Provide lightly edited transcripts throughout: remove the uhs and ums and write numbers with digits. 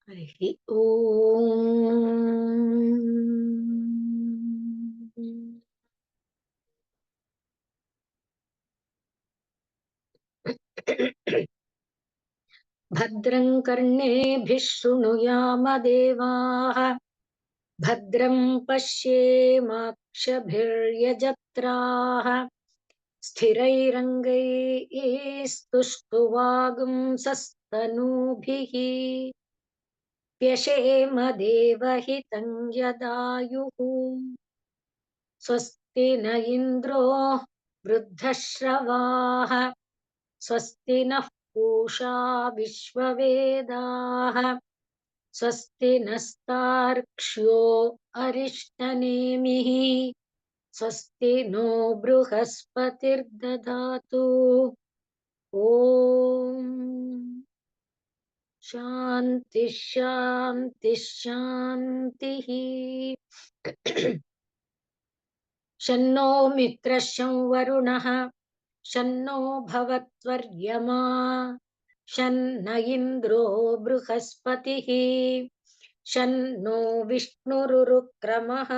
ಹರಿ ಓಂ. ಭದ್ರಂ ಕರ್ಣೇಭಿಃ ಶೃಣುಯಾಮ ದೇವಾಃ ಭದ್ರಂ ಪಶ್ಯೇಮಾಕ್ಷಭಿರ್ಯಜತ್ರಾಃ ಸ್ಥಿರೈರಂಗೈಸ್ತುಷ್ಟುವಾಗುಂಸಸ್ತನೂಭಿಃ ವ್ಯಶೇಮ ದೇವಹಿतं ಯದಾಯುಃ ಸ್ವಸ್ತಿ ನ ಇಂದ್ರೋ ವೃದ್ಧಶ್ರವಾಃ ಸ್ವಸ್ತಿ ನಃ पूषा विश्ववेदाः स्वस्ति नस्तार्क्ष्यो अरिष्टनेमिः स्वस्ति नो बृहस्पतिर्दधातु ॐ शान्ति शान्ति शान्तिः। शन्नो मित्रः शं वरुणः शन्नो भवत्वर्यमा शन्न इन्द्रो बृहस्पतिः शन्नो विष्णुरुक्रमः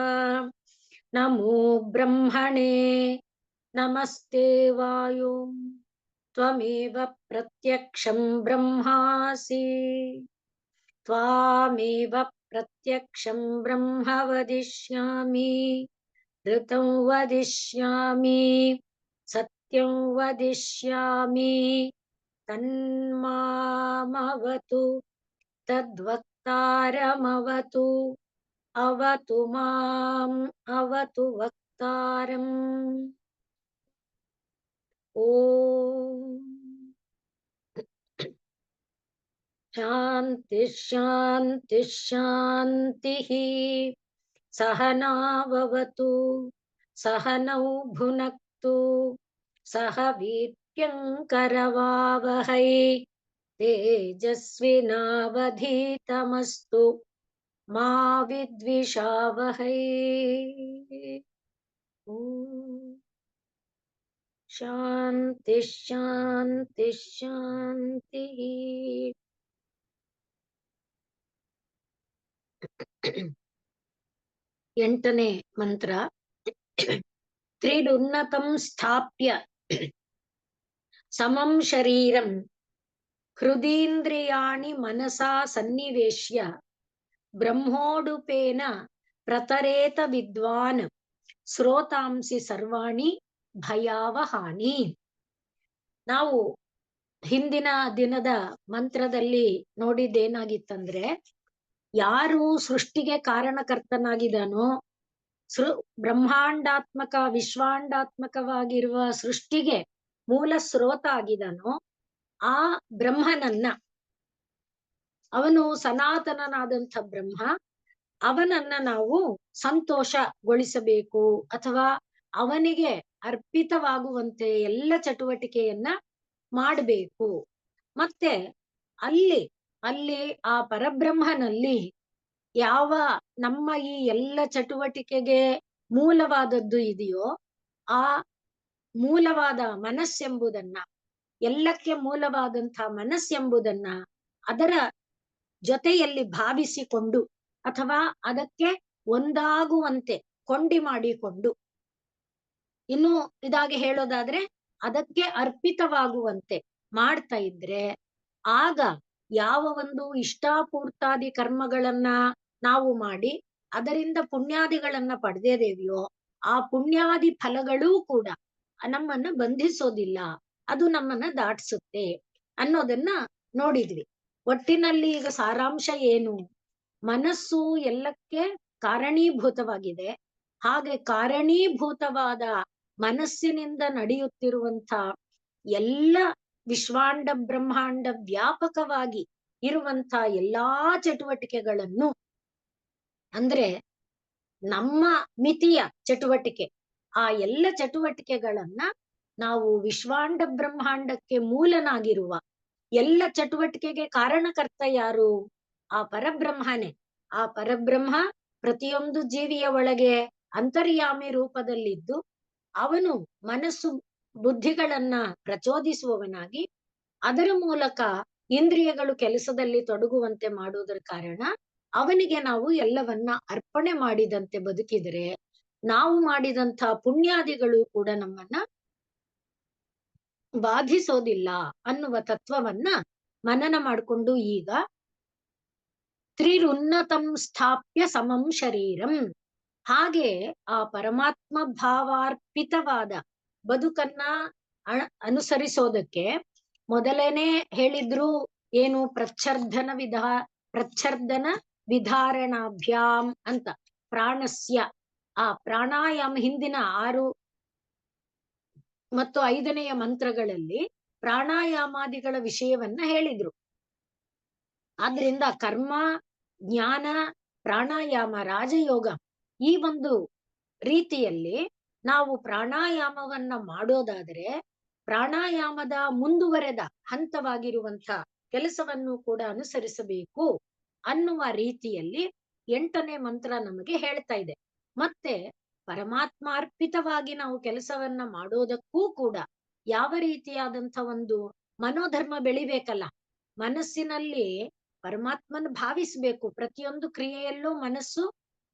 नमो ब्रह्मणे नमस्ते वायो त्वमेव प्रत्यक्षं ब्रह्मासि त्वामेव प्रत्यक्षं ब्रह्म वदिष्यामि ऋतं वदिष्यामि सत्यं वदिष्यामि तन्मामवतु तद्वक्तारमवतु अवतु माम् अवतु वक्तारम्। ॐ शान्ति शान्ति शान्तिः। सहनाववतु सहनौ भुनक्तु सह वीर्यङ्करवावहै तेजस्विनावधीतमस्तु मा विद्विषावहै। शान्ति शान्ति शान्तिः। ಎಂಟನೇ ಮಂತ್ರ. ತ್ರಿಡುನ್ನತಂ ಸ್ಥಾಪ್ಯ ಸಮಂ ಶರೀರಂ ಹೃದೀಂದ್ರಿಯಾಣಿ ಮನಸಾ ಸನ್ನಿವೇಶ್ಯ ಬ್ರಹ್ಮೋಡುಪೇನ ಪ್ರತರೇತ ವಿದ್ವಾನ್ ಶ್ರೋತಾಂಸಿ ಸರ್ವಾಣಿ ಭಯಾವಹಾನಿ. ನಾವು ಹಿಂದಿನ ದಿನದ ಮಂತ್ರದಲ್ಲಿ ನೋಡಿದ್ದೇನಾಗಿತ್ತಂದ್ರೆ, ಯಾರು ಸೃಷ್ಟಿಗೆ ಕಾರಣಕರ್ತನಾಗಿದ್ದಾನೋ, ಬ್ರಹ್ಮಾಂಡಾತ್ಮಕ ವಿಶ್ವಾಂಡಾತ್ಮಕವಾಗಿರುವ ಸೃಷ್ಟಿಗೆ ಮೂಲ ಸ್ರೋತ ಆಗಿದಾನೋ ಆ ಬ್ರಹ್ಮನನ್ನ, ಅವನು ಸನಾತನನಾದಂಥ ಬ್ರಹ್ಮ, ಅವನನ್ನ ನಾವು ಸಂತೋಷಗೊಳಿಸಬೇಕು ಅಥವಾ ಅವನಿಗೆ ಅರ್ಪಿತವಾಗುವಂತೆ ಎಲ್ಲ ಚಟುವಟಿಕೆಯನ್ನ ಮಾಡಬೇಕು. ಮತ್ತೆ ಅಲ್ಲಿ ಆ ಪರಬ್ರಹ್ಮನಲ್ಲಿ ಯಾವ ನಮ್ಮ ಈ ಎಲ್ಲ ಚಟುವಟಿಕೆಗೆ ಮೂಲವಾದದ್ದು ಇದೆಯೋ ಆ ಮೂಲವಾದ ಮನಸ್ಸೆಂಬುದನ್ನ, ಎಲ್ಲಕ್ಕೆ ಮೂಲವಾದಂಥ ಮನಸ್ಸೆಂಬುದನ್ನ ಅದರ ಜೊತೆಯಲ್ಲಿ ಭಾವಿಸಿಕೊಂಡು ಅಥವಾ ಅದಕ್ಕೆ ಒಂದಾಗುವಂತೆ ಕೊಂಡಿ ಮಾಡಿಕೊಂಡು, ಇನ್ನು ಇದಾಗಿ ಹೇಳೋದಾದ್ರೆ ಅದಕ್ಕೆ ಅರ್ಪಿತವಾಗುವಂತೆ ಮಾಡ್ತಾ ಇದ್ರೆ ಆಗ ಯಾವ ಒಂದು ಇಷ್ಟಾಪೂರ್ತಾದಿ ಕರ್ಮಗಳನ್ನ ನಾವು ಮಾಡಿ ಅದರಿಂದ ಪುಣ್ಯಾದಿಗಳನ್ನ ಪಡೆದೇದೇವಿಯೋ ಆ ಪುಣ್ಯಾದಿ ಫಲಗಳೂ ಕೂಡ ನಮ್ಮನ್ನ ಬಂಧಿಸೋದಿಲ್ಲ, ಅದು ನಮ್ಮನ್ನ ದಾಟಿಸುತ್ತೆ ಅನ್ನೋದನ್ನ ನೋಡಿದ್ವಿ. ಒಟ್ಟಿನಲ್ಲಿ ಈಗ ಸಾರಾಂಶ ಏನು? ಮನಸ್ಸು ಎಲ್ಲಕ್ಕೆ ಕಾರಣೀಭೂತವಾಗಿದೆ. ಹಾಗೆ ಕಾರಣೀಭೂತವಾದ ಮನಸ್ಸಿನಿಂದ ನಡೆಯುತ್ತಿರುವಂತ ಎಲ್ಲ ವಿಶ್ವಾಂಡ ಬ್ರಹ್ಮಾಂಡ ವ್ಯಾಪಕವಾಗಿ ಇರುವಂತ ಎಲ್ಲಾ ಚಟುವಟಿಕೆಗಳನ್ನು, ಅಂದ್ರೆ ನಮ್ಮ ಮಿತಿಯ ಚಟುವಟಿಕೆ, ಆ ಎಲ್ಲ ಚಟುವಟಿಕೆಗಳನ್ನ ನಾವು ವಿಶ್ವಾಂಡ ಬ್ರಹ್ಮಾಂಡಕ್ಕೆ ಮೂಲನಾಗಿರುವ ಎಲ್ಲ ಚಟುವಟಿಕೆಗೆ ಕಾರಣಕರ್ತ ಯಾರು? ಆ ಪರಬ್ರಹ್ಮನೇ. ಆ ಪರಬ್ರಹ್ಮ ಪ್ರತಿಯೊಂದು ಜೀವಿಯ ಒಳಗೆ ಅಂತರ್ಯಾಮಿ ರೂಪದಲ್ಲಿದ್ದು ಅವನು ಮನಸ್ಸು ಬುದ್ಧಿಗಳನ್ನ ಪ್ರಚೋದಿಸುವವನಾಗಿ ಅದರ ಮೂಲಕ ಇಂದ್ರಿಯಗಳು ಕೆಲಸದಲ್ಲಿ ತೊಡಗುವಂತೆ ಮಾಡುವುದರ ಕಾರಣ ಅವನಿಗೆ ನಾವು ಎಲ್ಲವನ್ನ ಅರ್ಪಣೆ ಮಾಡಿದಂತೆ ಬದುಕಿದರೆ ನಾವು ಮಾಡಿದಂತ ಪುಣ್ಯಾದಿಗಳು ಕೂಡ ನಮ್ಮನ್ನ ಬಾಧಿಸೋದಿಲ್ಲ ಅನ್ನುವ ತತ್ವವನ್ನ ಮನನ ಮಾಡಿಕೊಂಡು ಈಗ ತ್ರಿರುನ್ನತಂ ಸ್ಥಾಪ್ಯ ಸಮಂ ಶರೀರಂ, ಹಾಗೆ ಆ ಪರಮಾತ್ಮ ಭಾವಾರ್ಪಿತವಾದ ಬದುಕನ್ನ ಅನುಸರಿಸೋದಕ್ಕೆ ಮೊದಲೇನೆ ಹೇಳಿದ್ರು ಏನು, ಪ್ರಚ್ಛರ್ದನ ವಿಧಾರಣಾಭ್ಯಾಂ ಅಂತ. ಪ್ರಾಣಸ್ಯ ಆ ಪ್ರಾಣಾಯಾಮ ಹಿಂದಿನ 6 ಮತ್ತು 5ನೆಯ ಮಂತ್ರಗಳಲ್ಲಿ ಪ್ರಾಣಾಯಾಮಾದಿಗಳ ವಿಷಯವನ್ನ ಹೇಳಿದ್ರು. ಆದ್ರಿಂದ ಕರ್ಮ, ಜ್ಞಾನ, ಪ್ರಾಣಾಯಾಮ, ರಾಜಯೋಗ ಈ ಒಂದು ರೀತಿಯಲ್ಲಿ ನಾವು ಪ್ರಾಣಾಯಾಮವನ್ನ ಮಾಡೋದಾದರೆ ಪ್ರಾಣಾಯಾಮದ ಮುಂದುವರೆದ ಹಂತವಾಗಿರುವಂತ ಕೆಲಸವನ್ನು ಕೂಡ ಅನುಸರಿಸಬೇಕು ಅನ್ನುವ ರೀತಿಯಲ್ಲಿ 8ನೇ ಮಂತ್ರ ನಮಗೆ ಹೇಳ್ತಾ ಇದೆ. ಮತ್ತೆ ಪರಮಾತ್ಮಾರ್ಪಿತವಾಗಿ ನಾವು ಕೆಲಸವನ್ನ ಮಾಡೋದಕ್ಕೂ ಕೂಡ ಯಾವ ರೀತಿಯಾದಂಥ ಒಂದು ಮನೋಧರ್ಮ ಬೆಳಿಬೇಕಲ್ಲ. ಮನಸ್ಸಿನಲ್ಲಿ ಪರಮಾತ್ಮನ ಭಾವಿಸ್ಬೇಕು. ಪ್ರತಿಯೊಂದು ಕ್ರಿಯೆಯಲ್ಲೂ ಮನಸ್ಸು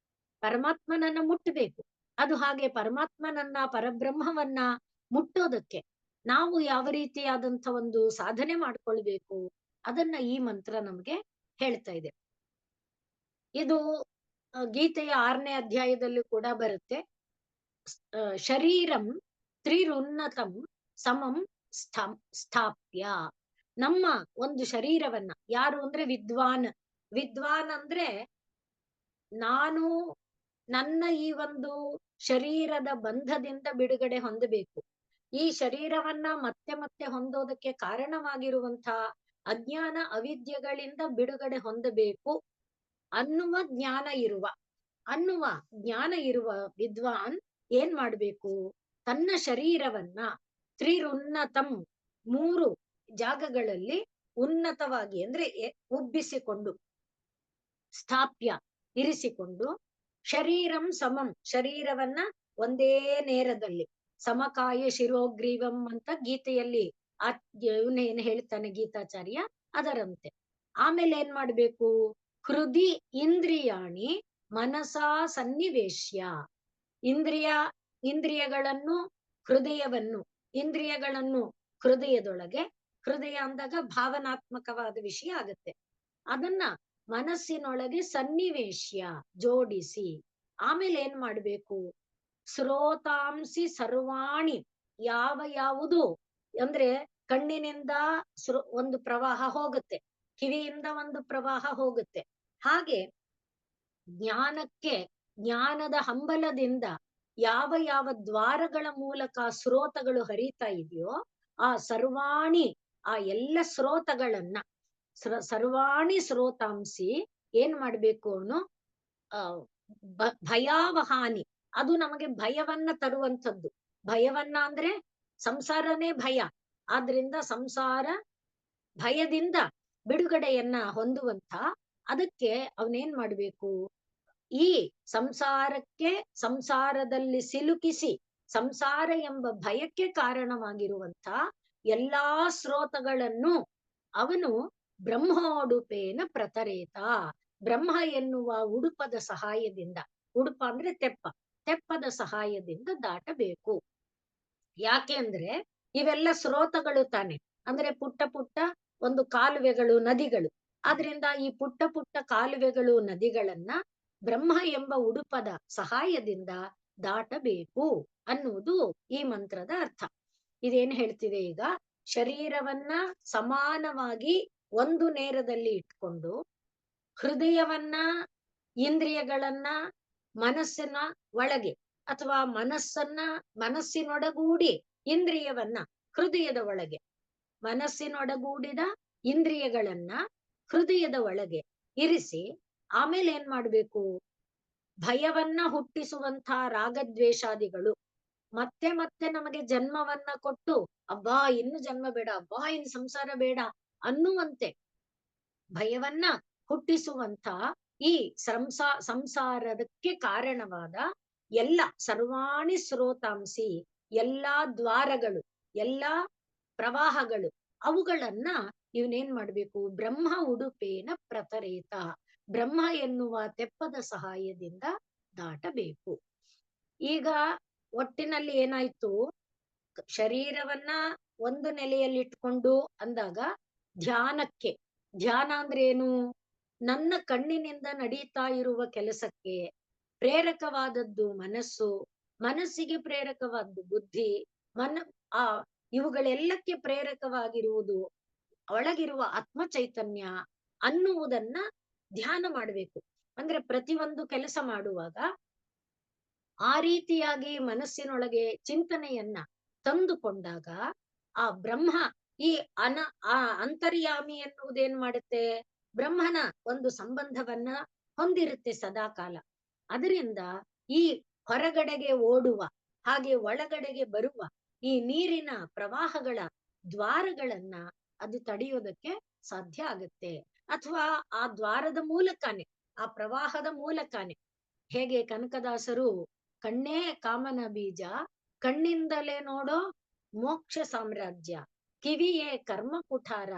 ಪರಮಾತ್ಮನನ್ನ ಮುಟ್ಟಬೇಕು. ಅದು ಹಾಗೆ ಪರಮಾತ್ಮನನ್ನ, ಪರಬ್ರಹ್ಮವನ್ನ ಮುಟ್ಟೋದಕ್ಕೆ ನಾವು ಯಾವ ರೀತಿಯಾದಂಥ ಒಂದು ಸಾಧನೆ ಮಾಡ್ಕೊಳ್ಬೇಕು ಅದನ್ನ ಈ ಮಂತ್ರ ನಮ್ಗೆ ಹೇಳ್ತಾ ಇದೆ. ಇದು ಗೀತೆಯ 6ನೇ ಅಧ್ಯಾಯದಲ್ಲೂ ಕೂಡ ಬರುತ್ತೆ. ಶರೀರಂ ತ್ರಿರುನ್ನತಂ ಸಮಂ ಸ್ಥಾಪ್ಯ. ನಮ್ಮ ಒಂದು ಶರೀರವನ್ನ, ಯಾರು ಅಂದ್ರೆ ವಿದ್ವಾನ್ ಅಂದ್ರೆ ನಾನು ನನ್ನ ಈ ಒಂದು ಶರೀರದ ಬಂಧದಿಂದ ಬಿಡುಗಡೆ ಹೊಂದಬೇಕು. ಈ ಶರೀರವನ್ನ ಮತ್ತೆ ಮತ್ತೆ ಹೊಂದೋದಕ್ಕೆ ಕಾರಣವಾಗಿರುವಂತ ಅಜ್ಞಾನ ಅವಿದ್ಯೆಗಳಿಂದ ಬಿಡುಗಡೆ ಹೊಂದಬೇಕು ಅನ್ನುವ ಜ್ಞಾನ ಇರುವ ವಿದ್ವಾನ್ ಏನ್ ಮಾಡ್ಬೇಕು, ತನ್ನ ಶರೀರವನ್ನ ತ್ರಿರುನ್ನತಂ 3 ಜಾಗಗಳಲ್ಲಿ ಉನ್ನತವಾಗಿ ಅಂದ್ರೆ ಉಬ್ಬಿಸಿಕೊಂಡು, ಸ್ಥಾಪ್ಯ ಇರಿಸಿಕೊಂಡು, ಶರೀರಂ ಸಮಂ ಶರೀರವನ್ನ ಒಂದೇ ನೇರದಲ್ಲಿ, ಸಮಕಾಯ ಶಿರೋಗ್ರೀವಂ ಅಂತ ಗೀತೆಯಲ್ಲಿ ಇವನೇನ್ ಹೇಳ್ತಾನೆ ಗೀತಾಚಾರ್ಯ ಅದರಂತೆ. ಆಮೇಲೆ ಏನ್ ಮಾಡ್ಬೇಕು, ಹೃದಿ ಇಂದ್ರಿಯಾಣಿ ಮನಸಾ ಸನ್ನಿವೇಶ್ಯ. ಇಂದ್ರಿಯಗಳನ್ನು ಹೃದಯದೊಳಗೆ, ಹೃದಯ ಅಂದಾಗ ಭಾವನಾತ್ಮಕವಾದ ವಿಷಯ ಆಗತ್ತೆ, ಅದನ್ನ ಮನಸ್ಸಿನೊಳಗೆ ಸನ್ನಿವೇಶ್ಯ ಜೋಡಿಸಿ. ಆಮೇಲೆ ಏನ್ ಮಾಡ್ಬೇಕು, ಸ್ರೋತಾಂಸಿ ಸರ್ವಾಣಿ, ಯಾವುದು ಅಂದ್ರೆ ಕಣ್ಣಿನಿಂದ ಒಂದು ಪ್ರವಾಹ ಹೋಗುತ್ತೆ, ಕಿವಿಯಿಂದ ಒಂದು ಪ್ರವಾಹ ಹೋಗುತ್ತೆ, ಹಾಗೆ ಜ್ಞಾನದ ಹಂಬಲದಿಂದ ಯಾವ ದ್ವಾರಗಳ ಮೂಲಕ ಸ್ರೋತಗಳು ಹರಿತಾ ಇದೆಯೋ ಆ ಸರ್ವಾಣಿ, ಆ ಎಲ್ಲ ಸ್ರೋತಗಳನ್ನ ಸರ್ವಾಣಿ ಸ್ರೋತಾಂಸಿ ಏನ್ ಮಾಡ್ಬೇಕು ಅವನು, ಭಯಾವಹಾನಿ, ಅದು ನಮಗೆ ಭಯವನ್ನ ತರುವಂಥದ್ದು. ಭಯವನ್ನ ಅಂದ್ರೆ ಸಂಸಾರನೇ ಭಯ, ಆದ್ರಿಂದ ಸಂಸಾರ ಭಯದಿಂದ ಬಿಡುಗಡೆಯನ್ನ ಹೊಂದುವಂತ ಅದಕ್ಕೆ ಅವನೇನ್ ಮಾಡ್ಬೇಕು, ಈ ಸಂಸಾರದಲ್ಲಿ ಸಿಲುಕಿಸಿ ಸಂಸಾರ ಎಂಬ ಭಯಕ್ಕೆ ಕಾರಣವಾಗಿರುವಂತ ಎಲ್ಲಾ ಸ್ರೋತಗಳನ್ನು ಅವನು ಬ್ರಹ್ಮೋಡುಪೇನ ಪ್ರತರೇತ, ಬ್ರಹ್ಮ ಎನ್ನುವ ಉಡುಪದ ಸಹಾಯದಿಂದ, ಉಡುಪ ಅಂದ್ರೆ ತೆಪ್ಪದ ಸಹಾಯದಿಂದ ದಾಟಬೇಕು. ಯಾಕೆ ಅಂದ್ರೆ ಇವೆಲ್ಲ ಸ್ರೋತಗಳು ತಾನೆ, ಅಂದ್ರೆ ಪುಟ್ಟ ಒಂದು ಕಾಲುವೆಗಳು, ನದಿಗಳು. ಆದ್ರಿಂದ ಈ ಪುಟ್ಟ ಕಾಲುವೆಗಳು, ನದಿಗಳನ್ನ ಬ್ರಹ್ಮ ಎಂಬ ಉಡುಪದ ಸಹಾಯದಿಂದ ದಾಟಬೇಕು ಅನ್ನುವುದು ಈ ಮಂತ್ರದ ಅರ್ಥ. ಇದೇನ್ ಹೇಳ್ತಿದೆ, ಈಗ ಶರೀರವನ್ನ ಸಮಾನವಾಗಿ ಒಂದು ನೇರದಲ್ಲಿ ಇಟ್ಕೊಂಡು, ಹೃದಯವನ್ನ, ಇಂದ್ರಿಯಗಳನ್ನ ಮನಸ್ಸಿನ ಒಳಗೆ ಅಥವಾ ಮನಸ್ಸಿನೊಡಗೂಡಿ ಇಂದ್ರಿಯವನ್ನ ಹೃದಯದ ಒಳಗೆ, ಮನಸ್ಸಿನೊಡಗೂಡಿದ ಇಂದ್ರಿಯಗಳನ್ನ ಹೃದಯದ ಒಳಗೆ ಇರಿಸಿ, ಆಮೇಲೆ ಏನ್ ಮಾಡ್ಬೇಕು, ಭಯವನ್ನ ಹುಟ್ಟಿಸುವಂತ ರಾಗದ್ವೇಷಾದಿಗಳು ಮತ್ತೆ ಮತ್ತೆ ನಮಗೆ ಜನ್ಮವನ್ನ ಕೊಟ್ಟು, ಅಬ್ಬಾ ಇನ್ನು ಜನ್ಮ ಬೇಡ, ಅಬ್ಬಾ ಇನ್ನು ಸಂಸಾರ ಬೇಡ ಅನ್ನುವಂತೆ ಭಯವನ್ನ ಹುಟ್ಟಿಸುವಂತ ಈ ಸಂಸಾರದಕ್ಕೆ ಕಾರಣವಾದ ಎಲ್ಲ ಸರ್ವಾಣಿ ಸ್ರೋತಾಂಸಿ, ಎಲ್ಲಾ ದ್ವಾರಗಳು, ಎಲ್ಲಾ ಪ್ರವಾಹಗಳು, ಅವುಗಳನ್ನ ಇವನೇನ್ ಮಾಡ್ಬೇಕು, ಬ್ರಹ್ಮ ಉಡುಪೇನ ಪ್ರತರೇತ, ಬ್ರಹ್ಮ ಎನ್ನುವ ತೆಪ್ಪದ ಸಹಾಯದಿಂದ ದಾಟಬೇಕು. ಈಗ ಒಟ್ಟಿನಲ್ಲಿ ಏನಾಯ್ತು, ಶರೀರವನ್ನ ಒಂದು ನೆಲೆಯಲ್ಲಿ ಇಟ್ಕೊಂಡು ಅಂದಾಗ ಧ್ಯಾನಕ್ಕೆ, ಧ್ಯಾನ ಅಂದ್ರೆ ಏನು, ನನ್ನ ಕಣ್ಣಿನಿಂದ ನಡೀತಾ ಇರುವ ಕೆಲಸಕ್ಕೆ ಪ್ರೇರಕವಾದದ್ದು ಮನಸ್ಸು, ಮನಸ್ಸಿಗೆ ಪ್ರೇರಕವಾದ್ದು ಬುದ್ಧಿ, ಆ ಇವುಗಳೆಲ್ಲಕ್ಕೆ ಪ್ರೇರಕವಾಗಿರುವುದು ಒಳಗಿರುವ ಆತ್ಮ ಚೈತನ್ಯ ಅನ್ನುವುದನ್ನ ಧ್ಯಾನ ಮಾಡ್ಬೇಕು. ಅಂದ್ರೆ ಪ್ರತಿಯೊಂದು ಕೆಲಸ ಮಾಡುವಾಗ ಆ ರೀತಿಯಾಗಿ ಮನಸ್ಸಿನೊಳಗೆ ಚಿಂತನೆಯನ್ನ ತಂದುಕೊಂಡಾಗ ಆ ಬ್ರಹ್ಮ, ಈ ಆ ಅಂತರ್ಯಾಮಿ ಎನ್ನುವುದೇನ್ ಮಾಡುತ್ತೆ, ಬ್ರಹ್ಮನ ಒಂದು ಸಂಬಂಧವನ್ನ ಹೊಂದಿರುತ್ತೆ ಸದಾಕಾಲ. ಅದರಿಂದ ಈ ಹೊರಗಡೆಗೆ ಓಡುವ ಹಾಗೆ ಒಳಗಡೆಗೆ ಬರುವ ಈ ನೀರಿನ ಪ್ರವಾಹಗಳ ದ್ವಾರಗಳನ್ನ ಅದು ತಡೆಯೋದಕ್ಕೆ ಸಾಧ್ಯ ಆಗುತ್ತೆ. ಅಥವಾ ಆ ದ್ವಾರದ ಮೂಲಕನೇ, ಆ ಪ್ರವಾಹದ ಮೂಲಕನೇ, ಹೇಗೆ ಕನಕದಾಸರು ಕಣ್ಣೇ ಕಾಮನ ಬೀಜ, ಕಣ್ಣಿಂದಲೇ ನೋಡೋ ಮೋಕ್ಷ ಸಾಮ್ರಾಜ್ಯ, ಕಿವಿಯೇ ಕರ್ಮ ಕುಠಾರ,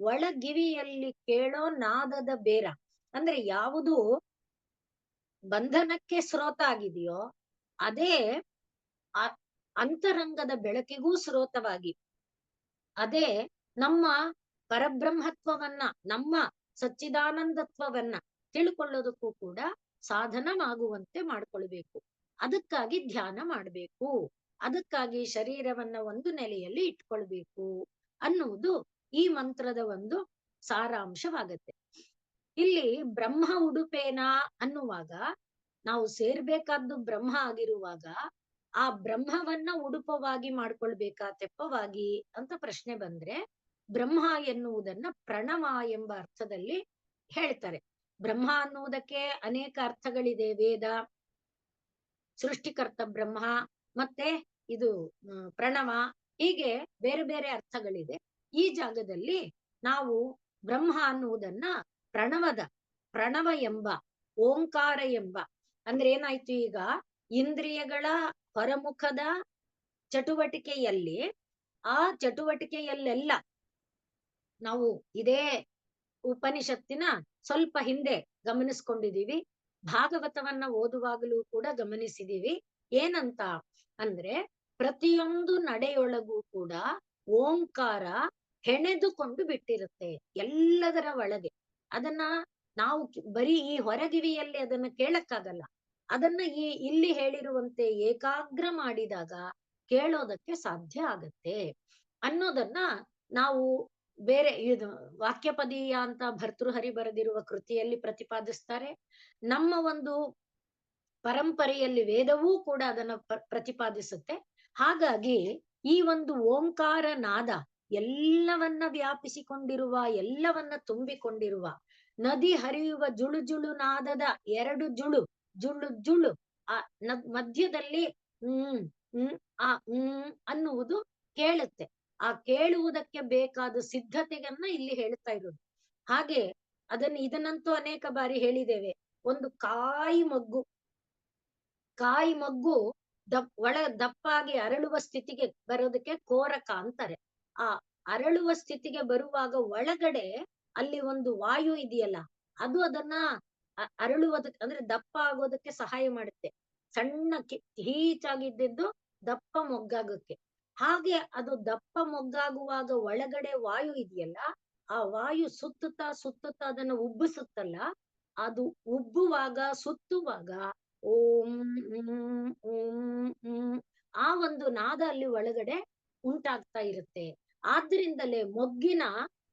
ಒಳಗಿವಿಯಲ್ಲಿ ಕೇಳೋ ನಾದದ ಬೇರ. ಅಂದ್ರೆ ಯಾವುದು ಬಂಧನಕ್ಕೆ ಸ್ರೋತ ಆಗಿದೆಯೋ ಅದೇ ಅಂತರಂಗದ ಬೆಳಕಿಗೂ ಸ್ರೋತವಾಗಿ, ಅದೇ ನಮ್ಮ ಪರಬ್ರಹ್ಮತ್ವವನ್ನ, ನಮ್ಮ ಸಚ್ಚಿದಾನಂದತ್ವವನ್ನ ತಿಳ್ಕೊಳ್ಳೋದಕ್ಕೂ ಕೂಡ ಸಾಧನವಾಗುವಂತೆ ಮಾಡ್ಕೊಳ್ಬೇಕು. ಅದಕ್ಕಾಗಿ ಧ್ಯಾನ ಮಾಡ್ಬೇಕು, ಅದಕ್ಕಾಗಿ ಶರೀರವನ್ನ ಒಂದು ನೆಲೆಯಲ್ಲಿ ಇಟ್ಕೊಳ್ಬೇಕು ಅನ್ನುವುದು ಈ ಮಂತ್ರದ ಒಂದು ಸಾರಾಂಶವಾಗತ್ತೆ. ಇಲ್ಲಿ ಬ್ರಹ್ಮ ಉಡುಪೇನ ಅನ್ನುವಾಗ ನಾವು ಸೇರ್ಬೇಕಾದ್ದು ಬ್ರಹ್ಮ ಆಗಿರುವಾಗ ಆ ಬ್ರಹ್ಮವನ್ನ ಉಡುಪವಾಗಿ ಮಾಡ್ಕೊಳ್ಬೇಕಾ ತೆಪ್ಪವಾಗಿ ಅಂತ ಪ್ರಶ್ನೆ ಬಂದ್ರೆ, ಬ್ರಹ್ಮ ಎನ್ನುವುದನ್ನ ಪ್ರಣವ ಎಂಬ ಅರ್ಥದಲ್ಲಿ ಹೇಳ್ತಾರೆ. ಬ್ರಹ್ಮ ಅನ್ನುವುದಕ್ಕೆ ಅನೇಕ ಅರ್ಥಗಳಿದೆ. ವೇದ, ಸೃಷ್ಟಿಕರ್ತ ಬ್ರಹ್ಮ, ಮತ್ತೆ ಇದು ಪ್ರಣವ, ಹೀಗೆ ಬೇರೆ ಬೇರೆ ಅರ್ಥಗಳಿದೆ. ಈ ಜಾಗದಲ್ಲಿ ನಾವು ಬ್ರಹ್ಮ ಅನ್ನುವುದನ್ನ ಪ್ರಣವ ಎಂಬ, ಓಂಕಾರ ಎಂಬ, ಅಂದ್ರೆ ಏನಾಯ್ತು, ಈಗ ಇಂದ್ರಿಯಗಳ ಹೊರಮುಖದ ಚಟುವಟಿಕೆಯಲ್ಲಿ, ಆ ಚಟುವಟಿಕೆಯಲ್ಲೆಲ್ಲ ನಾವು ಇದೇ ಉಪನಿಷತ್ತಿನ ಸ್ವಲ್ಪ ಹಿಂದೆ ಗಮನಿಸ್ಕೊಂಡಿದೀವಿ, ಭಾಗವತವನ್ನ ಓದುವಾಗಲೂ ಕೂಡ ಗಮನಿಸಿದೀವಿ. ಏನಂತ ಅಂದ್ರೆ ಪ್ರತಿಯೊಂದು ನಡೆಯೊಳಗೂ ಕೂಡ ಓಂಕಾರ ಹೆಣೆದುಕೊಂಡು ಬಿಟ್ಟಿರುತ್ತೆ ಎಲ್ಲದರ ಒಳಗೆ. ಅದನ್ನ ನಾವು ಬರೀ ಈ ಹೊರಗಿವಿಯಲ್ಲಿ ಅದನ್ನ ಕೇಳಕ್ಕಾಗಲ್ಲ. ಅದನ್ನ ಇಲ್ಲಿ ಹೇಳಿರುವಂತೆ ಏಕಾಗ್ರ ಮಾಡಿದಾಗ ಕೇಳೋದಕ್ಕೆ ಸಾಧ್ಯ ಆಗತ್ತೆ ಅನ್ನೋದನ್ನ ನಾವು ಬೇರೆ ಇದು ವಾಕ್ಯಪದೀಯ ಅಂತ ಭರ್ತೃಹರಿ ಬರೆದಿರುವ ಕೃತಿಯಲ್ಲಿ ಪ್ರತಿಪಾದಿಸ್ತಾರೆ. ನಮ್ಮ ಒಂದು ಪರಂಪರೆಯಲ್ಲಿ ವೇದವೂ ಕೂಡ ಅದನ್ನ ಪ್ರತಿಪಾದಿಸುತ್ತೆ. ಹಾಗಾಗಿ ಈ ಒಂದು ಓಂಕಾರ ನಾದ ಎಲ್ಲವನ್ನ ವ್ಯಾಪಿಸಿಕೊಂಡಿರುವ, ಎಲ್ಲವನ್ನ ತುಂಬಿಕೊಂಡಿರುವ, ನದಿ ಹರಿಯುವ ಜುಳು ಜುಳು ನಾದದ ಎರಡು ಜುಳು ಜುಳು ಜುಳು ಆ ಮಧ್ಯದಲ್ಲಿ ಅನ್ನುವುದು ಕೇಳುತ್ತೆ. ಆ ಕೇಳುವುದಕ್ಕೆ ಬೇಕಾದ ಸಿದ್ಧತೆಯನ್ನ ಇಲ್ಲಿ ಹೇಳ್ತಾ ಇರೋದು. ಹಾಗೆ ಇದನ್ನಂತೂ ಅನೇಕ ಬಾರಿ ಹೇಳಿದ್ದೇವೆ. ಒಂದು ಕಾಯಿ ಮಗ್ಗು ದಪ್ಪಾಗಿ ಅರಳುವ ಸ್ಥಿತಿಗೆ ಬರೋದಕ್ಕೆ ಕೋರಕ ಅಂತಾರೆ. ಆ ಅರಳುವ ಸ್ಥಿತಿಗೆ ಬರುವಾಗ ಒಳಗಡೆ ಅಲ್ಲಿ ಒಂದು ವಾಯು ಇದೆಯಲ್ಲ, ಅದು ಅದನ್ನ ಅರಳುವುದಕ್ಕೆ ಅಂದ್ರೆ ದಪ್ಪ ಆಗೋದಕ್ಕೆ ಸಹಾಯ ಮಾಡುತ್ತೆ. ಸಣ್ಣ ಹೀಚಾಗಿದ್ದು ದಪ್ಪ ಮೊಗ್ಗಾಗಕ್ಕೆ. ಹಾಗೆ ಅದು ದಪ್ಪ ಮೊಗ್ಗಾಗುವಾಗ ಒಳಗಡೆ ವಾಯು ಇದೆಯಲ್ಲ, ಆ ವಾಯು ಸುತ್ತುತ್ತಾ ಅದನ್ನ ಉಬ್ಬಿಸುತ್ತಲ್ಲ, ಅದು ಉಬ್ಬುವಾಗ ಸುತ್ತುವಾಗ ಓಂ ಆ ಒಂದು ನಾದ ಅಲ್ಲಿ ಒಳಗಡೆ ಉಂಟಾಗ್ತಾ ಇರುತ್ತೆ. ಆದ್ರಿಂದಲೇ ಮೊಗ್ಗಿನ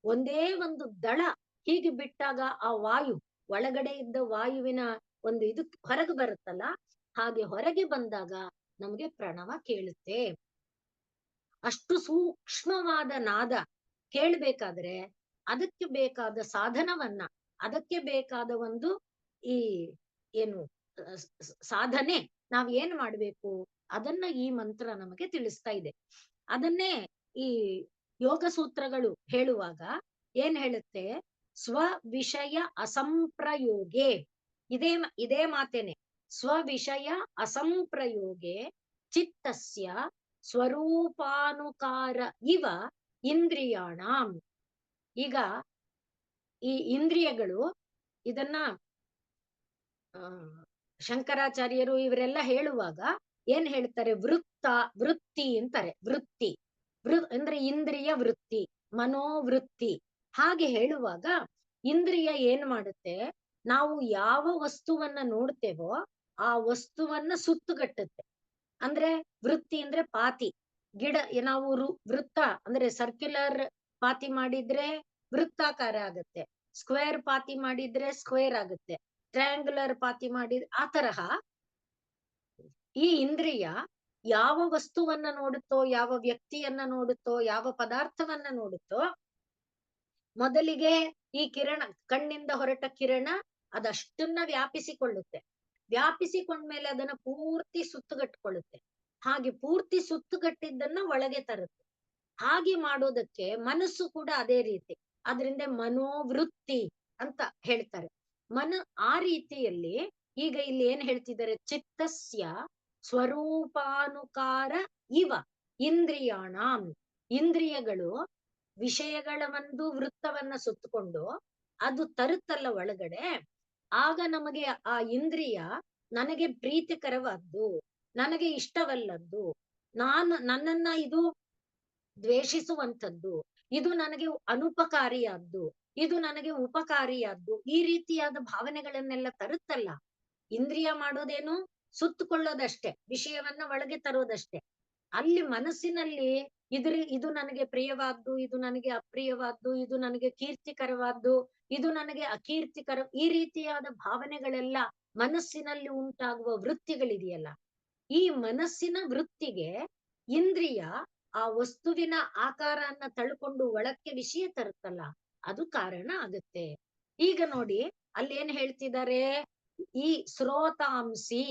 ಒಂದೇ ಒಂದು ದಳ ಹೀಗೆ ಬಿಟ್ಟಾಗ ಆ ವಾಯು ಒಳಗಡೆ ಇದ್ದ ವಾಯುವಿನ ಒಂದು ಇದು ಹೊರಗೆ ಬರುತ್ತಲ್ಲ, ಹಾಗೆ ಹೊರಗೆ ಬಂದಾಗ ನಮ್ಗೆ ಪ್ರಣವ ಕೇಳುತ್ತೆ. ಅಷ್ಟು ಸೂಕ್ಷ್ಮವಾದ ನಾದ ಕೇಳ್ಬೇಕಾದ್ರೆ ಅದಕ್ಕೆ ಬೇಕಾದ ಸಾಧನವನ್ನ, ಅದಕ್ಕೆ ಬೇಕಾದ ಒಂದು ಈ ಏನು ಸಾಧನೆ ನಾವ್ ಏನ್ ಮಾಡ್ಬೇಕು ಅದನ್ನ ಈ ಮಂತ್ರ ನಮಗೆ ತಿಳಿಸ್ತಾ ಇದೆ. ಅದನ್ನೇ ಈ ಯೋಗ ಸೂತ್ರಗಳು ಹೇಳುವಾಗ ಏನ್ ಹೇಳುತ್ತೆ, ಸ್ವವಿಷಯ ಅಸಂಪ್ರಯೋಗೆ, ಇದೇ ಮಾತೇನೆ, ಸ್ವವಿಷಯ ಅಸಂಪ್ರಯೋಗೆ ಚಿತ್ತಸ್ಯ ಸ್ವರೂಪಾನುಕಾರ ಇವ ಇಂದ್ರಿಯಾಣಾಂ. ಈಗ ಈ ಇಂದ್ರಿಯಗಳು ಇದನ್ನ ಆ ಶಂಕರಾಚಾರ್ಯರು ಇವರೆಲ್ಲ ಹೇಳುವಾಗ ಏನ್ ಹೇಳ್ತಾರೆ, ವೃತ್ತಿ ಅಂತಾರೆ. ವೃತ್ತಿ ಅಂದ್ರೆ ಇಂದ್ರಿಯ ವೃತ್ತಿ, ಮನೋವೃತ್ತಿ. ಹಾಗೆ ಹೇಳುವಾಗ ಇಂದ್ರಿಯ ಏನ್ ಮಾಡುತ್ತೆ, ನಾವು ಯಾವ ವಸ್ತುವನ್ನ ನೋಡ್ತೇವೋ ಆ ವಸ್ತುವನ್ನ ಸುತ್ತುಗಟ್ಟುತ್ತೆ. ಅಂದ್ರೆ ವೃತ್ತಿ ಅಂದ್ರೆ ಪಾತಿ, ಗಿಡ ನಾವು ವೃತ್ತ ಅಂದ್ರೆ ಸರ್ಕ್ಯುಲರ್ ಪಾತಿ ಮಾಡಿದ್ರೆ ವೃತ್ತಾಕಾರ ಆಗುತ್ತೆ, ಸ್ಕ್ವೇರ್ ಪಾತಿ ಮಾಡಿದ್ರೆ ಸ್ಕ್ವೇರ್ ಆಗುತ್ತೆ, ಟ್ರಯಾಂಗುಲರ್ ಪಾತಿ ಮಾಡಿದ್ರೆ ಆ ತರಹ ಈ ಇಂದ್ರಿಯ ಯಾವ ವಸ್ತುವನ್ನ ನೋಡುತ್ತೋ, ಯಾವ ವ್ಯಕ್ತಿಯನ್ನ ನೋಡುತ್ತೋ, ಯಾವ ಪದಾರ್ಥವನ್ನ ನೋಡುತ್ತೋ, ಮೊದಲಿಗೆ ಈ ಕಿರಣ, ಕಣ್ಣಿಂದ ಹೊರಟ ಕಿರಣ ಅದಷ್ಟನ್ನ ವ್ಯಾಪಿಸಿಕೊಳ್ಳುತ್ತೆ. ವ್ಯಾಪಿಸಿಕೊಂಡ್ಮೇಲೆ ಅದನ್ನ ಪೂರ್ತಿ ಸುತ್ತುಗಟ್ಟಿಕೊಳ್ಳುತ್ತೆ. ಹಾಗೆ ಪೂರ್ತಿ ಸುತ್ತುಗಟ್ಟಿದ್ದನ್ನ ಒಳಗೆ ತರುತ್ತೆ. ಹಾಗೆ ಮಾಡೋದಕ್ಕೆ ಮನಸ್ಸು ಕೂಡ ಅದೇ ರೀತಿ. ಅದರಿಂದ ಮನೋವೃತ್ತಿ ಅಂತ ಹೇಳ್ತಾರೆ. ಆ ರೀತಿಯಲ್ಲಿ ಈಗ ಇಲ್ಲಿ ಏನ್ ಹೇಳ್ತಿದ್ದಾರೆ, ಚಿತ್ತಸ್ಯ ಸ್ವರೂಪಾನುಕಾರ ಇವ ಇಂದ್ರಿಯಾಣಂ. ಇಂದ್ರಿಯಗಳು ವಿಷಯಗಳ ಒಂದು ವೃತ್ತವನ್ನ ಸುತ್ತಕೊಂಡು ಅದು ತರುತ್ತಲ್ಲ ಒಳಗಡೆ, ಆಗ ನಮಗೆ ಆ ಇಂದ್ರಿಯ ನನಗೆ ಪ್ರೀತಿಕರವಾದ್ದು, ನನಗೆ ಇಷ್ಟವಲ್ಲದ್ದು, ನನ್ನನ್ನ ಇದು ದ್ವೇಷಿಸುವಂಥದ್ದು, ಇದು ನನಗೆ ಅನುಪಕಾರಿಯಾದ್ದು, ಇದು ನನಗೆ ಉಪಕಾರಿಯಾದ್ದು, ಈ ರೀತಿಯಾದ ಭಾವನೆಗಳನ್ನೆಲ್ಲ ತರುತ್ತಲ್ಲ. ಇಂದ್ರಿಯ ಮಾಡೋದೇನು, ಸುತ್ತುಕೊಳ್ಳೋದಷ್ಟೇ, ವಿಷಯವನ್ನ ಒಳಗೆ ತರೋದಷ್ಟೇ. ಅಲ್ಲಿ ಮನಸ್ಸಿನಲ್ಲಿ ಇದು ನನಗೆ ಪ್ರಿಯವಾದ್ದು, ಇದು ನನಗೆ ಅಪ್ರಿಯವಾದ್ದು, ಇದು ನನಗೆ ಕೀರ್ತಿಕರವಾದ್ದು, ಇದು ನನಗೆ ಅಕೀರ್ತಿಕರ, ಈ ರೀತಿಯಾದ ಭಾವನೆಗಳೆಲ್ಲ ಮನಸ್ಸಿನಲ್ಲಿ ಉಂಟಾಗುವ ವೃತ್ತಿಗಳಿದೆಯಲ್ಲ, ಈ ಮನಸ್ಸಿನ ವೃತ್ತಿಗೆ ಇಂದ್ರಿಯ ಆ ವಸ್ತುವಿನ ಆಕಾರನ್ನ ತಳ್ಕೊಂಡು ಒಳಕ್ಕೆ ವಿಷಯ ತರುತ್ತಲ್ಲ, ಅದು ಕಾರಣ ಆಗುತ್ತೆ. ಈಗ ನೋಡಿ ಅಲ್ಲಿ ಏನ್ ಹೇಳ್ತಿದ್ದಾರೆ, ಈ ಸ್ರೋತಾಂಸಿ,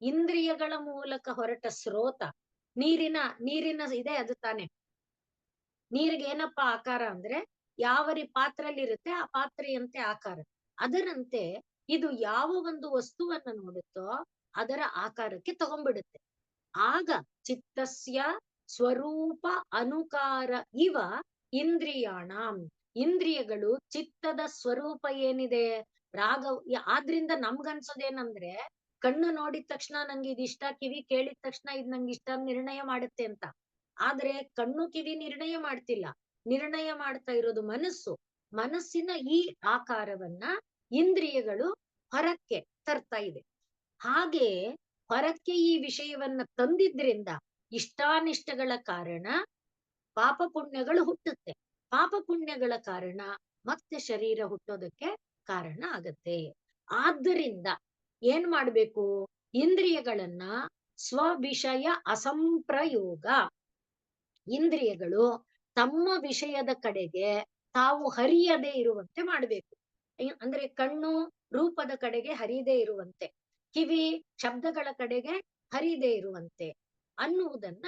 ಇಂದ್ರಿಯಗಳ ಮೂಲಕ ಹೊರಟ ಸ್ರೋತ, ನೀರಿನ ಇದೆ ಅದು ತಾನೆ. ನೀರಿಗೆ ಏನಪ್ಪಾ ಆಕಾರ ಅಂದ್ರೆ ಯಾವ ಪಾತ್ರೆಯಲ್ಲಿ ಇರುತ್ತೆ ಆ ಪಾತ್ರೆಯಂತೆ ಆಕಾರ. ಅದರಂತೆ ಇದು ಯಾವ ಒಂದು ವಸ್ತುವನ್ನ ನೋಡುತ್ತೋ ಅದರ ಆಕಾರಕ್ಕೆ ತಗೊಂಡ್ಬಿಡುತ್ತೆ. ಆಗ ಚಿತ್ತಸ್ಯ ಸ್ವರೂಪ ಅನುಕಾರ ಇವ ಇಂದ್ರಿಯಾಣಂ. ಇಂದ್ರಿಯಗಳು ಚಿತ್ತದ ಸ್ವರೂಪ ಏನಿದೆ ರಾಗ. ಆದ್ರಿಂದ ನಮ್ಗನ್ಸೋದೇನಂದ್ರೆ ಕಣ್ಣು ನೋಡಿದ ತಕ್ಷಣ ನಂಗೆ ಇದಿಷ್ಟ, ಕಿವಿ ಕೇಳಿದ ತಕ್ಷಣ ಇದ್ ನಂಗೆ ಇಷ್ಟ ನಿರ್ಣಯ ಮಾಡುತ್ತೆ ಅಂತ. ಆದ್ರೆ ಕಣ್ಣು ಕಿವಿ ನಿರ್ಣಯ ಮಾಡ್ತಿಲ್ಲ, ನಿರ್ಣಯ ಮಾಡ್ತಾ ಇರೋದು ಮನಸ್ಸು. ಮನಸ್ಸಿನ ಈ ಆಕಾರವನ್ನ ಇಂದ್ರಿಯಗಳು ಹೊರಕ್ಕೆ ತರ್ತಾ ಇದೆ. ಹಾಗೆ ಹೊರಕ್ಕೆ ಈ ವಿಷಯವನ್ನ ತಂದಿದ್ರಿಂದ ಇಷ್ಟಾನಿಷ್ಟಗಳ ಕಾರಣ ಪಾಪ ಪುಣ್ಯಗಳು ಹುಟ್ಟುತ್ತೆ. ಪಾಪ ಪುಣ್ಯಗಳ ಕಾರಣ ಮತ್ತೆ ಶರೀರ ಹುಟ್ಟೋದಕ್ಕೆ ಕಾರಣ ಆಗತ್ತೆ. ಆದ್ದರಿಂದ ಏನ್ ಮಾಡ್ಬೇಕು, ಇಂದ್ರಿಯಗಳನ್ನ ಸ್ವವಿಷಯ ಅಸಂಪ್ರಯೋಗ, ಇಂದ್ರಿಯಗಳು ತಮ್ಮ ವಿಷಯದ ಕಡೆಗೆ ತಾವು ಹರಿಯದೇ ಇರುವಂತೆ ಮಾಡ್ಬೇಕು. ಅಂದ್ರೆ ಕಣ್ಣು ರೂಪದ ಕಡೆಗೆ ಹರಿಯದೇ ಇರುವಂತೆ, ಕಿವಿ ಶಬ್ದಗಳ ಕಡೆಗೆ ಹರಿಯದೇ ಇರುವಂತೆ ಅನ್ನುವುದನ್ನ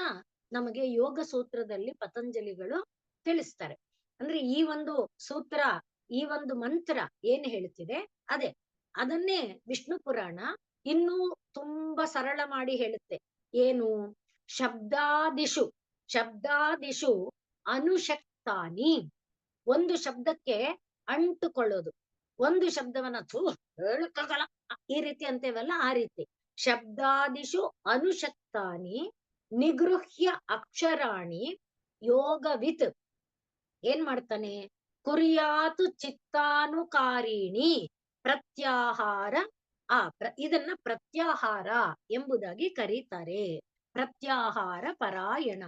ನಮಗೆ ಯೋಗ ಸೂತ್ರದಲ್ಲಿ ಪತಂಜಲಿಗಳು ತಿಳಿಸ್ತಾರೆ. ಅಂದ್ರೆ ಈ ಒಂದು ಸೂತ್ರ, ಈ ಒಂದು ಮಂತ್ರ ಏನ್ ಹೇಳ್ತಿದೆ ಅದೇ, ಅದನ್ನೇ ವಿಷ್ಣು ಪುರಾಣ ಇನ್ನೂ ತುಂಬಾ ಸರಳ ಮಾಡಿ ಹೇಳುತ್ತೆ. ಏನು, ಶಬ್ದಾದಿಷು ಅನುಶಕ್ತಾನಿ. ಒಂದು ಶಬ್ದಕ್ಕೆ ಅಂಟುಕೊಳ್ಳೋದು, ಒಂದು ಶಬ್ದವನ್ನ ಹೇಳ್ಕಲ್ಲ ಈ ರೀತಿ ಅಂತೇವಲ್ಲ, ಆ ರೀತಿ ಶಬ್ದಾದಿಷು ಅನುಶಕ್ತಾನಿ ನಿಗೃಹ್ಯ ಅಕ್ಷರಾಣಿ ಯೋಗವಿತ್ ಏನ್ ಮಾಡ್ತಾನೆ, ಕುರ್ಯಾತು ಚಿತ್ತಾನುಕಾರಿಣಿ ಪ್ರತ್ಯಾಹಾರ. ಇದನ್ನ ಪ್ರತ್ಯಾಹಾರ ಎಂಬುದಾಗಿ ಕರೀತಾರೆ. ಪ್ರತ್ಯಾಹಾರ ಪರಾಯಣ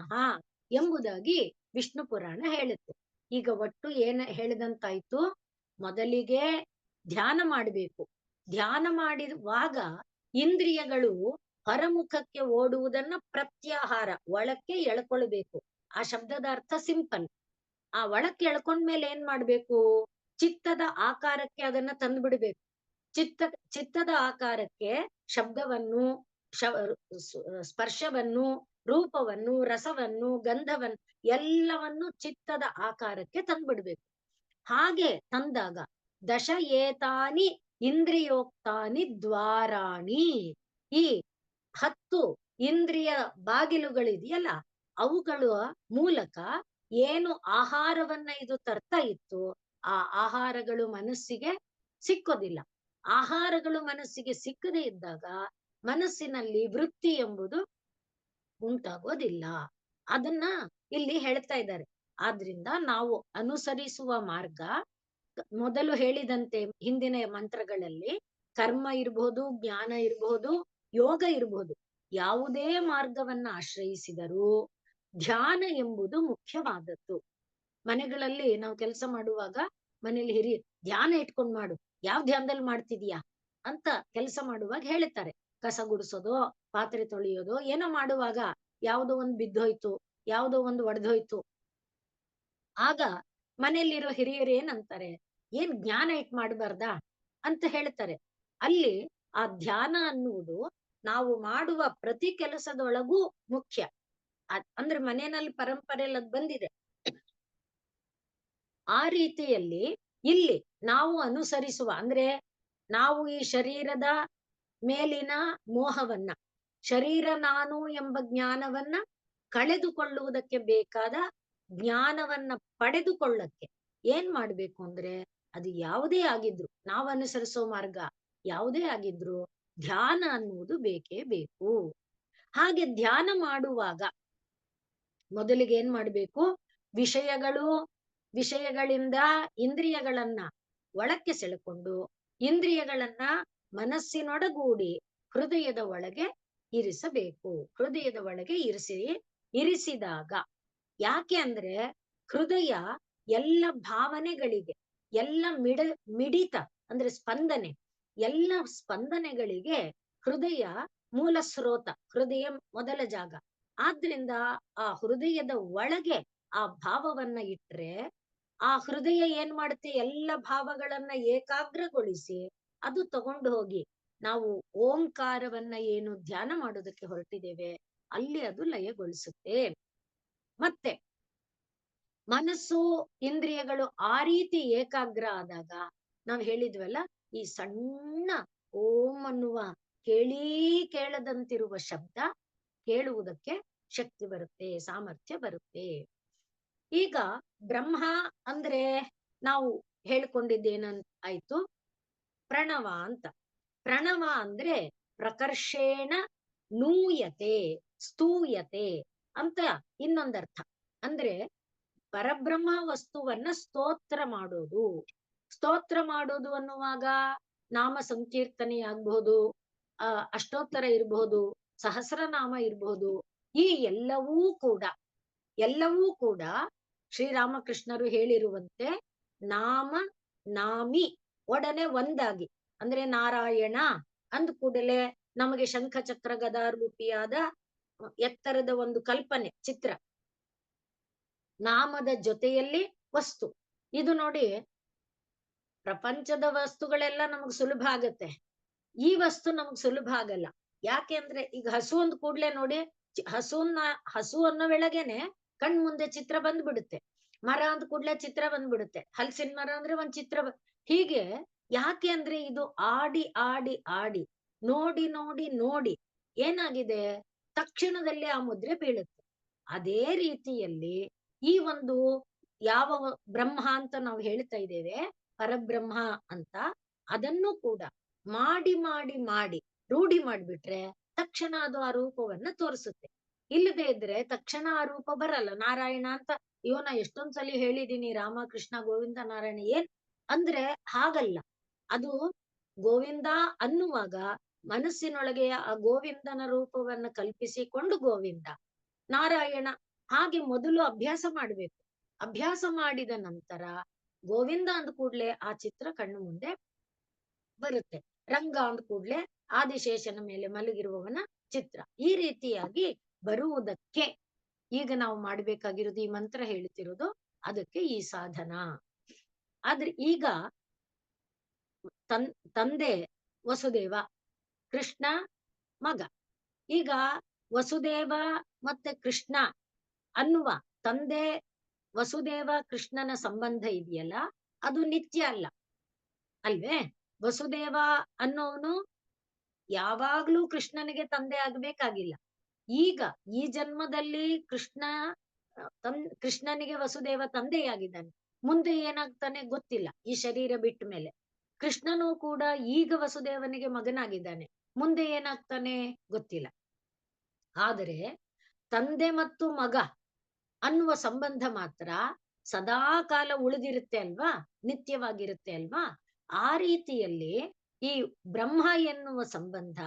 ಎಂಬುದಾಗಿ ವಿಷ್ಣು ಪುರಾಣ ಹೇಳುತ್ತೆ. ಈಗ ಒಟ್ಟು ಏನ್ ಹೇಳಿದಂತಾಯ್ತು, ಮೊದಲಿಗೆ ಧ್ಯಾನ ಮಾಡಬೇಕು. ಧ್ಯಾನ ಮಾಡಿರುವಾಗ ಇಂದ್ರಿಯಗಳು ಹೊರಮುಖಕ್ಕೆ ಓಡುವುದನ್ನ ಪ್ರತ್ಯಾಹಾರ, ಒಳಕ್ಕೆ ಎಳ್ಕೊಳ್ಬೇಕು. ಆ ಶಬ್ದದ ಅರ್ಥ ಸಿಂಪಲ್. ಆ ಒಳಕ್ಕೆ ಎಳ್ಕೊಂಡ್ಮೇಲೆ ಏನ್ ಮಾಡ್ಬೇಕು, ಚಿತ್ತದ ಆಕಾರಕ್ಕೆ ಅದನ್ನ ತಂದ್ಬಿಡ್ಬೇಕು. ಚಿತ್ತದ ಆಕಾರಕ್ಕೆ ಶಬ್ದವನ್ನು, ಸ್ಪರ್ಶವನ್ನು, ರೂಪವನ್ನು, ರಸವನ್ನು, ಗಂಧವನ್ನು ಎಲ್ಲವನ್ನು ಚಿತ್ತದ ಆಕಾರಕ್ಕೆ ತಂದ್ಬಿಡ್ಬೇಕು. ಹಾಗೆ ತಂದಾಗ ದಶ ಏತಾನಿ ಇಂದ್ರಿಯೋಕ್ತಾನಿ ದ್ವಾರಾಣಿ, ಈ 10 ಇಂದ್ರಿಯ ಬಾಗಿಲುಗಳಿದೆಯಲ್ಲ ಅವುಗಳ ಮೂಲಕ ಏನು ಆಹಾರವನ್ನ ಇದು ತರ್ತಾ ಇತ್ತು, ಆ ಆಹಾರಗಳು ಮನಸ್ಸಿಗೆ ಸಿಕ್ಕೋದಿಲ್ಲ. ಆಹಾರಗಳು ಮನಸ್ಸಿಗೆ ಸಿಕ್ಕದೇ ಇದ್ದಾಗ ಮನಸ್ಸಿನಲ್ಲಿ ವೃತ್ತಿ ಎಂಬುದು ಉಂಟಾಗೋದಿಲ್ಲ. ಅದನ್ನ ಇಲ್ಲಿ ಹೇಳ್ತಾ ಇದ್ದಾರೆ. ಆದ್ರಿಂದ ನಾವು ಅನುಸರಿಸುವ ಮಾರ್ಗ, ಮೊದಲು ಹೇಳಿದಂತೆ ಹಿಂದಿನ ಮಂತ್ರಗಳಲ್ಲಿ ಕರ್ಮ ಇರಬಹುದು, ಜ್ಞಾನ ಇರಬಹುದು, ಯೋಗ ಇರಬಹುದು. ಯಾವುದೇ ಮಾರ್ಗವನ್ನ ಆಶ್ರಯಿಸಿದರೂ ಧ್ಯಾನ ಎಂಬುದು ಮುಖ್ಯವಾದದ್ದು. ಮನೆಗಳಲ್ಲಿ ನಾವು ಕೆಲಸ ಮಾಡುವಾಗ ಮನೇಲಿ ಹಿರಿಯ ಧ್ಯಾನ ಇಟ್ಕೊಂಡ್ ಮಾಡು, ಯಾವ ಧ್ಯಾನದಲ್ಲಿ ಮಾಡ್ತಿದೀಯಾ ಅಂತ ಕೆಲಸ ಮಾಡುವಾಗ ಹೇಳ್ತಾರೆ. ಕಸ ಗುಡಿಸೋದೋ, ಪಾತ್ರೆ ತೊಳೆಯೋದೋ ಏನೋ ಮಾಡುವಾಗ ಯಾವುದೋ ಒಂದು ಬಿದ್ದೋಯ್ತು, ಯಾವುದೋ ಒಂದು ಒಡೆದೋಯ್ತು, ಆಗ ಮನೆಯಲ್ಲಿರೋ ಹಿರಿಯರು ಏನಂತಾರೆ, ಏನ್ ಜ್ಞಾನ ಇಟ್ ಮಾಡ್ಬಾರ್ದಾ ಅಂತ ಹೇಳ್ತಾರೆ. ಅಲ್ಲಿ ಆ ಧ್ಯಾನ ಅನ್ನುವುದು ನಾವು ಮಾಡುವ ಪ್ರತಿ ಕೆಲಸದೊಳಗೂ ಮುಖ್ಯ. ಅಂದ್ರೆ ಮನೆಯಲ್ಲಿ ಪರಂಪರೆಯಲ್ಲಿ ಅದ್ ಬಂದಿದೆ. ಆ ರೀತಿಯಲ್ಲಿ ಇಲ್ಲಿ ನಾವು ಅನುಸರಿಸುವ, ಅಂದ್ರೆ ನಾವು ಈ ಶರೀರದ ಮೇಲಿನ ಮೋಹವನ್ನ, ಶರೀರ ನಾನು ಎಂಬ ಜ್ಞಾನವನ್ನ ಕಳೆದುಕೊಳ್ಳುವುದಕ್ಕೆ ಬೇಕಾದ ಜ್ಞಾನವನ್ನ ಪಡೆದುಕೊಳ್ಳಕ್ಕೆ ಏನ್ ಮಾಡ್ಬೇಕು ಅಂದ್ರೆ, ಅದು ಯಾವುದೇ ಆಗಿದ್ರು, ನಾವು ಅನುಸರಿಸೋ ಮಾರ್ಗ ಯಾವುದೇ ಆಗಿದ್ರು ಧ್ಯಾನ ಅನ್ನುವುದು ಬೇಕೇ ಬೇಕು. ಹಾಗೆ ಧ್ಯಾನ ಮಾಡುವಾಗ ಮೊದಲಿಗೆ ಏನ್ ಮಾಡ್ಬೇಕು, ವಿಷಯಗಳು, ವಿಷಯಗಳಿಂದ ಇಂದ್ರಿಯಗಳನ್ನ ಒಳಕ್ಕೆ ಸೆಳೆಕೊಂಡು ಇಂದ್ರಿಯಗಳನ್ನ ಮನಸ್ಸಿನೊಡಗೂಡಿ ಹೃದಯದ ಒಳಗೆ ಇರಿಸಬೇಕು. ಹೃದಯದ ಒಳಗೆ ಇರಿಸಿದಾಗ, ಯಾಕೆ ಅಂದ್ರೆ ಹೃದಯ ಎಲ್ಲ ಭಾವನೆಗಳಿಗೆ, ಎಲ್ಲ ಮಿಡಿತ ಅಂದ್ರೆ ಸ್ಪಂದನೆ, ಎಲ್ಲ ಸ್ಪಂದನೆಗಳಿಗೆ ಹೃದಯ ಮೂಲ ಸ್ರೋತ, ಹೃದಯ ಮೊದಲ ಜಾಗ. ಆದ್ರಿಂದ ಆ ಹೃದಯದ ಒಳಗೆ ಆ ಭಾವವನ್ನ ಇಟ್ರೆ ಆ ಹೃದಯ ಏನ್ ಮಾಡುತ್ತೆ, ಎಲ್ಲ ಭಾವಗಳನ್ನ ಏಕಾಗ್ರಗೊಳಿಸಿ ಅದು ತಗೊಂಡು ಹೋಗಿ ನಾವು ಓಂಕಾರವನ್ನ ಏನು ಧ್ಯಾನ ಮಾಡೋದಕ್ಕೆ ಹೊರಟಿದ್ದೇವೆ ಅಲ್ಲಿ ಅದು ಲಯಗೊಳಿಸುತ್ತೆ. ಮತ್ತೆ ಮನಸ್ಸು ಇಂದ್ರಿಯಗಳು ಆ ರೀತಿ ಏಕಾಗ್ರ ಆದಾಗ ನಾವ್ ಹೇಳಿದ್ವಲ್ಲ, ಈ ಸಣ್ಣ ಓಂ ಅನ್ನುವ ಕೇಳೀ ಕೇಳದಂತಿರುವ ಶಬ್ದ ಕೇಳುವುದಕ್ಕೆ ಶಕ್ತಿ ಬರುತ್ತೆ, ಸಾಮರ್ಥ್ಯ ಬರುತ್ತೆ. ಈಗ ಬ್ರಹ್ಮ ಅಂದ್ರೆ ನಾವು ಹೇಳ್ಕೊಂಡಿದ್ದೇನಂತ ಆಯ್ತು, ಪ್ರಣವ ಅಂತ. ಪ್ರಣವ ಅಂದ್ರೆ ಪ್ರಕರ್ಷೇಣ ನೂಯತೆ, ಸ್ತೂಯತೆ ಅಂತ ಇನ್ನೊಂದರ್ಥ. ಅಂದ್ರೆ ಪರಬ್ರಹ್ಮ ವಸ್ತುವನ್ನ ಸ್ತೋತ್ರ ಮಾಡೋದು. ಸ್ತೋತ್ರ ಮಾಡೋದು ಅನ್ನುವಾಗ ನಾಮ ಸಂಕೀರ್ತನೆ ಆಗ್ಬಹುದು, ಅಷ್ಟೋತ್ತರ ಇರಬಹುದು, ಸಹಸ್ರನಾಮ ಇರಬಹುದು. ಈ ಎಲ್ಲವೂ ಕೂಡ ಶ್ರೀರಾಮಕೃಷ್ಣರು ಹೇಳಿರುವಂತೆ ನಾಮ ನಾಮಿ ಒಡನೆ ಒಂದಾಗಿ, ಅಂದ್ರೆ ನಾರಾಯಣ ಅಂದ ಕೂಡಲೇ ನಮಗೆ ಶಂಖ ಚಕ್ರ ಗದಾ ರೂಪಿಯಾದ ಎತ್ತರದ ಒಂದು ಕಲ್ಪನೆ, ಚಿತ್ರ. ನಾಮದ ಜೊತೆಯಲ್ಲಿ ವಸ್ತು. ಇದು ನೋಡಿ, ಪ್ರಪಂಚದ ವಸ್ತುಗಳೆಲ್ಲ ನಮಗ್ ಸುಲಭ ಆಗತ್ತೆ, ಈ ವಸ್ತು ನಮಗ್ ಸುಲಭ ಆಗಲ್ಲ. ಯಾಕೆ ಅಂದ್ರೆ ಈಗ ಹಸು ಅಂದ್ ಕೂಡ್ಲೆ ನೋಡಿ, ಹಸು ಅನ್ನೋ ವೇಳೆಗೇನೆ ಕಣ್ ಮುಂದೆ ಚಿತ್ರ ಬಂದ್ಬಿಡುತ್ತೆ. ಮರ ಅಂದ ಕೂಡ್ಲೆ ಚಿತ್ರ ಬಂದ್ಬಿಡುತ್ತೆ, ಹಲಸಿನ ಮರ ಅಂದ್ರೆ ಒಂದ್ ಚಿತ್ರ ಹೀಗೆ. ಯಾಕೆ ಅಂದ್ರೆ ಇದು ಆಡಿ ಆಡಿ ಆಡಿ ನೋಡಿ ನೋಡಿ ನೋಡಿ ಏನಾಗಿದೆ, ತಕ್ಷಣದಲ್ಲಿ ಆ ಮುದ್ರೆ ಬೀಳುತ್ತೆ. ಅದೇ ರೀತಿಯಲ್ಲಿ ಈ ಒಂದು ಯಾವ ಬ್ರಹ್ಮ ಅಂತ ನಾವು ಹೇಳ್ತಾ ಇದ್ದೇವೆ, ಪರಬ್ರಹ್ಮ ಅಂತ, ಅದನ್ನು ಕೂಡ ಮಾಡಿ ಮಾಡಿ ಮಾಡಿ ರೂಢಿ ಮಾಡ್ಬಿಟ್ರೆ ತಕ್ಷಣ ಅದು ಆ ರೂಪವನ್ನ ತೋರಿಸುತ್ತೆ. ಇಲ್ಲದೆ ಇದ್ರೆ ತಕ್ಷಣ ಆ ರೂಪ ಬರಲ್ಲ. ನಾರಾಯಣ ಅಂತ ನಾ ಎಷ್ಟೊಂದ್ಸಲಿ ಹೇಳಿದೀನಿ, ರಾಮ ಕೃಷ್ಣ ಗೋವಿಂದ ನಾರಾಯಣ ಏನ್ ಅಂದ್ರೆ ಹಾಗಲ್ಲ. ಅದು ಗೋವಿಂದ ಅನ್ನುವಾಗ ಮನಸ್ಸಿನೊಳಗೆ ಆ ಗೋವಿಂದನ ರೂಪವನ್ನ ಕಲ್ಪಿಸಿಕೊಂಡು ಗೋವಿಂದ ನಾರಾಯಣ ಹಾಗೆ ಮೊದಲು ಅಭ್ಯಾಸ ಮಾಡ್ಬೇಕು. ಅಭ್ಯಾಸ ಮಾಡಿದ ನಂತರ ಗೋವಿಂದ ಅಂದ ಕೂಡ್ಲೆ ಆ ಚಿತ್ರ ಕಣ್ಣು ಮುಂದೆ ಬರುತ್ತೆ. ರಂಗ ಅಂದ ಕೂಡ್ಲೆ ಆದಿಶೇಷನ ಮೇಲೆ ಮಲಗಿರುವವನ ಚಿತ್ರ. ಈ ರೀತಿಯಾಗಿ ಬರುವುದಕ್ಕೆ ಈಗ ನಾವು ಮಾಡ್ಬೇಕಾಗಿರೋದು, ಈ ಮಂತ್ರ ಹೇಳ್ತಿರೋದು ಅದಕ್ಕೆ ಈ ಸಾಧನ. ಆದ್ರೆ ಈಗ ತಂದೆ ವಸುದೇವ, ಕೃಷ್ಣ ಮಗ. ಈಗ ವಸುದೇವ ಮತ್ತೆ ಕೃಷ್ಣ ಅನ್ನುವ ತಂದೆ ವಸುದೇವ ಕೃಷ್ಣನ ಸಂಬಂಧ ಇದೆಯಲ್ಲ, ಅದು ನಿತ್ಯ ಅಲ್ಲ ಅಲ್ವೇ. ವಸುದೇವ ಅನ್ನೋನು ಯಾವಾಗ್ಲೂ ಕೃಷ್ಣನಿಗೆ ತಂದೆ ಆಗ್ಬೇಕಾಗಿಲ್ಲ. ಈಗ ಈ ಜನ್ಮದಲ್ಲಿ ಕೃಷ್ಣ ಕೃಷ್ಣನಿಗೆ ವಸುದೇವ ತಂದೆಯಾಗಿದ್ದಾನೆ. ಮುಂದೆ ಏನಾಗ್ತಾನೆ ಗೊತ್ತಿಲ್ಲ ಈ ಶರೀರ ಬಿಟ್ಟ ಮೇಲೆ. ಕೃಷ್ಣನು ಕೂಡ ಈಗ ವಸುದೇವನಿಗೆ ಮಗನಾಗಿದ್ದಾನೆ, ಮುಂದೆ ಏನಾಗ್ತಾನೆ ಗೊತ್ತಿಲ್ಲ. ಆದರೆ ತಂದೆ ಮತ್ತು ಮಗ ಅನ್ನುವ ಸಂಬಂಧ ಮಾತ್ರ ಸದಾ ಕಾಲ ಉಳಿದಿರುತ್ತೆ ಅಲ್ವಾ, ನಿತ್ಯವಾಗಿರುತ್ತೆ ಅಲ್ವಾ. ಆ ರೀತಿಯಲ್ಲಿ ಈ ಬ್ರಹ್ಮ ಎನ್ನುವ ಸಂಬಂಧ,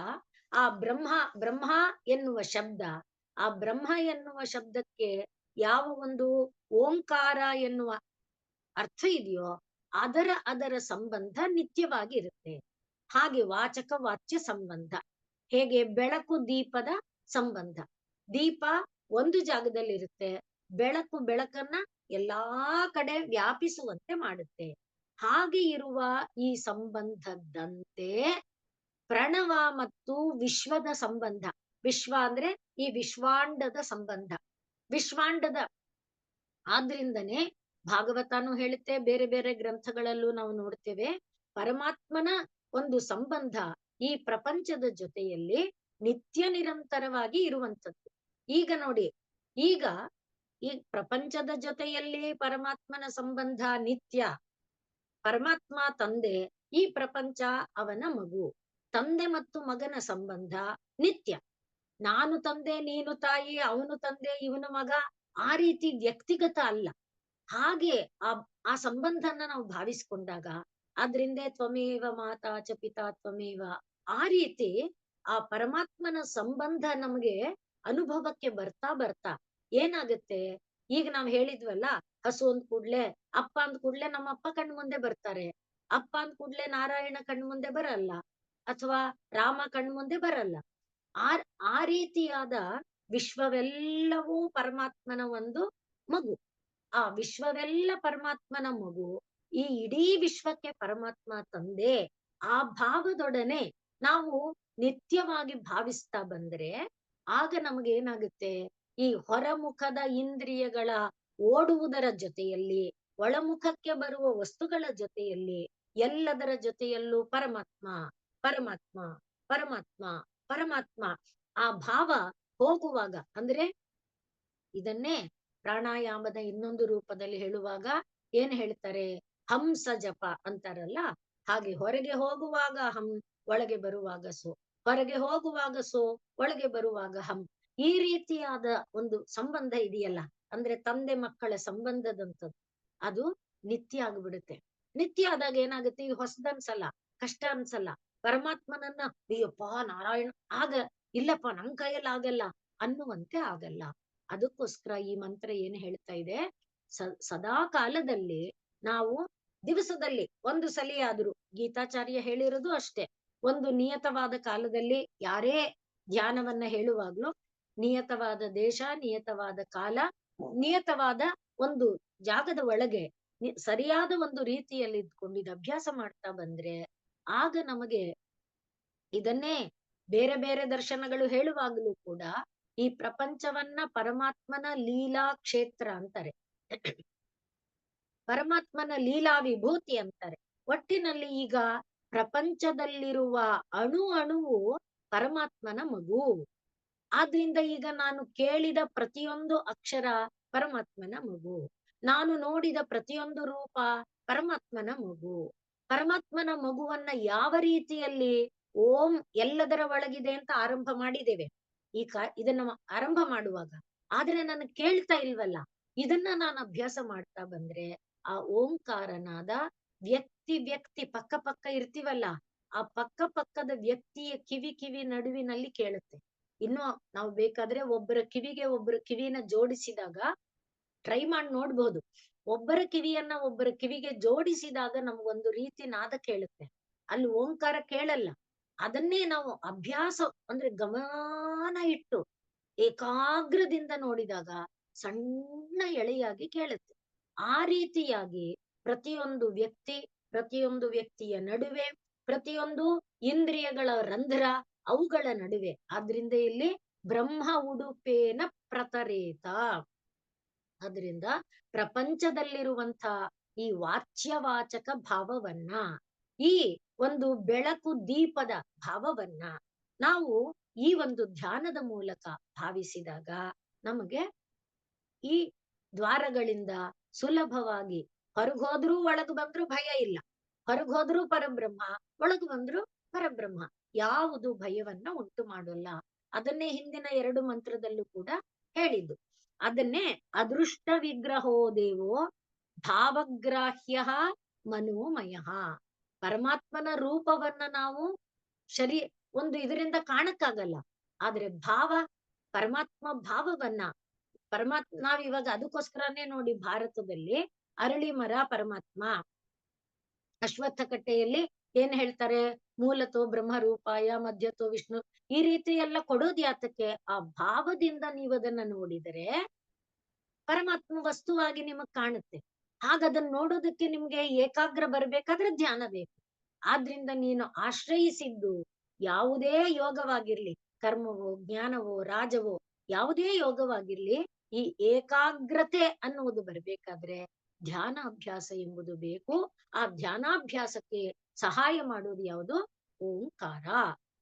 ಆ ಬ್ರಹ್ಮ ಎನ್ನುವ ಶಬ್ದ, ಆ ಬ್ರಹ್ಮ ಎನ್ನುವ ಶಬ್ದಕ್ಕೆ ಯಾವ ಒಂದು ಓಂಕಾರ ಎನ್ನುವ ಅರ್ಥ ಇದೆಯೋ ಅದರ ಸಂಬಂಧ ನಿತ್ಯವಾಗಿರುತ್ತೆ. ಹಾಗೆ ವಾಚಕ ವಾಚ್ಯ ಸಂಬಂಧ, ಹೇಗೆ ಬೆಳಕು ದೀಪದ ಸಂಬಂಧ. ದೀಪ ಒಂದು ಜಾಗದಲ್ಲಿರುತ್ತೆ, ಬೆಳಕು ಬೆಳಕನ್ನ ಎಲ್ಲಾ ಕಡೆ ವ್ಯಾಪಿಸುವಂತೆ ಮಾಡುತ್ತೆ. ಹಾಗೆ ಇರುವ ಈ ಸಂಬಂಧದಂತೆ ಪ್ರಣವ ಮತ್ತು ವಿಶ್ವದ ಸಂಬಂಧ. ವಿಶ್ವ ಅಂದ್ರೆ ಈ ವಿಶ್ವಾಂಡದ ಸಂಬಂಧ, ವಿಶ್ವಾಂಡದ. ಆದ್ರಿಂದನೇ ಭಾಗವತನು ಹೇಳುತ್ತೆ, ಬೇರೆ ಬೇರೆ ಗ್ರಂಥಗಳಲ್ಲೂ ನಾವು ನೋಡ್ತೇವೆ, ಪರಮಾತ್ಮನ ಒಂದು ಸಂಬಂಧ ಈ ಪ್ರಪಂಚದ ಜೊತೆಯಲ್ಲಿ ನಿತ್ಯ ನಿರಂತರವಾಗಿ ಇರುವಂಥದ್ದು. ಈಗ ನೋಡಿ, ಈಗ ಈ ಪ್ರಪಂಚದ ಜೊತೆಯಲ್ಲಿ ಪರಮಾತ್ಮನ ಸಂಬಂಧ ನಿತ್ಯ. ಪರಮಾತ್ಮ ತಂದೆ, ಈ ಪ್ರಪಂಚ ಅವನ ಮಗು. ತಂದೆ ಮತ್ತು ಮಗನ ಸಂಬಂಧ ನಿತ್ಯ. ನಾನು ತಂದೆ ನೀನು ತಾಯಿ, ಅವನು ತಂದೆ ಇವನು ಮಗ, ಆ ರೀತಿ ವ್ಯಕ್ತಿಗತ ಅಲ್ಲ. ಹಾಗೆ ಆ ಆ ಸಂಬಂಧನ ನಾವು ಭಾವಿಸ್ಕೊಂಡಾಗ, ಆದ್ರಿಂದ ತ್ವಮೇವ ಮಾತಾ ಚ ಪಿತಾ ತ್ವಮೇವ, ಆ ರೀತಿ ಆ ಪರಮಾತ್ಮನ ಸಂಬಂಧ ನಮಗೆ ಅನುಭವಕ್ಕೆ ಬರ್ತಾ ಬರ್ತಾ ಏನಾಗುತ್ತೆ, ಈಗ ನಾವ್ ಹೇಳಿದ್ವಲ್ಲ, ಹಸು ಅಂದ್ ಕೂಡ್ಲೆ ಅಪ್ಪ ಅಂದ್ ಕೂಡ್ಲೆ ನಮ್ಮ ಅಪ್ಪ ಕಣ್ ಮುಂದೆ ಬರ್ತಾರೆ. ಅಪ್ಪ ಅಂದ್ ಕೂಡ್ಲೆ ನಾರಾಯಣ ಕಣ್ ಮುಂದೆ ಬರಲ್ಲ, ಅಥವಾ ರಾಮ ಕಣ್ ಮುಂದೆ ಬರಲ್ಲ. ಆ ಆ ರೀತಿಯಾದ ವಿಶ್ವವೆಲ್ಲವೂ ಪರಮಾತ್ಮನ ಒಂದು ಮಗು. ಆ ವಿಶ್ವವೆಲ್ಲ ಪರಮಾತ್ಮನ ಮಗು, ಈ ಇಡೀ ವಿಶ್ವಕ್ಕೆ ಪರಮಾತ್ಮ ತಂದೆ. ಆ ಭಾವದೊಡನೆ ನಾವು ನಿತ್ಯವಾಗಿ ಭಾವಿಸ್ತಾ ಬಂದ್ರೆ ಆಗ ನಮಗೇನಾಗುತ್ತೆ, ಈ ಹೊರಮುಖದ ಇಂದ್ರಿಯಗಳ ಓಡುವುದರ ಜೊತೆಯಲ್ಲಿ, ಒಳಮುಖಕ್ಕೆ ಬರುವ ವಸ್ತುಗಳ ಜೊತೆಯಲ್ಲಿ, ಎಲ್ಲದರ ಜೊತೆಯಲ್ಲೂ ಪರಮಾತ್ಮ ಪರಮಾತ್ಮ ಪರಮಾತ್ಮ ಪರಮಾತ್ಮ ಆ ಭಾವ ಹೋಗುವಾಗ, ಅಂದ್ರೆ ಇದನ್ನೇ ಪ್ರಾಣಾಯಾಮದ ಇನ್ನೊಂದು ರೂಪದಲ್ಲಿ ಹೇಳುವಾಗ ಏನ್ ಹೇಳ್ತಾರೆ, ಹಂಸ ಜಪ ಅಂತಾರಲ್ಲ, ಹಾಗೆ ಹೊರಗೆ ಹೋಗುವಾಗ ಹಂ, ಒಳಗೆ ಬರುವಾಗ ಸೋ, ಹೊರಗೆ ಹೋಗುವಾಗ ಸೋ, ಒಳಗೆ ಬರುವಾಗ ಹಂ. ಈ ರೀತಿಯಾದ ಒಂದು ಸಂಬಂಧ ಇದೆಯಲ್ಲ, ಅಂದ್ರೆ ತಂದೆ ಮಕ್ಕಳ ಸಂಬಂಧದಂಥದ್ದು, ಅದು ನಿತ್ಯ ಆಗ್ಬಿಡುತ್ತೆ. ನಿತ್ಯ ಆದಾಗ ಏನಾಗುತ್ತೆ, ಈಗ ಹೊಸದನ್ಸಲ್ಲ, ಕಷ್ಟ ಅನ್ಸಲ್ಲ. ಪರಮಾತ್ಮನನ್ನ ಅಯ್ಯಪ್ಪ ನಾರಾಯಣ ಆಗ, ಇಲ್ಲಪ್ಪ ನನ್ ಕೈಯಲ್ಲಿ ಆಗಲ್ಲ ಅನ್ನುವಂತೆ ಆಗಲ್ಲ. ಅದಕ್ಕೋಸ್ಕರ ಈ ಮಂತ್ರ ಏನ್ ಹೇಳ್ತಾ ಇದೆ, ಸದಾ ಕಾಲದಲ್ಲಿ ನಾವು ದಿವಸದಲ್ಲಿ ಒಂದು ಸಲಿಯಾದ್ರೂ, ಗೀತಾಚಾರ್ಯ ಹೇಳಿರೋದು ಅಷ್ಟೇ, ಒಂದು ನಿಯತವಾದ ಕಾಲದಲ್ಲಿ ಯಾರೇ ಧ್ಯಾನವನ್ನ ಹೇಳುವಾಗ್ಲೂ ನಿಯತವಾದ ದೇಶ, ನಿಯತವಾದ ಕಾಲ, ನಿಯತವಾದ ಒಂದು ಜಾಗದ ಒಳಗೆ ಸರಿಯಾದ ಒಂದು ರೀತಿಯಲ್ಲಿ ಇದ್ಕೊಂಡಿದ್ದು ಅಭ್ಯಾಸ ಮಾಡ್ತಾ ಬಂದ್ರೆ ಆಗ ನಮಗೆ ಇದನ್ನೇ ಬೇರೆ ಬೇರೆ ದರ್ಶನಗಳು ಹೇಳುವಾಗಲೂ ಕೂಡ ಈ ಪ್ರಪಂಚವನ್ನ ಪರಮಾತ್ಮನ ಲೀಲಾ ಕ್ಷೇತ್ರ ಅಂತಾರೆ, ಪರಮಾತ್ಮನ ಲೀಲಾ ವಿಭೂತಿ ಅಂತಾರೆ. ಒಟ್ಟಿನಲ್ಲಿ ಈಗ ಪ್ರಪಂಚದಲ್ಲಿರುವ ಅಣು ಅಣುವು ಪರಮಾತ್ಮನ ಮಗು. ಆದ್ರಿಂದ ಈಗ ನಾನು ಕೇಳಿದ ಪ್ರತಿಯೊಂದು ಅಕ್ಷರ ಪರಮಾತ್ಮನ ಮಗು, ನಾನು ನೋಡಿದ ಪ್ರತಿಯೊಂದು ರೂಪ ಪರಮಾತ್ಮನ ಮಗು. ಪರಮಾತ್ಮನ ಮಗುವನ್ನ ಯಾವ ರೀತಿಯಲ್ಲಿ ಓಂ ಎಲ್ಲದರ ಒಳಗಿದೆ ಅಂತ ಆರಂಭ ಮಾಡಿದ್ದೇವೆ, ಇದನ್ನ ಆರಂಭ ಮಾಡುವಾಗ, ಆದ್ರೆ ನನಗೆ ಕೇಳ್ತಾ ಇಲ್ವಲ್ಲ, ಇದನ್ನ ನಾನು ಅಭ್ಯಾಸ ಮಾಡ್ತಾ ಬಂದ್ರೆ ಆ ಓಂಕಾರನಾದ ವ್ಯಕ್ತಿ ಪಕ್ಕ ಪಕ್ಕ ಇರ್ತೀವಲ್ಲ, ಆ ಪಕ್ಕ ಪಕ್ಕದ ವ್ಯಕ್ತಿಯ ಕಿವಿ ನಡುವಿನಲ್ಲಿ ಕೇಳುತ್ತೆ. ಇನ್ನು ನಾವು ಬೇಕಾದ್ರೆ ಒಬ್ಬರ ಕಿವಿನ ಜೋಡಿಸಿದಾಗ ಟ್ರೈ ಮಾಡಿ ನೋಡ್ಬಹುದು. ಒಬ್ಬರ ಕಿವಿಗೆ ಜೋಡಿಸಿದಾಗ ನಮ್ಗೊಂದು ರೀತಿ ನಾದ ಕೇಳುತ್ತೆ, ಅಲ್ಲಿ ಓಂಕಾರ ಕೇಳಲ್ಲ. ಅದನ್ನೇ ನಾವು ಅಭ್ಯಾಸ ಅಂದ್ರೆ ಗಮನ ಇಟ್ಟು ಏಕಾಗ್ರದಿಂದ ನೋಡಿದಾಗ ಸಣ್ಣ ಎಳೆಯಾಗಿ ಕೇಳುತ್ತೆ. ಆ ರೀತಿಯಾಗಿ ಪ್ರತಿಯೊಂದು ವ್ಯಕ್ತಿಯ ನಡುವೆ, ಪ್ರತಿಯೊಂದು ಇಂದ್ರಿಯಗಳ ರಂಧ್ರ ಅವುಗಳ ನಡುವೆ, ಆದ್ರಿಂದ ಇಲ್ಲಿ ಬ್ರಹ್ಮ ಉಡುಪೇನ ಪ್ರತರೇತ. ಅದರಿಂದ ಪ್ರಪಂಚದಲ್ಲಿರುವಂತ ಈ ವಾಚ್ಯವಾಚಕ ಭಾವವನ್ನ, ಈ ಒಂದು ಬೆಳಕು ದೀಪದ ಭಾವವನ್ನ ನಾವು ಈ ಒಂದು ಧ್ಯಾನದ ಮೂಲಕ ಭಾವಿಸಿದಾಗ ನಮಗೆ ಈ ದ್ವಾರಗಳಿಂದ ಸುಲಭವಾಗಿ ಹೊರಗೋದ್ರೂ ಒಳಗ್ ಬಂದ್ರು ಭಯ ಇಲ್ಲ, ಹೊರಗೋದ್ರೂ ಪರಬ್ರಹ್ಮ, ಒಳಗ್ ಬಂದ್ರು ಪರಬ್ರಹ್ಮ, ಯಾವುದು ಭಯವನ್ನ ಉಂಟು ಮಾಡೋಲ್ಲ. ಅದನ್ನೇ ಹಿಂದಿನ 2 ಮಂತ್ರದಲ್ಲೂ ಕೂಡ ಹೇಳಿದ್ದು. ಅದನ್ನೇ ಅದೃಷ್ಟ ವಿಗ್ರಹೋ ದೇವೋ ಭಾವಗ್ರಾಹ್ಯ ಮನೋಮಯ. ಪರಮಾತ್ಮನ ರೂಪವನ್ನ ನಾವು ಒಂದು ಇದರಿಂದ ಕಾಣಕ್ಕಾಗಲ್ಲ, ಆದ್ರೆ ಪರಮಾತ್ಮ ಭಾವವನ್ನ ನಾವಿವಾಗ ಅದಕ್ಕೋಸ್ಕರನೇ ನೋಡಿ ಭಾರತದಲ್ಲಿ ಅರಳಿ ಮರ ಪರಮಾತ್ಮ, ಅಶ್ವತ್ಥ ಕಟ್ಟೆಯಲ್ಲಿ ಏನ್ ಹೇಳ್ತಾರೆ, ಮೂಲತೋ ಬ್ರಹ್ಮರೂಪಾಯ ಮಧ್ಯತೋ ವಿಷ್ಣು, ಈ ರೀತಿ ಎಲ್ಲ ಕೊಡೋದ್ ಯಾತಕ್ಕೆ? ಆ ಭಾವದಿಂದ ನೀವು ಅದನ್ನ ನೋಡಿದರೆ ಪರಮಾತ್ಮ ವಸ್ತುವಾಗಿ ನಿಮಗ್ ಕಾಣುತ್ತೆ. ಹಾಗದನ್ನ ನೋಡೋದಕ್ಕೆ ನಿಮ್ಗೆ ಏಕಾಗ್ರ ಬರ್ಬೇಕಾದ್ರೆ ಧ್ಯಾನ ಬೇಕು. ಆದ್ರಿಂದ ನೀನು ಆಶ್ರಯಿಸಿದ್ದು ಯಾವುದೇ ಯೋಗವಾಗಿರ್ಲಿ, ಕರ್ಮವೋ ಜ್ಞಾನವೋ ರಾಜವೋ ಯಾವುದೇ ಯೋಗವಾಗಿರ್ಲಿ, ಈ ಏಕಾಗ್ರತೆ ಅನ್ನುವುದು ಬರ್ಬೇಕಾದ್ರೆ ಧ್ಯಾನ ಅಭ್ಯಾಸ ಎಂಬುದು ಬೇಕು. ಆ ಧ್ಯಾನಾಭ್ಯಾಸಕ್ಕೆ ಸಹಾಯ ಮಾಡೋದು ಯಾವುದು? ಓಂಕಾರ,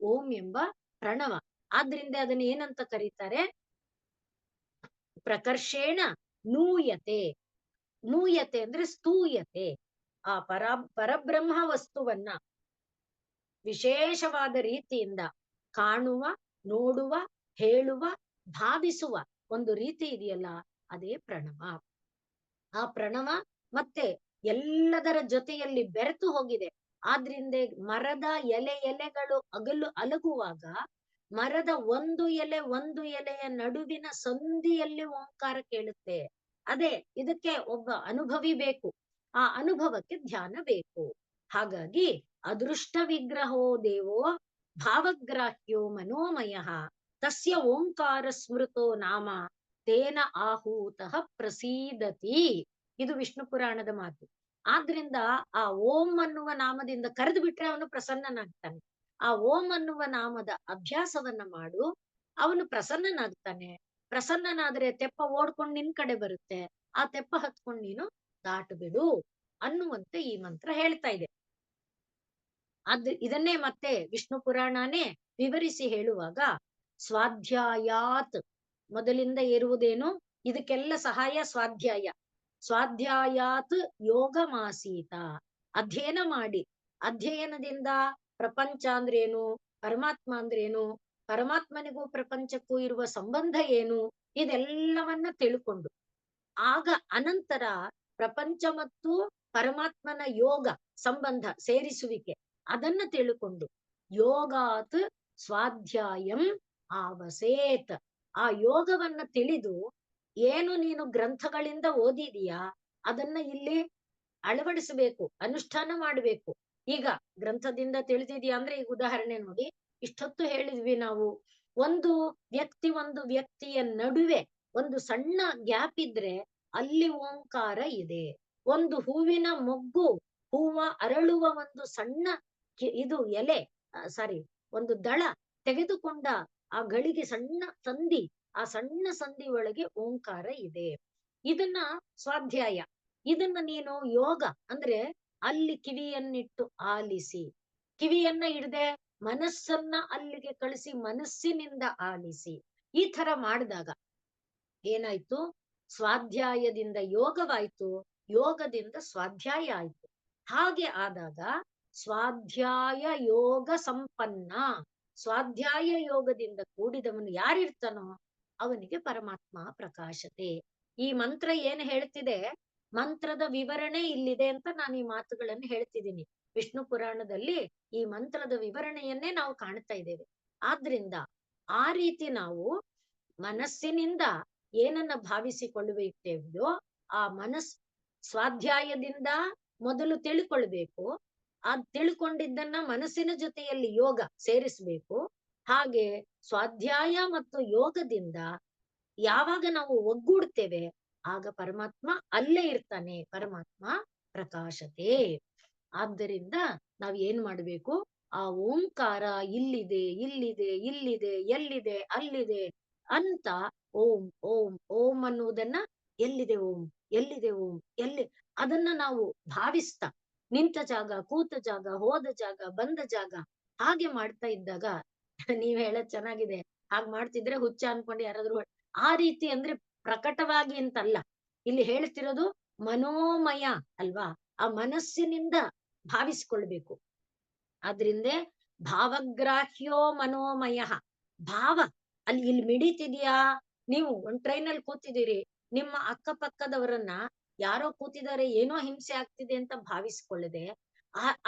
ಓಂ ಎಂಬ ಪ್ರಣವ. ಆದ್ರಿಂದ ಅದನ್ನ ಏನಂತ ಕರೀತಾರೆ? ಪ್ರಕರ್ಷೇಣ ನೂಯತೆ. ನೂಯತೆ ಅಂದ್ರೆ ಸ್ತೂಯತೆ. ಆ ಪರಬ್ರಹ್ಮ ವಸ್ತುವನ್ನ ವಿಶೇಷವಾದ ರೀತಿಯಿಂದ ಕಾಣುವ, ನೋಡುವ, ಹೇಳುವ, ಭಾವಿಸುವ ಒಂದು ರೀತಿ ಇದೆಯಲ್ಲ, ಅದೇ ಪ್ರಣವ. ಆ ಪ್ರಣವ ಮತ್ತೆ ಎಲ್ಲದರ ಜೊತೆಯಲ್ಲಿ ಬೆರೆತು ಹೋಗಿದೆ. ಆದ್ರಿಂದ ಮರದ ಎಲೆಗಳು ಅಲಗುವಾಗ ಮರದ ಒಂದು ಎಲೆಯ ನಡುವಿನ ಸಂಧಿಯಲ್ಲಿ ಓಂಕಾರ ಕೇಳುತ್ತೆ. ಅದೇ ಇದಕ್ಕೆ ಒಬ್ಬ ಅನುಭವಿ ಬೇಕು, ಆ ಅನುಭವಕ್ಕೆ ಧ್ಯಾನ ಬೇಕು. ಹಾಗಾಗಿ ಅದೃಷ್ಟ ವಿಗ್ರಹೋ ದೇವೋ ಭಾವಗ್ರಾಹ್ಯೋ ಮನೋಮಯ ತಸ್ಯ ಓಂಕಾರ ಸ್ಮೃತೋ ನಾಮ ತೇನ ಆಹೂತಃ ಪ್ರಸೀದತಿ. ಇದು ವಿಷ್ಣು ಪುರಾಣದ ಮಾತು. ಆದ್ರಿಂದ ಆ ಓಂ ಅನ್ನುವ ನಾಮದಿಂದ ಕರೆದು ಬಿಟ್ರೆ ಅವನು ಪ್ರಸನ್ನನಾಗ್ತಾನೆ. ಆ ಓಂ ಅನ್ನುವ ನಾಮದ ಅಭ್ಯಾಸವನ್ನ ಮಾಡು, ಅವನು ಪ್ರಸನ್ನನಾಗ್ತಾನೆ. ಪ್ರಸನ್ನನಾದ್ರೆ ತೆಪ್ಪ ಓಡ್ಕೊಂಡು ನಿನ್ ಕಡೆ ಬರುತ್ತೆ, ಆ ತೆಪ್ಪ ಹತ್ಕೊಂಡು ನೀನು ದಾಟು ಬಿಡು ಅನ್ನುವಂತೆ ಈ ಮಂತ್ರ ಹೇಳ್ತಾ ಇದೆ. ಇದನ್ನೇ ಮತ್ತೆ ವಿಷ್ಣು ಪುರಾಣನೇ ವಿವರಿಸಿ ಹೇಳುವಾಗ, ಸ್ವಾಧ್ಯಾಯಾತ್ ಮೊದಲಿಂದ ಇರುವುದೇನು, ಇದಕ್ಕೆಲ್ಲ ಸಹಾಯ ಸ್ವಾಧ್ಯಾಯ. ಸ್ವಾಧ್ಯಾಯಾತ್ ಯೋಗಮಾಸೀತ, ಅಧ್ಯಯನ ಮಾಡಿ, ಅಧ್ಯಯನದಿಂದ ಪ್ರಪಂಚ ಅಂದ್ರೇನು, ಪರಮಾತ್ಮ ಅಂದ್ರೇನು, ಪರಮಾತ್ಮನಿಗೂ ಪ್ರಪಂಚಕ್ಕೂ ಇರುವ ಸಂಬಂಧ ಏನು, ಇದೆಲ್ಲವನ್ನ ತಿಳ್ಕೊಂಡು ಆಗ ಅನಂತರ ಪ್ರಪಂಚ ಮತ್ತು ಪರಮಾತ್ಮನ ಯೋಗ ಸಂಬಂಧ ಸೇರಿಸುವಿಕೆ ಅದನ್ನ ತಿಳ್ಕೊಂಡು ಯೋಗಾತ್ ಸ್ವಾಧ್ಯಾಯಂ ಆವಸೇತ್. ಆ ಯೋಗವನ್ನ ತಿಳಿದು ಏನು ನೀನು ಗ್ರಂಥಗಳಿಂದ ಓದಿದೀಯಾ ಅದನ್ನ ಇಲ್ಲಿ ಅಳವಡಿಸಬೇಕು, ಅನುಷ್ಠಾನ ಮಾಡಬೇಕು. ಈಗ ಗ್ರಂಥದಿಂದ ತಿಳಿದಿದ್ಯಾ ಅಂದ್ರೆ ಈಗ ಉದಾಹರಣೆ ನೋಡಿ, ಇಷ್ಟೊತ್ತು ಹೇಳಿದ್ವಿ ನಾವು, ಒಂದು ವ್ಯಕ್ತಿಯ ನಡುವೆ ಒಂದು ಸಣ್ಣ ಗ್ಯಾಪ್ ಇದ್ರೆ ಅಲ್ಲಿ ಓಂಕಾರ ಇದೆ. ಒಂದು ಹೂವಿನ ಮೊಗ್ಗು, ಅರಳುವ ಒಂದು ಸಣ್ಣ ಇದು ಎಲೆ, ಒಂದು ದಳ ತೆಗೆದುಕೊಂಡ ಆ ಗಳಿಗೆ ಸಣ್ಣ ಸಂಧಿ, ಆ ಸಣ್ಣ ಸಂಧಿ ಒಳಗೆ ಓಂಕಾರ ಇದೆ. ಇದನ್ನ ಸ್ವಾಧ್ಯಾಯ. ಇದನ್ನ ನೀನು ಯೋಗ ಅಂದ್ರೆ ಅಲ್ಲಿ ಕಿವಿಯನ್ನಿಟ್ಟು ಆಲಿಸಿ, ಕಿವಿಯನ್ನ ಇಡದೆ ಮನಸ್ಸನ್ನ ಅಲ್ಲಿಗೆ ಕಳಿಸಿ ಮನಸ್ಸಿನಿಂದ ಆಲಿಸಿ, ಈ ತರ ಮಾಡಿದಾಗ ಏನಾಯ್ತು? ಸ್ವಾಧ್ಯಾಯದಿಂದ ಯೋಗವಾಯ್ತು, ಯೋಗದಿಂದ ಸ್ವಾಧ್ಯಾಯ ಆಯ್ತು. ಹಾಗೆ ಆದಾಗ ಸ್ವಾಧ್ಯಾಯ ಯೋಗ ಸಂಪನ್ನ, ಸ್ವಾಧ್ಯಾಯ ಯೋಗದಿಂದ ಕೂಡಿದವನು ಯಾರಿರ್ತಾನೋ ಅವನಿಗೆ ಪರಮಾತ್ಮ ಪ್ರಕಾಶತೆ. ಈ ಮಂತ್ರ ಏನ್ ಹೇಳ್ತಿದೆ, ಮಂತ್ರದ ವಿವರಣೆ ಇಲ್ಲಿದೆ ಅಂತ ನಾನು ಈ ಮಾತುಗಳನ್ನು ಹೇಳ್ತಿದ್ದೀನಿ. ವಿಷ್ಣು ಪುರಾಣದಲ್ಲಿ ಈ ಮಂತ್ರದ ವಿವರಣೆಯನ್ನೇ ನಾವು ಕಾಣ್ತಾ ಇದ್ದೇವೆ. ಆದ್ರಿಂದ ಆ ರೀತಿ ನಾವು ಮನಸ್ಸಿನಿಂದ ಏನನ್ನ ಭಾವಿಸಿಕೊಳ್ಳುತ್ತೇವೆಯೋ ಆ ಸ್ವಾಧ್ಯಾಯದಿಂದ ಮೊದಲು ತಿಳ್ಕೊಳ್ಬೇಕು. ಆ ತಿಳ್ಕೊಂಡಿದ್ದನ್ನ ಮನಸ್ಸಿನ ಜೊತೆಯಲ್ಲಿ ಯೋಗ ಸೇರಿಸ್ಬೇಕು. ಹಾಗೆ ಸ್ವಾಧ್ಯಾಯ ಮತ್ತು ಯೋಗದಿಂದ ಯಾವಾಗ ನಾವು ಒಗ್ಗೂಡ್ತೇವೆ ಆಗ ಪರಮಾತ್ಮ ಅಲ್ಲೇ ಇರ್ತಾನೆ, ಪರಮಾತ್ಮ ಪ್ರಕಾಶತೆ. ಆದ್ದರಿಂದ ನಾವ್ ಏನ್ ಮಾಡ್ಬೇಕು? ಆ ಓಂಕಾರ ಇಲ್ಲಿದೆ, ಇಲ್ಲಿದೆ, ಇಲ್ಲಿದೆ, ಎಲ್ಲಿದೆ, ಅಲ್ಲಿದೆ ಅಂತ ಓಂ ಓಂ ಓಂ ಅನ್ನುವುದನ್ನ ಎಲ್ಲಿದೆ ಓಂ, ಎಲ್ಲಿದೆ ಓಂ, ಅದನ್ನ ನಾವು ಭಾವಿಸ್ತಾ ನಿಂತ ಜಾಗ, ಕೂತ ಜಾಗ, ಹೋದ ಜಾಗ, ಬಂದ ಜಾಗ ಹಾಗೆ ಮಾಡ್ತಾ ಇದ್ದಾಗ, ನೀವ್ ಹೇಳದ್ ಚೆನ್ನಾಗಿದೆ, ಹಾಗ್ ಮಾಡ್ತಿದ್ರೆ ಹುಚ್ಚ ಅನ್ಕೊಂಡು ಯಾರಾದ್ರೂ, ಆ ರೀತಿ ಅಂದ್ರೆ ಪ್ರಕಟವಾಗಿ ಅಂತಲ್ಲ, ಇಲ್ಲಿ ಹೇಳ್ತಿರೋದು ಮನೋಮಯ ಅಲ್ವಾ, ಆ ಮನಸ್ಸಿನಿಂದ ಭಾವಿಸ್ಕೊಳ್ಬೇಕು. ಆದ್ರಿಂದ ಭಾವಗ್ರಾಹ್ಯೋ ಮನೋಮಯ. ಭಾವ ಅಲ್ಲಿ ಇಲ್ಲಿ ಮಿಡಿತಿದ್ಯಾ, ನೀವು ಒಂದ್ ಟ್ರೈನಲ್ಲಿ ಕೂತಿದ್ದೀರಿ, ನಿಮ್ಮ ಅಕ್ಕಪಕ್ಕದವರನ್ನ ಯಾರೋ ಕೂತಿದ್ದಾರೆ, ಏನೋ ಹಿಂಸೆ ಆಗ್ತಿದೆ ಅಂತ ಭಾವಿಸ್ಕೊಳ್ಳದೆ,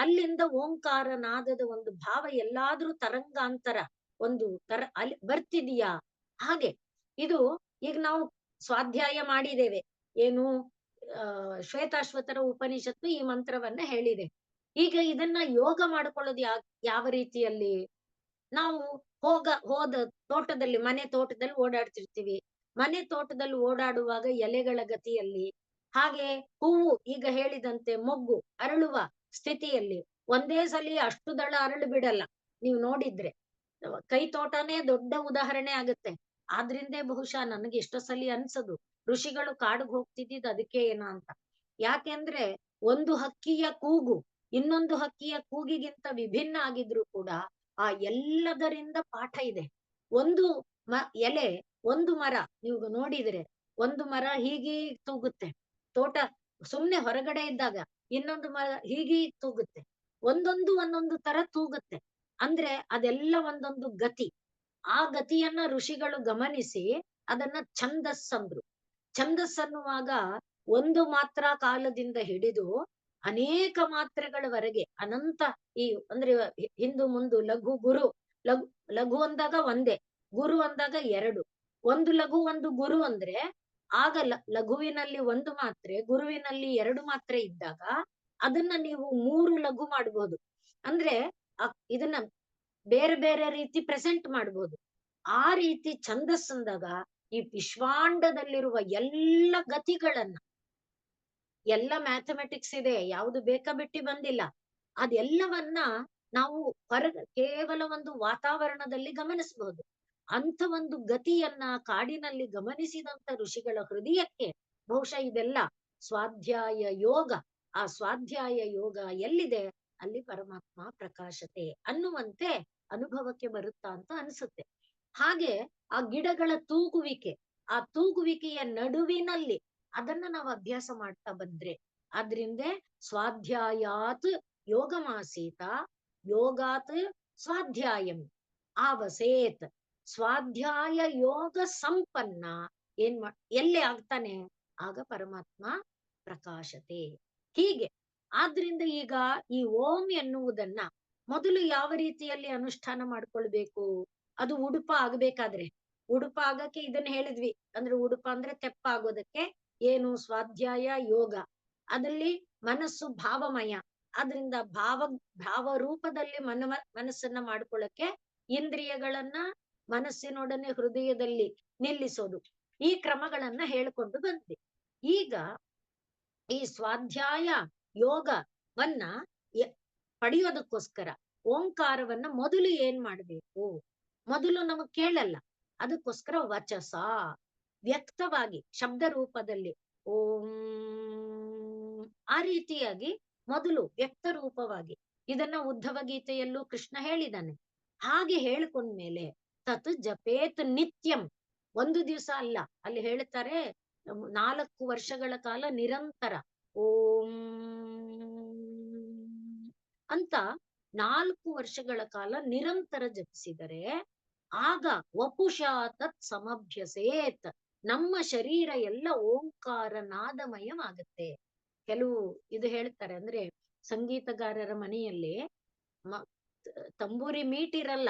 ಅಲ್ಲಿಂದ ಓಂಕಾರ ನಾದದ ಒಂದು ಭಾವ ಎಲ್ಲಾದ್ರೂ ತರಂಗಾಂತರ ಒಂದು ಅಲ್ಲಿ ಬರ್ತಿದೀಯಾ. ಹಾಗೆ ಇದು ಈಗ ನಾವು ಸ್ವಾಧ್ಯಾಯ ಮಾಡಿದ್ದೇವೆ, ಏನು ಶ್ವೇತಾಶ್ವತರ ಉಪನಿಷತ್ತು ಈ ಮಂತ್ರವನ್ನ ಹೇಳಿದೆ. ಈಗ ಇದನ್ನ ಯೋಗ ಮಾಡ್ಕೊಳ್ಳೋದು ಯಾವ ರೀತಿಯಲ್ಲಿ, ನಾವು ಹೋದ ತೋಟದಲ್ಲಿ, ಮನೆ ತೋಟದಲ್ಲಿ ಓಡಾಡ್ತಿರ್ತೀವಿ. ಮನೆ ತೋಟದಲ್ಲಿ ಓಡಾಡುವಾಗ ಎಲೆಗಳ ಗತಿಯಲ್ಲಿ, ಹಾಗೆ ಹೂವು ಈಗ ಹೇಳಿದಂತೆ ಮೊಗ್ಗು ಅರಳುವ ಸ್ಥಿತಿಯಲ್ಲಿ ಒಂದೇ ಸಲಿ ಅಷ್ಟು ದಳ ಅರಳು ಬಿಡಲ್ಲ. ನೀವು ನೋಡಿದ್ರೆ ಕೈ ತೋಟನೇ ದೊಡ್ಡ ಉದಾಹರಣೆ ಆಗುತ್ತೆ. ಆದ್ರಿಂದೇ ಬಹುಶಃ ನನಗೆ ಎಷ್ಟೋ ಸಲಿ ಅನ್ಸದು, ಋಷಿಗಳು ಕಾಡಿಗೆ ಹೋಗ್ತಿದ್ದಿದ್ ಅದಕ್ಕೆ ಏನ ಅಂತ. ಯಾಕೆಂದ್ರೆ ಒಂದು ಹಕ್ಕಿಯ ಕೂಗು ಇನ್ನೊಂದು ಹಕ್ಕಿಯ ಕೂಗಿಗಿಂತ ವಿಭಿನ್ನ ಆಗಿದ್ರು ಕೂಡ ಆ ಎಲ್ಲದರಿಂದ ಪಾಠ ಇದೆ. ಒಂದು ಎಲೆ, ಒಂದು ಮರ ನೀವು ನೋಡಿದ್ರೆ, ಒಂದು ಮರ ಹೀಗೆ ತೂಗುತ್ತೆ, ತೋಟ ಸುಮ್ನೆ ಹೊರಗಡೆ ಇದ್ದಾಗ ಇನ್ನೊಂದು ಮರ ಹೀಗೆ ತೂಗುತ್ತೆ, ಒಂದೊಂದು ತರ ತೂಗುತ್ತೆ. ಅಂದ್ರೆ ಅದೆಲ್ಲ ಒಂದೊಂದು ಗತಿ. ಆ ಗತಿಯನ್ನ ಋಷಿಗಳು ಗಮನಿಸಿ ಅದನ್ನ ಛಂದಸ್ ಅಂದ್ರು. ಛಂದಸ್ ಅನ್ನುವಾಗ ಒಂದು ಮಾತ್ರ ಕಾಲದಿಂದ ಹಿಡಿದು ಅನೇಕ ಮಾತ್ರೆಗಳವರೆಗೆ ಅನಂತ, ಈ ಅಂದ್ರೆ ಹಿಂದು ಮುಂದು ಲಘು ಗುರು, ಲಘು ಲಘು ಅಂದಾಗ ಒಂದೇ, ಗುರು ಅಂದಾಗ ಎರಡು. ಒಂದು ಲಘು ಒಂದು ಗುರು ಅಂದ್ರೆ ಆಗ ಲಘುವಿನಲ್ಲಿ ಒಂದು ಮಾತ್ರೆ, ಗುರುವಿನಲ್ಲಿ ಎರಡು ಮಾತ್ರೆ ಇದ್ದಾಗ ಅದನ್ನ ನೀವು ಮೂರು ಲಘು ಮಾಡ್ಬೋದು. ಅಂದ್ರೆ ಇದನ್ನ ಬೇರೆ ಬೇರೆ ರೀತಿ ಪ್ರೆಸೆಂಟ್ ಮಾಡ್ಬೋದು. ಆ ರೀತಿ ಛಂದಸ್ ಅಂದಾಗ ಈ ವಿಶ್ವಾಂಡದಲ್ಲಿರುವ ಎಲ್ಲ ಗತಿಗಳನ್ನ, ಎಲ್ಲ ಮ್ಯಾಥಮೆಟಿಕ್ಸ್ ಇದೆ, ಯಾವುದು ಬೇಕಾ ಬಿಟ್ಟಿ ಬಂದಿಲ್ಲ, ಅದೆಲ್ಲವನ್ನ ನಾವು ಕೇವಲ ಒಂದು ವಾತಾವರಣದಲ್ಲಿ ಗಮನಿಸಬಹುದು. ಅಂತ ಒಂದು ಗತಿಯನ್ನ ಕಾಡಿನಲ್ಲಿ ಗಮನಿಸಿದಂತ ಋಷಿಗಳ ಹೃದಯಕ್ಕೆ ಬಹುಶಃ ಇದೆಲ್ಲ ಸ್ವಾಧ್ಯಾಯ ಯೋಗ, ಆ ಸ್ವಾಧ್ಯಾಯ ಯೋಗ ಎಲ್ಲಿದೆ ಅಲ್ಲಿ ಪರಮಾತ್ಮ ಪ್ರಕಾಶತೆ ಅನ್ನುವಂತೆ ಅನುಭವಕ್ಕೆ ಬರುತ್ತಾ ಅಂತ ಅನ್ಸುತ್ತೆ. ಹಾಗೆ ಆ ಗಿಡಗಳ ತೂಗುವಿಕೆ, ಆ ತೂಗುವಿಕೆಯ ನಡುವಿನಲ್ಲಿ ಅದನ್ನ ನಾವು ಅಭ್ಯಾಸ ಮಾಡ್ತಾ ಬಂದ್ರೆ, ಆದ್ರಿಂದ ಸ್ವಾಧ್ಯಾಯಾತ್ ಯೋಗಮಾಸೀತ, ಯೋಗಾತ್ ಸ್ವಾಧ್ಯಾಯಂ ಆವಸೇತ್. ಸ್ವಾಧ್ಯಾಯ ಯೋಗ ಸಂಪನ್ನ ಎಲ್ಲಿ ಆಗ್ತಾನೆ, ಆಗ ಪರಮಾತ್ಮ ಪ್ರಕಾಶತೆ. ಹೀಗೆ ಆದ್ರಿಂದ ಈಗ ಈ ಓಂ ಎನ್ನುವುದನ್ನ ಮೊದಲು ಯಾವ ರೀತಿಯಲ್ಲಿ ಅನುಷ್ಠಾನ ಮಾಡ್ಕೊಳ್ಬೇಕು, ಅದು ಉಡುಪ ಆಗ್ಬೇಕಾದ್ರೆ, ಉಡುಪ ಆಗಕ್ಕೆ ಇದನ್ನ ಹೇಳಿದ್ವಿ, ಅಂದ್ರೆ ಉಡುಪ ಅಂದ್ರೆ ತೆಪ್ಪ ಆಗೋದಕ್ಕೆ ಏನು ಸ್ವಾಧ್ಯಾಯ ಯೋಗ, ಅದಲ್ಲಿ ಮನಸ್ಸು ಭಾವಮಯ, ಆದ್ರಿಂದ ಭಾವ ರೂಪದಲ್ಲಿ ಮನಸ್ಸನ್ನ ಮಾಡ್ಕೊಳ್ಳಕ್ಕೆ ಇಂದ್ರಿಯಗಳನ್ನ ಮನಸ್ಸಿನೊಡನೆ ಹೃದಯದಲ್ಲಿ ನಿಲ್ಲಿಸೋದು, ಈ ಕ್ರಮಗಳನ್ನ ಹೇಳ್ಕೊಂಡು ಬಂದ್ವಿ. ಈಗ ಈ ಸ್ವಾಧ್ಯಾಯ ಯೋಗವನ್ನ ಪಡೆಯೋದಕ್ಕೋಸ್ಕರ ಓಂಕಾರವನ್ನ ಮೊದಲು ಏನ್ ಮಾಡ್ಬೇಕು, ಮೊದಲು ನಮಗ್ ಕೇಳಲ್ಲ, ಅದಕ್ಕೋಸ್ಕರ ವಚಸ ವ್ಯಕ್ತವಾಗಿ ಶಬ್ದ ರೂಪದಲ್ಲಿ ಓಂ ಆ ರೀತಿಯಾಗಿ ಮೊದಲು ವ್ಯಕ್ತ ರೂಪವಾಗಿ ಇದನ್ನ ಉದ್ಧವ ಗೀತೆಯಲ್ಲೂ ಕೃಷ್ಣ ಹೇಳಿದಾನೆ. ಹಾಗೆ ಹೇಳ್ಕೊಂಡ್ಮೇಲೆ ತತ್ ಜಪೇತ್ ನಿತ್ಯಂ, ಒಂದು ದಿವಸ ಅಲ್ಲ, ಅಲ್ಲಿ ಹೇಳ್ತಾರೆ 4 ವರ್ಷಗಳ ಕಾಲ ನಿರಂತರ ಓಂ ಅಂತ 4 ವರ್ಷಗಳ ಕಾಲ ನಿರಂತರ ಜಪಿಸಿದರೆ ಆಗ ವಪುಷ ತತ್ ಸಮಭ್ಯಸೇತ್, ನಮ್ಮ ಶರೀರ ಎಲ್ಲ ಓಂಕಾರ ನಾದಮಯವಾಗುತ್ತೆ. ಕೆಲವು ಇದು ಹೇಳ್ತಾರೆ, ಅಂದ್ರೆ ಸಂಗೀತಗಾರರ ಮನೆಯಲ್ಲಿ ತಂಬೂರಿ ಮೀಟಿರಲ್ಲ,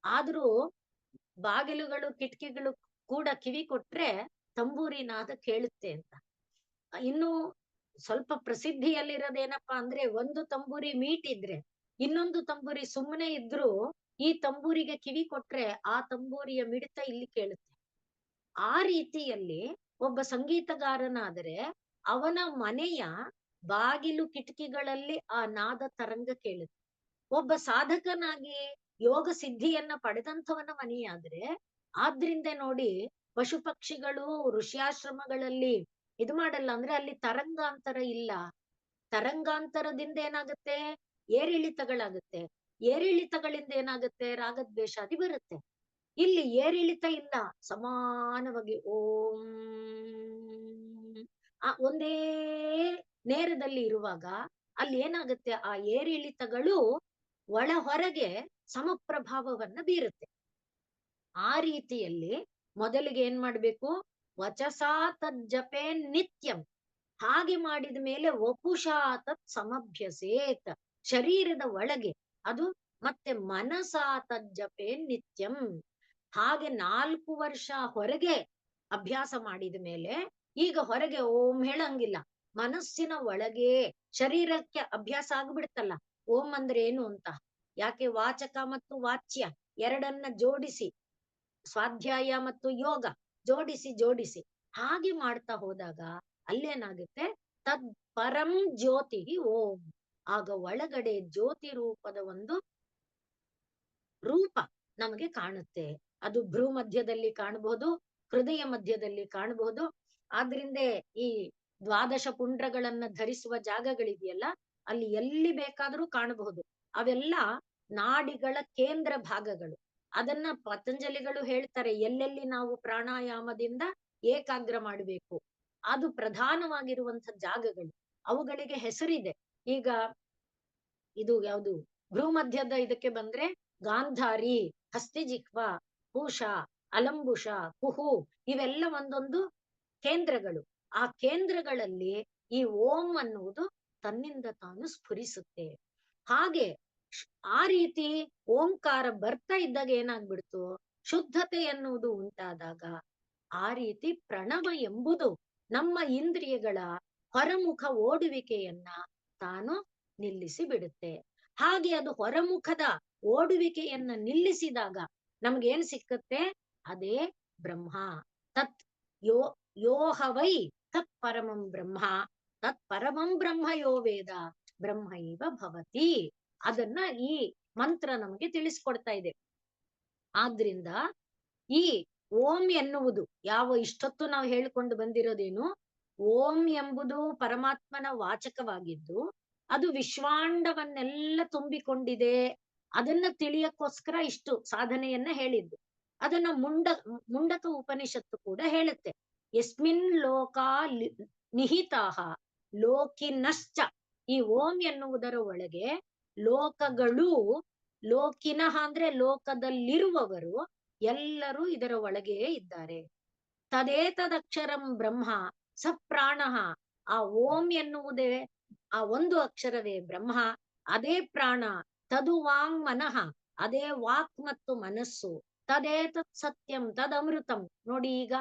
ಆದ್ರೂ ಬಾಗಿಲುಗಳು ಕಿಟಕಿಗಳು ಕೂಡ ಕಿವಿ ಕೊಟ್ರೆ ತಂಬೂರಿ ನಾದ ಕೇಳುತ್ತೆ ಅಂತ. ಇನ್ನು ಸ್ವಲ್ಪ ಪ್ರಸಿದ್ಧಿಯಲ್ಲಿರೋದೇನಪ್ಪಾ ಅಂದ್ರೆ, ಒಂದು ತಂಬೂರಿ ಮೀಟಿದ್ರೆ ಇನ್ನೊಂದು ತಂಬೂರಿ ಸುಮ್ಮನೆ ಇದ್ರು ಈ ತಂಬೂರಿಗೆ ಕಿವಿ ಕೊಟ್ರೆ ಆ ತಂಬೂರಿಯ ಮಿಡಿತ ಇಲ್ಲಿ ಕೇಳುತ್ತೆ. ಆ ರೀತಿಯಲ್ಲಿ ಒಬ್ಬ ಸಂಗೀತಗಾರನಾದರೆ ಅವನ ಮನೆಯ ಬಾಗಿಲು ಕಿಟಕಿಗಳಲ್ಲಿ ಆ ನಾದ ತರಂಗ ಕೇಳುತ್ತೆ. ಒಬ್ಬ ಸಾಧಕನಾಗಿ ಯೋಗ ಸಿದ್ಧಿಯನ್ನ ಪಡೆದಂಥವನ ಮನೆಯಾದ್ರೆ, ಆದ್ರಿಂದ ನೋಡಿ ಪಶು ಪಕ್ಷಿಗಳು ಋಷ್ಯಾಶ್ರಮಗಳಲ್ಲಿ ಇದು ಮಾಡಲ್ಲ, ಅಂದ್ರೆ ಅಲ್ಲಿ ತರಂಗಾಂತರ ಇಲ್ಲ. ತರಂಗಾಂತರದಿಂದ ಏನಾಗುತ್ತೆ, ಏರಿಳಿತಗಳಾಗುತ್ತೆ, ಏರಿಳಿತಗಳಿಂದ ಏನಾಗುತ್ತೆ, ರಾಗದ್ವೇಷಾದಿ ಬರುತ್ತೆ. ಇಲ್ಲಿ ಏರಿಳಿತ ಇಲ್ಲ, ಸಮಾನವಾಗಿ ಓಂ ಒಂದೇ ನೇರದಲ್ಲಿ ಇರುವಾಗ ಅಲ್ಲಿ ಏನಾಗುತ್ತೆ, ಆ ಏರಿಳಿತಗಳು ಒಳ ಹೊರಗೆ ಸಮಪ್ರಭಾವವನ್ನ ಬೀರುತ್ತೆ. ಆ ರೀತಿಯಲ್ಲಿ ಮೊದಲಿಗೆ ಏನ್ ಮಾಡ್ಬೇಕು, ವಚಸಾ ತಜ್ಜಪೇ ನಿತ್ಯಂ. ಹಾಗೆ ಮಾಡಿದ ಮೇಲೆ ವಪುಷಾ ತತ್ ಸಮಭ್ಯಸೇತ್. ಶರೀರದ ಒಳಗೆ ಅದು, ಮತ್ತೆ ಮನಸಾ ತಜ್ಜಪೇ ನಿತ್ಯಂ. ಹಾಗೆ 4 ವರ್ಷ ಹೊರಗೆ ಅಭ್ಯಾಸ ಮಾಡಿದ ಮೇಲೆ ಈಗ ಹೊರಗೆ ಓಂ ಹೇಳಂಗಿಲ್ಲ, ಮನಸ್ಸಿನ ಒಳಗೆ ಶರೀರಕ್ಕೆ ಅಭ್ಯಾಸ ಆಗ್ಬಿಡ್ತಲ್ಲ ಓಂ ಅಂದ್ರೆ ಏನು ಅಂತ. ಯಾಕೆ, ವಾಚಕ ಮತ್ತು ವಾಚ್ಯ ಎರಡನ್ನ ಜೋಡಿಸಿ, ಸ್ವಾಧ್ಯಾಯ ಮತ್ತು ಯೋಗ ಜೋಡಿಸಿ ಜೋಡಿಸಿ ಹಾಗೆ ಮಾಡ್ತಾ ಹೋದಾಗ ಅಲ್ಲೇನಾಗುತ್ತೆ, ತದ್ ಪರಂ ಜ್ಯೋತಿ ಓಂ. ಆಗ ಒಳಗಡೆ ಜ್ಯೋತಿ ರೂಪದ ಒಂದು ರೂಪ ನಮಗೆ ಕಾಣುತ್ತೆ. ಅದು ಭ್ರೂ ಮಧ್ಯದಲ್ಲಿ ಕಾಣಬಹುದು, ಹೃದಯ ಮಧ್ಯದಲ್ಲಿ ಕಾಣಬಹುದು. ಆದ್ರಿಂದ ಈ ದ್ವಾದಶ ಪುಂಡ್ರಗಳನ್ನ ಧರಿಸುವ ಜಾಗಗಳಿದೆಯಲ್ಲ, ಅಲ್ಲಿ ಎಲ್ಲಿ ಬೇಕಾದ್ರೂ ಕಾಣಬಹುದು. ಅವೆಲ್ಲ ನಾಡಿಗಳ ಕೇಂದ್ರ ಭಾಗಗಳು. ಅದನ್ನ ಪತಂಜಲಿಗಳು ಹೇಳ್ತಾರೆ, ಎಲ್ಲೆಲ್ಲಿ ನಾವು ಪ್ರಾಣಾಯಾಮದಿಂದ ಏಕಾಗ್ರ ಮಾಡಬೇಕು, ಅದು ಪ್ರಧಾನವಾಗಿರುವಂತ ಜಾಗಗಳು. ಅವುಗಳಿಗೆ ಹೆಸರಿದೆ. ಈಗ ಇದು ಯಾವುದು, ಭ್ರೂಮಧ್ಯದ ಇದಕ್ಕೆ ಬಂದ್ರೆ ಗಾಂಧಾರಿ, ಹಸ್ತಿಜಿಹ್ವ, ಪೂಷ, ಅಲಂಬುಷ, ಕುಹು, ಇವೆಲ್ಲ ಒಂದೊಂದು ಕೇಂದ್ರಗಳು. ಆ ಕೇಂದ್ರಗಳಲ್ಲಿ ಈ ಓಂ ಅನ್ನುವುದು ತನ್ನಿಂದ ತಾನು ಸ್ಫುರಿಸುತ್ತೆ. ಹಾಗೆ ಆ ರೀತಿ ಓಂಕಾರ ಬರ್ತಾ ಇದ್ದಾಗ ಏನಾಗ್ಬಿಡ್ತು, ಶುದ್ಧತೆ ಎನ್ನುವುದು ಉಂಟಾದಾಗ ಆ ರೀತಿ ಪ್ರಣವ ಎಂಬುದು ನಮ್ಮ ಇಂದ್ರಿಯಗಳ ಹೊರಮುಖ ಓಡುವಿಕೆಯನ್ನ ತಾನು ನಿಲ್ಲಿಸಿ ಬಿಡುತ್ತೆ. ಹಾಗೆ ಅದು ಹೊರಮುಖದ ಓಡುವಿಕೆಯನ್ನ ನಿಲ್ಲಿಸಿದಾಗ ನಮ್ಗೇನ್ ಸಿಕ್ಕತ್ತೆ, ಅದೇ ಬ್ರಹ್ಮ. ತತ್ ಯೋ ಯೋಹವೈ ತತ್ ಪರಮಂ ಬ್ರಹ್ಮ, ತತ್ ಪರಮಂ ಬ್ರಹ್ಮ ಯೋ ವೇದ ಬ್ರಹ್ಮೈವ ಭವತಿ. ಅದನ್ನ ಈ ಮಂತ್ರ ನಮಗೆ ತಿಳಿಸ್ಕೊಡ್ತಾ ಇದೆ. ಆದ್ರಿಂದ ಈ ಓಂ ಎನ್ನುವುದು ಯಾವ ಇಷ್ಟೊತ್ತು ನಾವು ಹೇಳಿಕೊಂಡು ಬಂದಿರೋದೇನು, ಓಂ ಎಂಬುದು ಪರಮಾತ್ಮನ ವಾಚಕವಾಗಿದ್ದು ಅದು ವಿಶ್ವಾಂಡವನ್ನೆಲ್ಲ ತುಂಬಿಕೊಂಡಿದೆ. ಅದನ್ನ ತಿಳಿಯಕ್ಕೋಸ್ಕರ ಇಷ್ಟು ಸಾಧನೆಯನ್ನ ಹೇಳಿದ್ದು. ಅದನ್ನ ಮುಂಡಕ ಉಪನಿಷತ್ತು ಕೂಡ ಹೇಳುತ್ತೆ, ಯಸ್ಮಿನ್ ಲೋಕಾ ನಿಹಿತಾಹ ಲೋಕಿನಶ್ಚ. ಈ ಓಂ ಎನ್ನುವುದರ ಒಳಗೆ ಲೋಕಗಳು, ಲೋಕಿನಃ ಅಂದ್ರೆ ಲೋಕದಲ್ಲಿರುವವರು ಎಲ್ಲರೂ ಇದರ ಒಳಗೆಯೇ ಇದ್ದಾರೆ. ತದೇತದಕ್ಷರಂ ಬ್ರಹ್ಮ ಸ ಪ್ರಾಣಃ. ಆ ಓಂ ಎನ್ನುವುದೇ ಆ ಒಂದು ಅಕ್ಷರವೇ ಬ್ರಹ್ಮ, ಅದೇ ಪ್ರಾಣ. ತದು ವಾಂಗ್ ಮನಃ, ಅದೇ ವಾಕ್ ಮತ್ತು ಮನಸ್ಸು. ತದೇತತ್ ಸತ್ಯಂ ತದಮೃತಂ. ನೋಡಿ, ಈಗ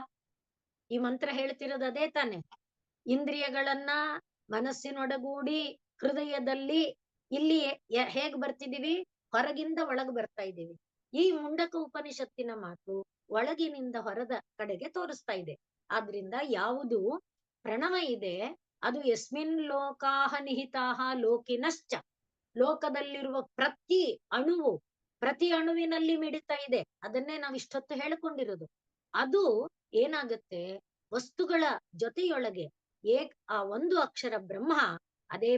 ಈ ಮಂತ್ರ ಹೇಳ್ತಿರೋದು ಅದೇ ತಾನೆ. ಇಂದ್ರಿಯಗಳನ್ನ ಮನಸ್ಸಿನೊಡಗೂಡಿ ಹೃದಯದಲ್ಲಿ, ಇಲ್ಲಿ ಹೇಗ್ ಬರ್ತಿದೀವಿ, ಹೊರಗಿಂದ ಒಳಗೆ ಬರ್ತಾ ಇದ್ದೀವಿ. ಈ ಮುಂಡಕ ಉಪನಿಷತ್ತಿನ ಮಾತು ಒಳಗಿನಿಂದ ಹೊರದ ಕಡೆಗೆ ತೋರಿಸ್ತಾ ಇದೆ. ಆದ್ರಿಂದ ಯಾವುದು ಪ್ರಣವ ಇದೆ ಅದು ಯಸ್ಮಿನ್ ಲೋಕಾಹ ನಿಹಿತಾಹ ಲೋಕಿನಶ್ಚ. ಲೋಕದಲ್ಲಿರುವ ಪ್ರತಿ ಅಣುವಿನಲ್ಲಿ ಮಿಡಿತಾ ಇದೆ. ಅದನ್ನೇ ನಾವು ಇಷ್ಟೊತ್ತು ಹೇಳಿಕೊಂಡಿರೋದು. ಅದು ಏನಾಗುತ್ತೆ, ವಸ್ತುಗಳ ಜೊತೆಯೊಳಗೆ ಆ ಒಂದು ಅಕ್ಷರ ಬ್ರಹ್ಮ, ಅದೇ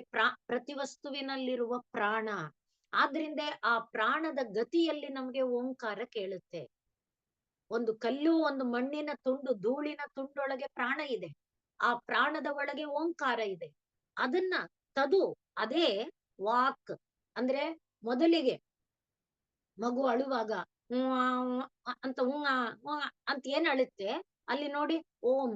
ಪ್ರತಿ ವಸ್ತುವಿನಲ್ಲಿರುವ ಪ್ರಾಣ. ಆದ್ರಿಂದ ಆ ಪ್ರಾಣದ ಗತಿಯಲ್ಲಿ ನಮ್ಗೆ ಓಂಕಾರ ಕೇಳುತ್ತೆ. ಒಂದು ಕಲ್ಲು, ಒಂದು ಮಣ್ಣಿನ ತುಂಡು, ಧೂಳಿನ ತುಂಡೊಳಗೆ ಪ್ರಾಣ ಇದೆ. ಆ ಪ್ರಾಣದ ಒಳಗೆ ಓಂಕಾರ ಇದೆ. ಅದನ್ನ ಅದೇ ವಾಕ್. ಅಂದ್ರೆ ಮೊದಲಿಗೆ ಮಗು ಅಳುವಾಗ ಅಂತ ಅಂತ ಏನ್ ಅಳುತ್ತೆ, ಅಲ್ಲಿ ನೋಡಿ ಓಂ.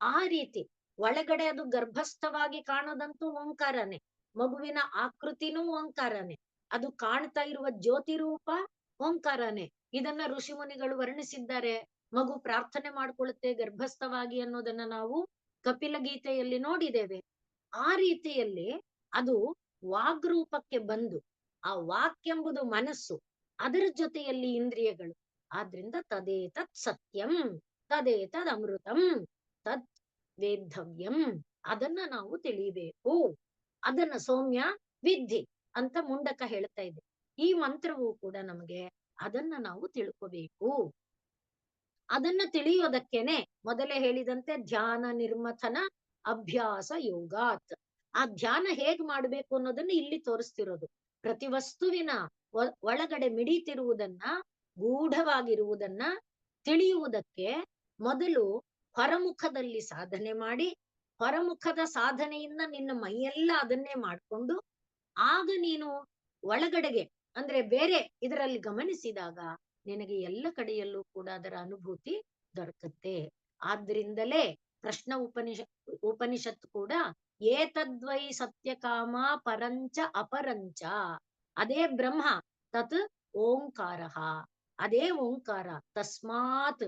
ಆ ರೀತಿ ಒಳಗಡೆ ಅದು ಗರ್ಭಸ್ಥವಾಗಿ ಕಾಣೋದಂತೂ ಓಂಕಾರನೇ. ಮಗುವಿನ ಆಕೃತಿನೂ ಓಂಕಾರನೇ. ಅದು ಕಾಣ್ತಾ ಇರುವ ಜ್ಯೋತಿ ರೂಪ ಓಂಕಾರನೇ. ಇದನ್ನ ಋಷಿ ಮುನಿಗಳು ವರ್ಣಿಸಿದ್ದಾರೆ. ಮಗು ಪ್ರಾರ್ಥನೆ ಮಾಡ್ಕೊಳ್ಳುತ್ತೆ ಗರ್ಭಸ್ಥವಾಗಿ ಅನ್ನೋದನ್ನ ನಾವು ಕಪಿಲ ಗೀತೆಯಲ್ಲಿ ನೋಡಿದ್ದೇವೆ. ಆ ರೀತಿಯಲ್ಲಿ ಅದು ವಾಗ್ರೂಪಕ್ಕೆ ಬಂದು, ಆ ವಾಕ್ಯೆಂಬುದು ಮನಸ್ಸು, ಅದರ ಜೊತೆಯಲ್ಲಿ ಇಂದ್ರಿಯಗಳು. ಆದ್ರಿಂದ ತದೇತತ್ ಸತ್ಯಂ ತದೇತದ್ ಅಮೃತಂ ತದ್ ವೇದ್ಧವ್ಯಂ. ಅದನ್ನ ನಾವು ತಿಳಿಬೇಕು. ಅದನ್ನ ಸೌಮ್ಯ ವಿದ್ಧಿ ಅಂತ ಮುಂಡಕ ಹೇಳ್ತಾ ಇದೆ. ಈ ಮಂತ್ರವು ಕೂಡ ನಮಗೆ ಅದನ್ನ ನಾವು ತಿಳ್ಕೋಬೇಕು. ಅದನ್ನ ತಿಳಿಯೋದಕ್ಕೇನೆ ಮೊದಲೇ ಹೇಳಿದಂತೆ ಧ್ಯಾನ ನಿರ್ಮಥನ ಅಭ್ಯಾಸ ಯೋಗಾತ್. ಆ ಧ್ಯಾನ ಹೇಗ್ ಮಾಡ್ಬೇಕು ಅನ್ನೋದನ್ನ ಇಲ್ಲಿ ತೋರಿಸ್ತಿರೋದು. ಪ್ರತಿ ವಸ್ತುವಿನ ಒಳಗಡೆ ಮಿಡಿತಿರುವುದನ್ನ, ಗೂಢವಾಗಿರುವುದನ್ನ ತಿಳಿಯುವುದಕ್ಕೆ ಮೊದಲು ಹೊರಮುಖದಲ್ಲಿ ಸಾಧನೆ ಮಾಡಿ ಹೊರಮುಖದ ಸಾಧನೆಯಿಂದ ನಿನ್ನ ಮೈಯೆಲ್ಲ ಅದನ್ನೇ ಮಾಡ್ಕೊಂಡು ಆಗ ನೀನು ಒಳಗಡೆಗೆ ಅಂದ್ರೆ ಬೇರೆ ಇದರಲ್ಲಿ ಗಮನಿಸಿದಾಗ ನಿನಗೆ ಎಲ್ಲ ಕಡೆಯಲ್ಲೂ ಕೂಡ ಅದರ ಅನುಭೂತಿ ದೊರಕುತ್ತೆ. ಆದ್ರಿಂದಲೇ ಪ್ರಶ್ನ ಉಪನಿಷತ್ ಕೂಡ ಏತದ್ವೈ ಸತ್ಯಕಾಮ ಪರಂಚ ಅಪರಂಚ, ಅದೇ ಬ್ರಹ್ಮ, ತತ್ ಓಂಕಾರ, ಅದೇ ಓಂಕಾರ, ತಸ್ಮಾತ್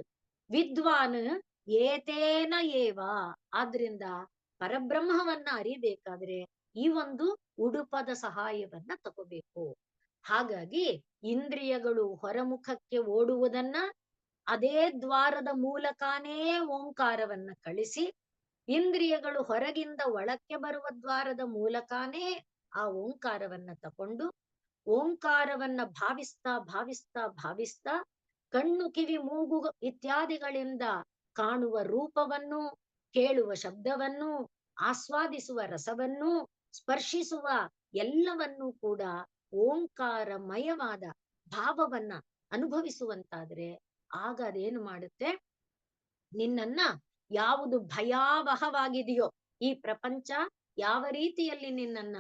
ವಿದ್ವಾನ್ ಏತೇನ ಏವ. ಆದ್ರಿಂದ ಪರಬ್ರಹ್ಮವನ್ನ ಅರಿಬೇಕಾದ್ರೆ ಈ ಒಂದು ಉಡುಪದ ಸಹಾಯವನ್ನ ತಗೋಬೇಕು. ಹಾಗಾಗಿ ಇಂದ್ರಿಯಗಳು ಹೊರಮುಖಕ್ಕೆ ಓಡುವುದನ್ನ ಅದೇ ದ್ವಾರದ ಮೂಲಕನೇ ಓಂಕಾರವನ್ನ ಕಳಿಸಿ, ಇಂದ್ರಿಯಗಳು ಹೊರಗಿಂದ ಒಳಕ್ಕೆ ಬರುವ ದ್ವಾರದ ಮೂಲಕನೇ ಆ ಓಂಕಾರವನ್ನ ತಕೊಂಡು, ಓಂಕಾರವನ್ನ ಭಾವಿಸ್ತಾ ಭಾವಿಸ್ತಾ ಭಾವಿಸ್ತಾ ಕಣ್ಣು ಕಿವಿ ಮೂಗು ಇತ್ಯಾದಿಗಳಿಂದ ಕಾಣುವ ರೂಪವನ್ನು, ಕೇಳುವ ಶಬ್ದವನ್ನು, ಆಸ್ವಾದಿಸುವ ರಸವನ್ನು, ಸ್ಪರ್ಶಿಸುವ ಎಲ್ಲವನ್ನೂ ಕೂಡ ಓಂಕಾರಮಯವಾದ ಭಾವವನ್ನ ಅನುಭವಿಸುವಂತಾದ್ರೆ ಆಗ ಅದೇನು ಮಾಡುತ್ತೆ, ನಿನ್ನನ್ನ ಯಾವುದು ಭಯಾವಹವಾಗಿದೆಯೋ, ಈ ಪ್ರಪಂಚ ಯಾವ ರೀತಿಯಲ್ಲಿ ನಿನ್ನನ್ನ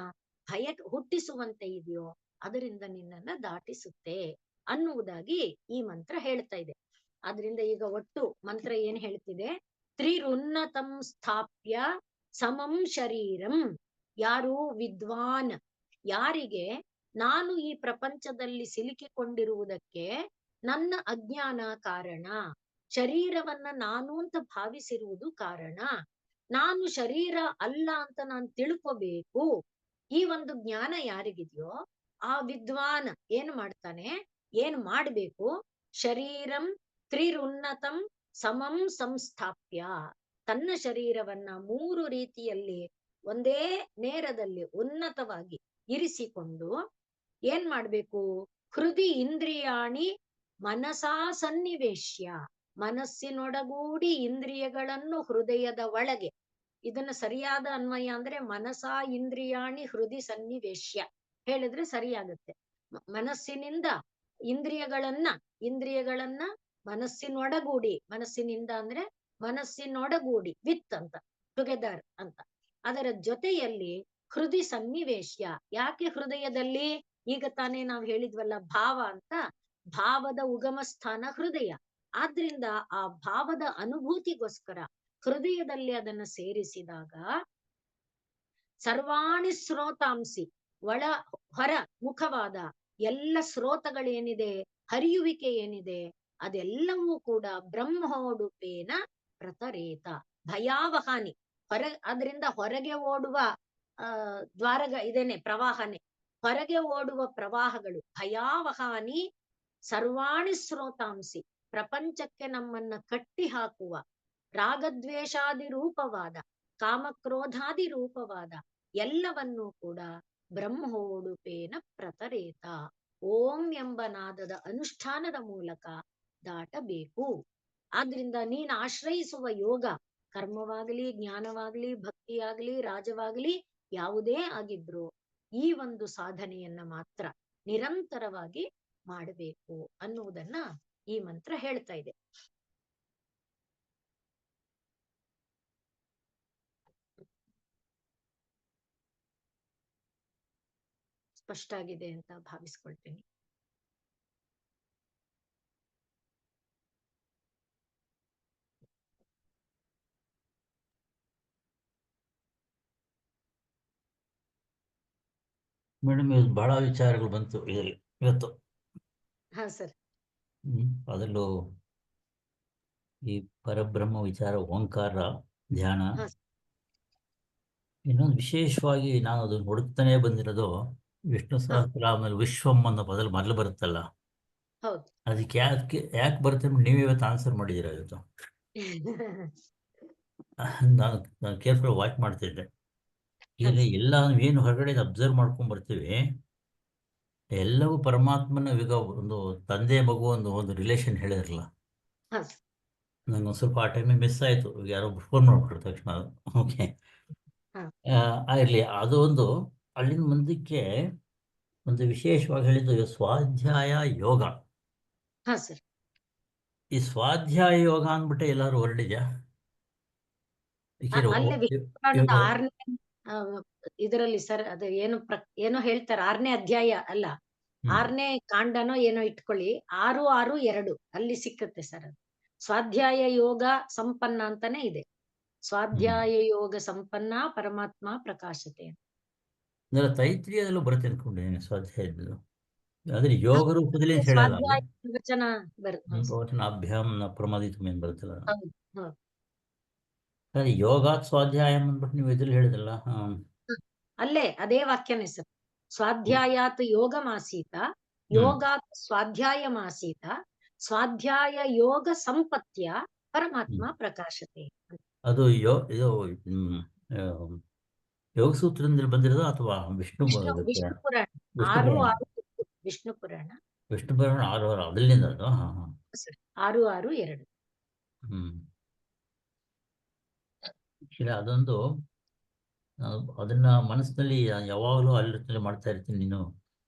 ಭಯ ಹುಟ್ಟಿಸುವಂತೆ ಇದೆಯೋ ಅದರಿಂದ ನಿನ್ನನ್ನ ದಾಟಿಸುತ್ತೆ ಅನ್ನುವುದಾಗಿ ಈ ಮಂತ್ರ ಹೇಳ್ತಾ ಇದೆ. ಆದ್ರಿಂದ ಈಗ ಒಟ್ಟು ಮಂತ್ರ ಏನ್ ಹೇಳ್ತಿದೆ, ತ್ರಿರುನ್ನತಂ ಸ್ಥಾಪ್ಯ ಸಮಂ ಶರೀರಂ. ಯಾರು ವಿದ್ವಾನ್, ಯಾರಿಗೆ ನಾನು ಈ ಪ್ರಪಂಚದಲ್ಲಿ ಸಿಲುಕಿಕೊಂಡಿರುವುದಕ್ಕೆ ನನ್ನ ಅಜ್ಞಾನ ಕಾರಣ, ಶರೀರವನ್ನ ನಾನು ಅಂತ ಭಾವಿಸಿರುವುದು ಕಾರಣ, ನಾನು ಶರೀರ ಅಲ್ಲ ಅಂತ ನಾನು ತಿಳ್ಕೋಬೇಕು, ಈ ಒಂದು ಜ್ಞಾನ ಯಾರಿಗಿದೆಯೋ ಆ ವಿದ್ವಾನ್ ಏನ್ ಮಾಡ್ತಾನೆ, ಏನ್ ಮಾಡ್ಬೇಕು, ಶರೀರಂ ತ್ರಿರುನ್ನತಂ ಸಮಂ ಸಂಸ್ಥಾಪ್ಯ, ತನ್ನ ಶರೀರವನ್ನ ಮೂರು ರೀತಿಯಲ್ಲಿ ಒಂದೇ ನೇರದಲ್ಲಿ ಉನ್ನತವಾಗಿ ಇರಿಸಿಕೊಂಡು ಏನ್ ಮಾಡ್ಬೇಕು, ಹೃದಯ ಇಂದ್ರಿಯಾಣಿ ಮನಸಾ ಸನ್ನಿವೇಶ್ಯ, ಮನಸ್ಸಿನೊಡಗೂಡಿ ಇಂದ್ರಿಯಗಳನ್ನು ಹೃದಯದ ಒಳಗೆ. ಇದನ್ನ ಸರಿಯಾದ ಅನ್ವಯ ಅಂದ್ರೆ ಮನಸಾ ಇಂದ್ರಿಯಾಣಿ ಹೃದಯ ಸನ್ನಿವೇಶ್ಯ ಹೇಳಿದ್ರೆ ಸರಿಯಾಗುತ್ತೆ. ಮನಸ್ಸಿನಿಂದ ಇಂದ್ರಿಯಗಳನ್ನ ಮನಸ್ಸಿನೊಡಗೂಡಿ, ಮನಸ್ಸಿನಿಂದ ಅಂದ್ರೆ ಮನಸ್ಸಿನೊಡಗೂಡಿ, ವಿತ್ ಅಂತ, ಟುಗೆದರ್ ಅಂತ, ಅದರ ಜೊತೆಯಲ್ಲಿ ಹೃದಯ ಸನ್ನಿವೇಶ್ಯ. ಯಾಕೆ ಹೃದಯದಲ್ಲಿ, ಈಗ ತಾನೇ ನಾವು ಹೇಳಿದ್ವಲ್ಲ ಭಾವ ಅಂತ, ಭಾವದ ಉಗಮ ಸ್ಥಾನ ಹೃದಯ. ಆದ್ರಿಂದ ಆ ಭಾವದ ಅನುಭೂತಿಗೋಸ್ಕರ ಹೃದಯದಲ್ಲಿ ಅದನ್ನ ಸೇರಿಸಿದಾಗ ಸರ್ವಾಣಿ ಸ್ರೋತಾಂಸಿ, ಒಳ ಹೊರ ಮುಖವಾದ ಎಲ್ಲ ಸ್ರೋತಗಳೇನಿದೆ, ಹರಿಯುವಿಕೆ ಏನಿದೆ, ಅದೆಲ್ಲವೂ ಕೂಡ ಬ್ರಹ್ಮೋಡುಪೇನ ಪ್ರತರೇತ, ಭಯಾವಹಾನಿ. ಅದರಿಂದ ಹೊರಗೆ ಓಡುವ ದ್ವಾರಗ ಇದೇನೆ, ಪ್ರವಾಹನೆ, ಹೊರಗೆ ಓಡುವ ಪ್ರವಾಹಗಳು ಭಯಾವಹಾನಿ ಸರ್ವಾಣಿ ಸ್ರೋತಾಂಸಿ, ಪ್ರಪಂಚಕ್ಕೆ ನಮ್ಮನ್ನ ಕಟ್ಟಿ ಹಾಕುವ ರಾಗದ್ವೇಷಾದಿ ರೂಪವಾದ, ಕಾಮಕ್ರೋಧಾದಿ ರೂಪವಾದ ಎಲ್ಲವನ್ನೂ ಕೂಡ ಬ್ರಹ್ಮೋಡುಪೇನ ಪ್ರತರೇತ, ಓಂ ಎಂಬ ನಾದದ ಅನುಷ್ಠಾನದ ಮೂಲಕ ದಾಟಬೇಕು. ಆದ್ರಿಂದ ನೀನ್ ಆಶ್ರಯಿಸುವ ಯೋಗ, ಕರ್ಮವಾಗಲಿ, ಜ್ಞಾನವಾಗಲಿ, ಭಕ್ತಿಯಾಗಲಿ, ರಾಜವಾಗಲಿ, ಯಾವುದೇ ಆಗಿದ್ರು ಈ ಒಂದು ಸಾಧನೆಯನ್ನ ಮಾತ್ರ ನಿರಂತರವಾಗಿ ಮಾಡಬೇಕು ಅನ್ನುವುದನ್ನ ಈ ಮಂತ್ರ ಹೇಳ್ತಾ ಇದೆ. ಸ್ಪಷ್ಟ ಆಗಿದೆ ಅಂತ ಭಾವಿಸ್ಕೊಳ್ತೀನಿ. ಮೇಡಮ್, ಇವತ್ತು ಬಹಳ ವಿಚಾರಗಳು ಬಂತು ಇವತ್ತು. ಹಾ ಸರ್. ಅದರಲ್ಲೂ ಈ ಪರಬ್ರಹ್ಮ ವಿಚಾರ, ಓಂಕಾರ ಧ್ಯಾನ. ಇನ್ನೊಂದು ವಿಶೇಷವಾಗಿ ನಾನು ಅದನ್ನು ಹುಡುಕ್ತಾನೆ ಬಂದಿರೋದು, ವಿಷ್ಣು ಸಹಸ್ರನಾಮದಲ್ಲಿ ವಿಶ್ವಂ ಅನ್ನೋ ಮೊದಲು ಬರುತ್ತಲ್ಲ, ಅದಕ್ಕೆ ಯಾಕೆ ಬರುತ್ತೆ ನೀವೇ ಇವತ್ತು ಆನ್ಸರ್ ಮಾಡಿದ್ದೀರಾ ಇವತ್ತು. ನಾನು ಕೇರ್ಫುಲ್ ವಾಚ್ ಮಾಡ್ತಿದ್ದೆ. ಈಗ ಎಲ್ಲ ಏನು ಹೊರಗಡೆ ಅಬ್ಸರ್ವ್ ಮಾಡ್ಕೊಂಡ್ ಬರ್ತೀವಿ, ಎಲ್ಲವೂ ಪರಮಾತ್ಮನ ಈಗ ಒಂದು ತಂದೆ ಮಗು ಒಂದು ರಿಲೇಷನ್ ಹೇಳಿರಲ್ಲ, ನಂಗೊಂದು ಸ್ವಲ್ಪ ಆ ಟೈಮಿಗೆ ಮಿಸ್ ಆಯಿತು. ಯಾರೋ ಫೋನ್ ಮಾಡ್ಬಿಟ್ರು ತಕ್ಷಣ. ಓಕೆ, ಇರಲಿ. ಅದು ಒಂದು ಅಲ್ಲಿನ ಮುಂದಕ್ಕೆ ಒಂದು ವಿಶೇಷವಾಗಿ ಹೇಳಿದ್ದು ಸ್ವಾಧ್ಯಾಯ ಯೋಗ. ಈ ಸ್ವಾಧ್ಯಾಯ ಯೋಗ ಅಂದ್ಬಿಟ್ಟೆ ಎಲ್ಲರೂ ಹೊರಡಿದ್ಯಾ? ಅಲ್ಲೇ ವಿಷ್ಣು ಪುರಾಣದ ಇವಾಗ 6ನೇ ಇದರಲ್ಲಿ ಸರ್ ಅದು ಏನೋ ಹೇಳ್ತಾರೆ 6ನೇ ಅಧ್ಯಾಯ ಅಲ್ಲ, ಹ್ಮ್ 6ನೇ ಕಾಂಡನೋ ಏನೋ ಇಟ್ಕೊಳ್ಳಿ, 6:6:2 ಅಲ್ಲಿ ಸಿಕ್ಕತ್ತೆ ಸರ್ ಅದು. ಸ್ವಾಧ್ಯಾಯ ಯೋಗ ಸಂಪನ್ನ ಅಂತಾನೆ ಇದೆ. ಹ್ಮ್ ಸ್ವಾಧ್ಯಾಯ ಯೋಗ ಸಂಪನ್ನ ಪರಮಾತ್ಮ ಪ್ರಕಾಶತೆ. ಅಂದ್ರೆ ತೈತ್ರಿಯದಲ್ಲೂ ಬರುತ್ತೆ ಅನ್ಕೊಂಡಿದ್ದೀನಿ ಸ್ವಾಧ್ಯಾಯದಲ್ಲೂ. ಆದ್ರೆ ಹ, ಯೋಗ ರೂಪದಲ್ಲಿ ಅಂತ ಹೇಳಲ್ಲ ಅಲ್ಲಿ. ಸ್ವಾಧ್ಯಾಯ ವಚನ ಹೌದು ಸರ್. ಪ್ರವಚನಾಭ್ಯಾಂ ನ ಪ್ರಮಾದಿತು ಏನ್ ಬರುತ್ತಲ್ಲ. ಹೌದು ಹೌದು. ಅದೇ ಯೋಗಾತ್ ಸ್ವಾಧ್ಯಾಯಂ ಅಂದ್ಬಿಟ್ಟು ನೀವು ಇದ್ರಲ್ಲಿ ಹೇಳಿದ್ರಲ್ಲ. ಹ, ಅಲ್ಲೇ ಅದೇ ವಾಕ್ಯನೇ ಸರ್. ಸ್ವಾಧ್ಯಾಯಾತ್ ಯೋಗಮಾಸೀತ, ಹ್ಮ್ ಯೋಗಾತ್ ಸ್ವಾಧ್ಯಾಯಮಾಸೀತ, ಸ್ವಾಧ್ಯಾಯ ಯೋಗ ಸಂಪತ್ಯ ಪರಮಾತ್ಮ ಹ್ಮ್ ಪ್ರಕಾಶತೆ. ಅದು ಇದು ಹ್ಮ್ ಆ, ಯೋಗ ಸೂತ್ರದಿಂದ ಬಂದಿರೋದು ಅಥವಾ ವಿಷ್ಣು ಅದಕ್ಕೆ ವಿಷ್ಣು ಪುರಾಣ ವಿಷ್ಣು ಆರು ಪುರಾಣ ಆರು ವಿಷ್ಣು ಪುರಾಣ ವಿಷ್ಣು ಪುರಾಣ 6 ಅದರಿಂದ ಅದು. ಹಾ ಹಾ ಸರ್. 6:6:2. ಹ್ಮ್ ಇಲ್ಲ ಅದೊಂದು ಅದನ್ನ ಮನಸ್ಸಿನಲ್ಲಿ ಯಾವಾಗಲೂ ಆಲೋಚನೆ ಮಾಡ್ತಾ ಇರ್ತೀನಿ. ನೀನು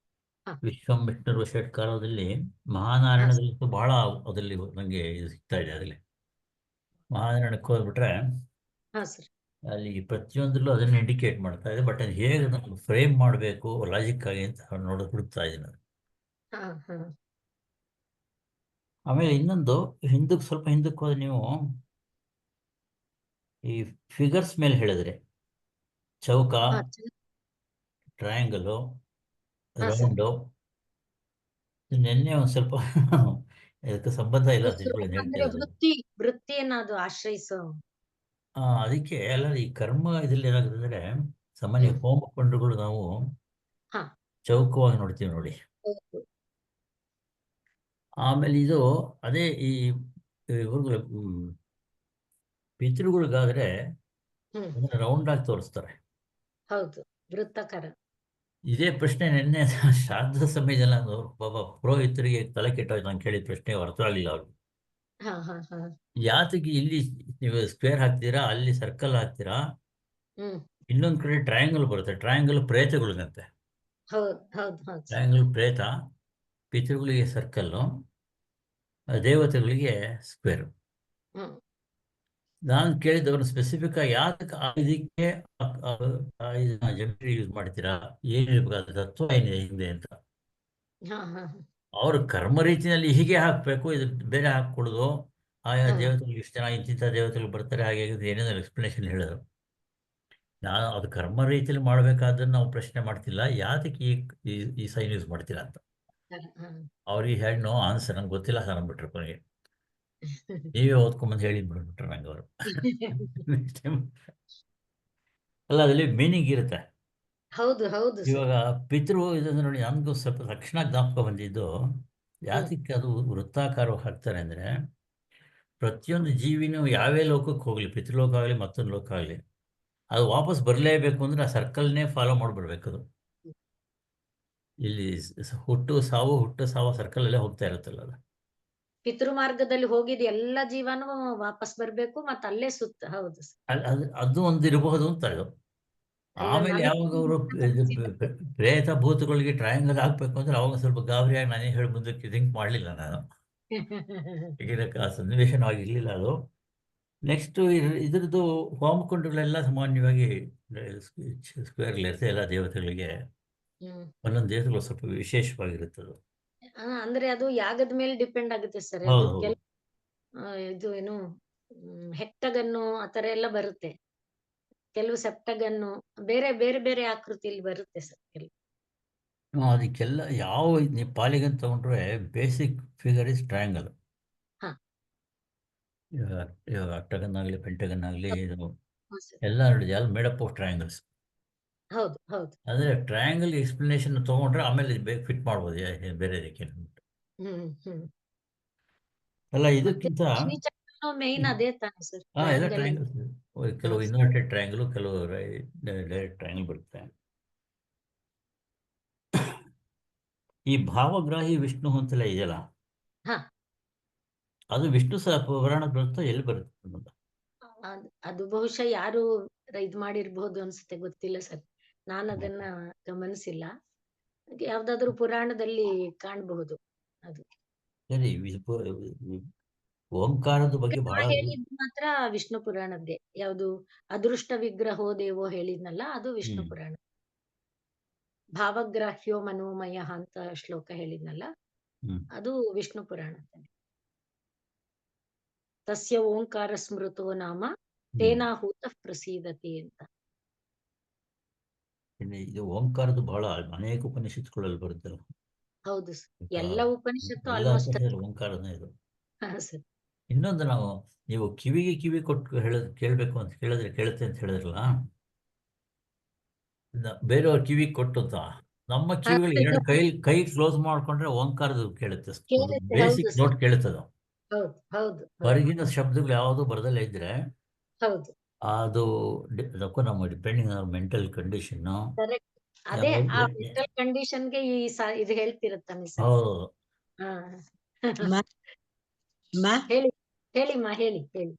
ಹ, ವಿಶ್ವಂ ವಿಷ್ಣು ಷಟ್ಕಾರದಲ್ಲಿ ಹ, ಮಹಾನಾರಾಯಣದಲ್ಲಂತೂ ಬಹಳ ಅದರಲ್ಲಿ ನನಗೆ ಇದು ಸಿಗ್ತಾ ಇದೆ. ಅದರಲ್ಲಿ ಮಹಾನಾರಾಯಣಕ್ಕೆ ಹೋಗ್ಬಿಟ್ರೆ ಹ ಸರ್. ಅಲ್ಲಿ ಪ್ರತಿಯೊಂದರಲ್ಲೂ ಅದನ್ನ ಇಂಡಿಕೇಟ್ ಮಾಡ್ತಾ ಇದೆ. ಬಟ್ ಅದು ಹೇಗೆ ನಾವು ಫ್ರೇಮ್ ಮಾಡಬೇಕು ಲಾಜಿಕ್ ಆಗಿ ಅಂತ ನೋಡೋದು ಹುಡುಕ್ತಾ ಇದ್ದೀನಿ ನಾನು. ಹ, ಹ, ಆಮೇಲೆ ಇನ್ನೊಂದು ಸ್ವಲ್ಪ ಹಿಂದಕ್ಕೆ ಹೋದ್ರೆ ನೀವು ಈ ಫಿಗರ್ಸ್ ಮೇಲೆ ಹೇಳಿದ್ರೆ ಚೌಕ, ಹ, ಟ್ರಯಾಂಗಲು, ಹ ಸರ್. ರೌಂಡು, ನಿನ್ನೆ ಒಂದು ಸ್ವಲ್ಪ ಇದಕ್ಕೆ ಸಂಬಂಧ ಇಲ್ಲ ಅಂತ ಇಟ್ಕೊಳ್ಳಿ ಅಂದ್ರೆ ಹೇಳ್ತಿರೋದು. ವೃತ್ತಿಯನ್ನ ಅದು ಆಶ್ರಯಿಸೋ. ಅದಕ್ಕೆ ಅಲ್ಲ ಈ ಕರ್ಮ ಇದ್ರಲ್ಲಿ ಏನಾಗುತ್ತೆ ಅಂದ್ರೆ ಸಾಮಾನ್ಯ ಹ್ಮ್. ಹೋಮ ಕುಂಡಗಳು ನಾವು ಹ, ಚೌಕವಾಗಿ ನೋಡ್ತೀವಿ ನೋಡಿ. ಹೌದು. ಆಮೇಲೆ ಇದು ಅದೇ ಈ ಇವ್ರುಗಳು ಪಿತೃಗಳಿಗಾದ್ರೆ ಹ್ಮ್. ಅದನ್ನ ರೌಂಡ್ ಆಗಿ ತೋರಿಸ್ತಾರೆ. ಹೌದು. ವೃತ್ತಕರ. ಇದೇ ಪ್ರಶ್ನೆ ನಿನ್ನೆ ಶ್ರಾದ್ದ ಸಮಯದಲ್ಲಿ ನಾನು ಒಬ್ಬ ಪುರೋಹಿತರಿಗೆ ತಲೆ ಕೆಟ್ಟೋಯ್ತು ನಾನು ಕೇಳಿದ ಪ್ರಶ್ನೆ ಅರ್ಥ ಆಗಲಿಲ್ಲ ಅವ್ರಿಗೆ. ಹ, ಹ, ಹ. ಯಾತಕ್ಕೆ ಇಲ್ಲಿ ನೀವು ಸ್ಕ್ವೇರ್ ಹಾಕ್ತೀರಾ, ಅಲ್ಲಿ ಸರ್ಕಲ್ ಹಾಕ್ತೀರಾ, ಹ್ಮ್. ಇನ್ನೊಂದ್ ಕಡೆ ಟ್ರಯಾಂಗಲ್ ಬರುತ್ತೆ, ಟ್ರಯಾಂಗಲ್ ಪ್ರೇತಗಳಿಗಂತೆ. ಹೌದು ಹೌದು ಹೌದು ಸರ್. ಟ್ರಯಾಂಗಲ್ ಪ್ರೇತ, ಪಿತೃಗಳಿಗೆ ಸರ್ಕಲ್ಲು, ದೇವತೆಗಳಿಗೆ ಸ್ಕ್ವೇರ್. ಹ್ಮ್. ನಾನು ಕೇಳಿದವ್ರು ಸ್ಪೆಸಿಫಿಕ್ ಆಗಿ ಯಾತಕ್ಕೆ ಇದಕ್ಕೆ ಜಮಿಟ್ರಿ ಯೂಸ್ ಮಾಡ್ತೀರಾ, ಏನಿರ್ಬೇಕಾದ ತತ್ವ ಏನಿದೆ ಹಿಂದೆ ಅಂತ. ಹ, ಹ, ಅವ್ರ ಕರ್ಮ ರೀತಿಯಲ್ಲಿ ಹೀಗೆ ಹಾಕಬೇಕು, ಇದು ಬೇರೆ ಹಾಕ್ಕೊಡುದು, ಆಯಾ ಹ. ದೇವತೆಗಳು ಇಷ್ಟು ಜನ ಇಂತಿಂಥ ದೇವತೆಗಳು ಬರ್ತಾರೆ ಹಾಗೆ ಹೀಗೆ ಏನೇನೋ ಎಕ್ಸ್ಪ್ಲನೇಷನ್ ಹೇಳಿದ್ರು. ನಾನು ಅದು ಕರ್ಮ ರೀತಿಯಲ್ಲಿ ಮಾಡಬೇಕಾದನ್ನು ನಾವು ಪ್ರಶ್ನೆ ಮಾಡ್ತಿಲ್ಲ, ಯಾತಕ್ಕೆ ಈ ಸೈನ್ ಯೂಸ್ ಮಾಡ್ತೀರಾ ಅಂತ. ಹ, ಹ. ಅವ್ರಿಗೆ ಹೇಳಿ ನೋ ಆನ್ಸರ್ ನಂಗೆ ಗೊತ್ತಿಲ್ಲ ಸರ್ ಅಂದ್ಬಿಟ್ರು ಕೊನೆಗೆ. ನೀವೇ ಓದ್ಕೊಂಬಂದು ಹೇಳಿ ಬಿಟ್ಬಿಟ್ರು ನಂಗೆ ಅವರು. ಅಲ್ಲ ಅದರಲ್ಲಿ ಮೀನಿಂಗ್ ಇರುತ್ತೆ. ಹೌದು ಹೌದು ಸರ್. ಇವಾಗ ಪಿತೃ ಇದನ್ನು ನೋಡಿ ನನಗೂ ಸ್ವಲ್ಪ ತಕ್ಷಣ ಜ್ಞಾಪಕ ಬಂದಿದ್ದು, ಹ್ಮ್. ಯಾತಕ್ಕೆ ಅದು ವೃತ್ತಾಕಾರವಾಗಿ ಹಾಕ್ತಾರೆ ಅಂದರೆ ಪ್ರತಿಯೊಂದು ಜೀವಿನೂ ಯಾವೇ ಲೋಕಕ್ಕೆ ಹೋಗಲಿ, ಪಿತೃಲೋಕ ಆಗಲಿ ಮತ್ತೊಂದು ಲೋಕ ಆಗಲಿ, ಅದು ವಾಪಸ್ ಬರಲೇಬೇಕು ಅಂದರೆ ಆ ಸರ್ಕಲ್ನೇ ಫಾಲೋ ಮಾಡಿಬಿಡ್ಬೇಕು ಅದು. ಇಲ್ಲಿ ಹುಟ್ಟು ಸಾವು ಸರ್ಕಲಲ್ಲೇ ಹೋಗ್ತಾ ಇರುತ್ತಲ್ಲ ಅದು. ಪಿತೃ ಮಾರ್ಗದಲ್ಲಿ ಹೋಗಿದ್ ಎಲ್ಲ ಜೀವನೂ ವಾಪಸ್ ಬರ್ಬೇಕು ಮತ್ತ ಅಲ್ಲೇ ಸುತ್ತ ಹೌದು ಸರ್. ಅದು ಒಂದು ಇರಬಹುದು ಅಂತ ಅದು. ಅಯ್ಯೋ ಆಮೇಲೆ ನನಗೆ ಯಾವಾಗ ಅವರು ಪ್ರೇತ ಭೂತಗಳಿಗೆ ಟ್ರಯಾಂಗಲ್ ಹಾಕಬೇಕು ಅಂದ್ರೆ ಅವಾಗ ಸ್ವಲ್ಪ ಗಾಬರಿಯಾಗಿ ನಾನೇ ಹೇಳಿ ಮುಂದಕ್ಕೆ ಥಿಂಕ್ ಮಾಡಲಿಲ್ಲ ನಾನು. ಇದಕ್ಕೆ ಆ ಸನ್ನಿವೇಶನವಾಗಿರಲಿಲ್ಲ ಅದು. ನೆಕ್ಸ್ಟ್ ಇದ್ರದ್ದು ಹೋಮಕುಂಡಗಳೆಲ್ಲ ಸಾಮಾನ್ಯವಾಗಿ ಸ್ಕ್ವೇರ್ ಇರುತ್ತೆ ಎಲ್ಲ ದೇವತೆಗಳಿಗೆ. ಹ್ಮ್. ಒಂದೊಂದು ದೇವತೆಗಳು ಸ್ವಲ್ಪ ವಿಶೇಷವಾಗಿರುತ್ತದು. ಅಂದ್ರೆ ಅದು ಯಾಗದ ಮೇಲೆ ಡಿಪೆಂಡ್ ಆಗುತ್ತೆ ಸರ್. ಅದು ಹೌದು ಹೌದು. ಇದು ಏನು ಹೆಕ್ಟಗನ್ನು ಆತರ ಎಲ್ಲ ಬರುತ್ತೆ. ಕೆಲವು ಸೆಪ್ಟಗನ್ನು ಬೇರೆ ಬೇರೆ ಬೇರೆ ಆಕೃತಿಯಲ್ಲಿ ಬರುತ್ತೆ ಸರ್ ಕೆಲವು. ಅದಕ್ಕೆಲ್ಲ ಯಾವ ನೀವು ಪಾಲಿಗನ್ ತಗೊಂಡ್ರೆ ಬೇಸಿಕ್ ಫಿಗರ್ ಇಸ್ ಟ್ರಯಾಂಗಲ್. ಹಾ. ಇವಾಗ ಅಕ್ಟಗನ್ ಆಗಲಿ ಪೆಂಟಗನ್ ಆಗಲಿ ಇದು ಹೌದು ಸರ್. ಎಲ್ಲ ನೋಡಿ ಎಲ್ಲ ಮೇಡಪ್ ಆಫ್ ಟ್ರಯಾಂಗಲ್ಸ್. ಹೌದು ಹೌದು. ಅಂದರೆ ಟ್ರಯಾಂಗಲ್ ಎಕ್ಸ್ಪ್ಲನೇಷನ್ ತೊಗೊಂಡ್ರೆ ಆಮೇಲೆ ಫಿಟ್ ಮಾಡ್ಬೋದು ಬೇರೆದಕ್ಕೆ. ಹ್ಮ್ ಹ್ಮ್. ಅಲ್ಲ ಮತ್ತೆ ಇದಕ್ಕಿಂತ ಶ್ರೀಚಕ್ರನು ಮೇನ್ ಅದೇ ತಾನೆ ಸರ್, ಎಲ್ಲ ಟ್ರಯಾಂಗಲ್. ಟ್ರಯಾಂಗಲ್ಸ್ ಕೆಲವು ಹೌದು ಸರ್. ಇನ್ವರ್ಟೆಡ್ ಟ್ರಯಾಂಗಲ್, ಕೆಲವು ಡೈರೆಕ್ಟ್ ಟ್ರಯಾಂಗಲ್ ಬರುತ್ತೆ. ಈ ಭಾವಗ್ರಾಹಿ ವಿಷ್ಣು ಅಂತೆಲ್ಲ ಇದೆಯಲ್ಲ, ಹಾ. ಅದು ವಿಷ್ಣು ಸಹ ಪುರಾಣ ಬರುತ್ತೋ ಎಲ್ಲಿ ಬರುತ್ತೆ ಅನ್ನೋದು? ಅದು ಬಹುಶಃ ಯಾರು ಇದ್ ಮಾಡಿರ್ಬಹುದು ಅನ್ಸುತ್ತೆ, ಗೊತ್ತಿಲ್ಲ ಸರ್. ನಾನು ಅದನ್ನ ಗಮನಿಸಿಲ್ಲ. ಯಾವ್ದಾದ್ರು ಪುರಾಣದಲ್ಲಿ ಕಾಣಬಹುದು ಅದು. ಸರಿ ಓಂಕಾರದ ಬಗ್ಗೆ ಬಹಳ ಹೇಳಿದ್ ಮಾತ್ರ ವಿಷ್ಣು ಪುರಾಣದ್ದೇ. ಯಾವುದು ಅದೃಷ್ಟ ವಿಗ್ರಹೋ ದೇವೋ ಹೇಳಿದ್ನಲ್ಲ, ಅದು ವಿಷ್ಣು ಹ್ಮ್ ಪುರಾಣ. ಭಾವಗ್ರಾಹ್ಯೋ ಮನೋಮಯ ಅಂತ ಶ್ಲೋಕ ಹೇಳಿದ್ನಲ್ಲ, ಹ್ಮ್ ಅದು ವಿಷ್ಣು ಪುರಾಣದಲ್ಲಿ. ತಸ್ಯ ಓಂಕಾರ ಸ್ಮೃತೋ ನಾಮ ಹ್ಮ್ ತೇನಾಹೂತ ಪ್ರಸೀದತಿ ಅಂತ. ಇನ್ನು ಇದು ಓಂಕಾರದ್ದು ಬಹಳ ಅನೇಕ ಉಪನಿಷತ್ತುಗಳಲ್ಲಿ ಬರುತ್ತಲ್ಲ. ಹೌದು ಸರ್. ಈಗ ಎಲ್ಲ ಉಪನಿಷತ್ತು ಎಲ್ಲ ಆಲ್ಮೋಸ್ಟ್. ಉಪನಿಷತ್ತಲ್ಲಿ ಓಂಕಾರನೇ ಇದು. ಹಾ ಸರ್. ಇನ್ನೊಂದು ನಾವು ನೀವು ಕಿವಿಗೆ ಕಿವಿ ಕೊಟ್ಟು ಕೇಳಬೇಕು ಅಂತ ಕೇಳಿದ್ರೆ ಕೇಳುತ್ತೆ ಅಂತ ಹೇಳಿದ್ರಲ್ಲ, ಬೇರೆಯವ್ರ ಕಿವಿ ಕೊಟ್ಟು ಅಂತ ನಮ್ಮ ಹಾ, ಕಿವಿಗಳು ಎರಡು ಕೈ ಕ್ಲೋಸ್ ಮಾಡ್ಕೊಂಡ್ರೆ ಓಂಕಾರದ ಕೇಳುತ್ತೆ. ಒಂದು ಕೇಳುತ್ತೆ. ಹೌದು ಬೇಸಿಕ್ ಸರ್. ನೋಟ್ ಕೇಳುತ್ತದೆ. ಹೌದು ಹೌದು ಹೌದು ಹೊರಗಿನ ಶಬ್ದಗಳು ಯಾವುದು ಬರದಲ್ಲೇ ಇದ್ರೆ ಹೌದು. ಅದು ಅದಕ್ಕೂ ನಮ್ಮ ಡಿಪೆಂಡಿಂಗ್ ಮೆಂಟಲ್ ಕಂಡೀಷನ್. ಕರೆಕ್ಟ್. ಅದೇ ಆ ಮೆಂಟಲ್ ಕಂಡೀಷನ್ಗೆ ಇದು ಹೇಳ್ತಿರುತ್ತಾನೆ ಸರ್. ಹೌದು. ಹಾ. ಅಮ್ಮ ಅಮ್ಮ ಹೇಳಿ ಹೇಳಿಮ್ಮ, ಹೇಳಿ ಹೇಳಿ.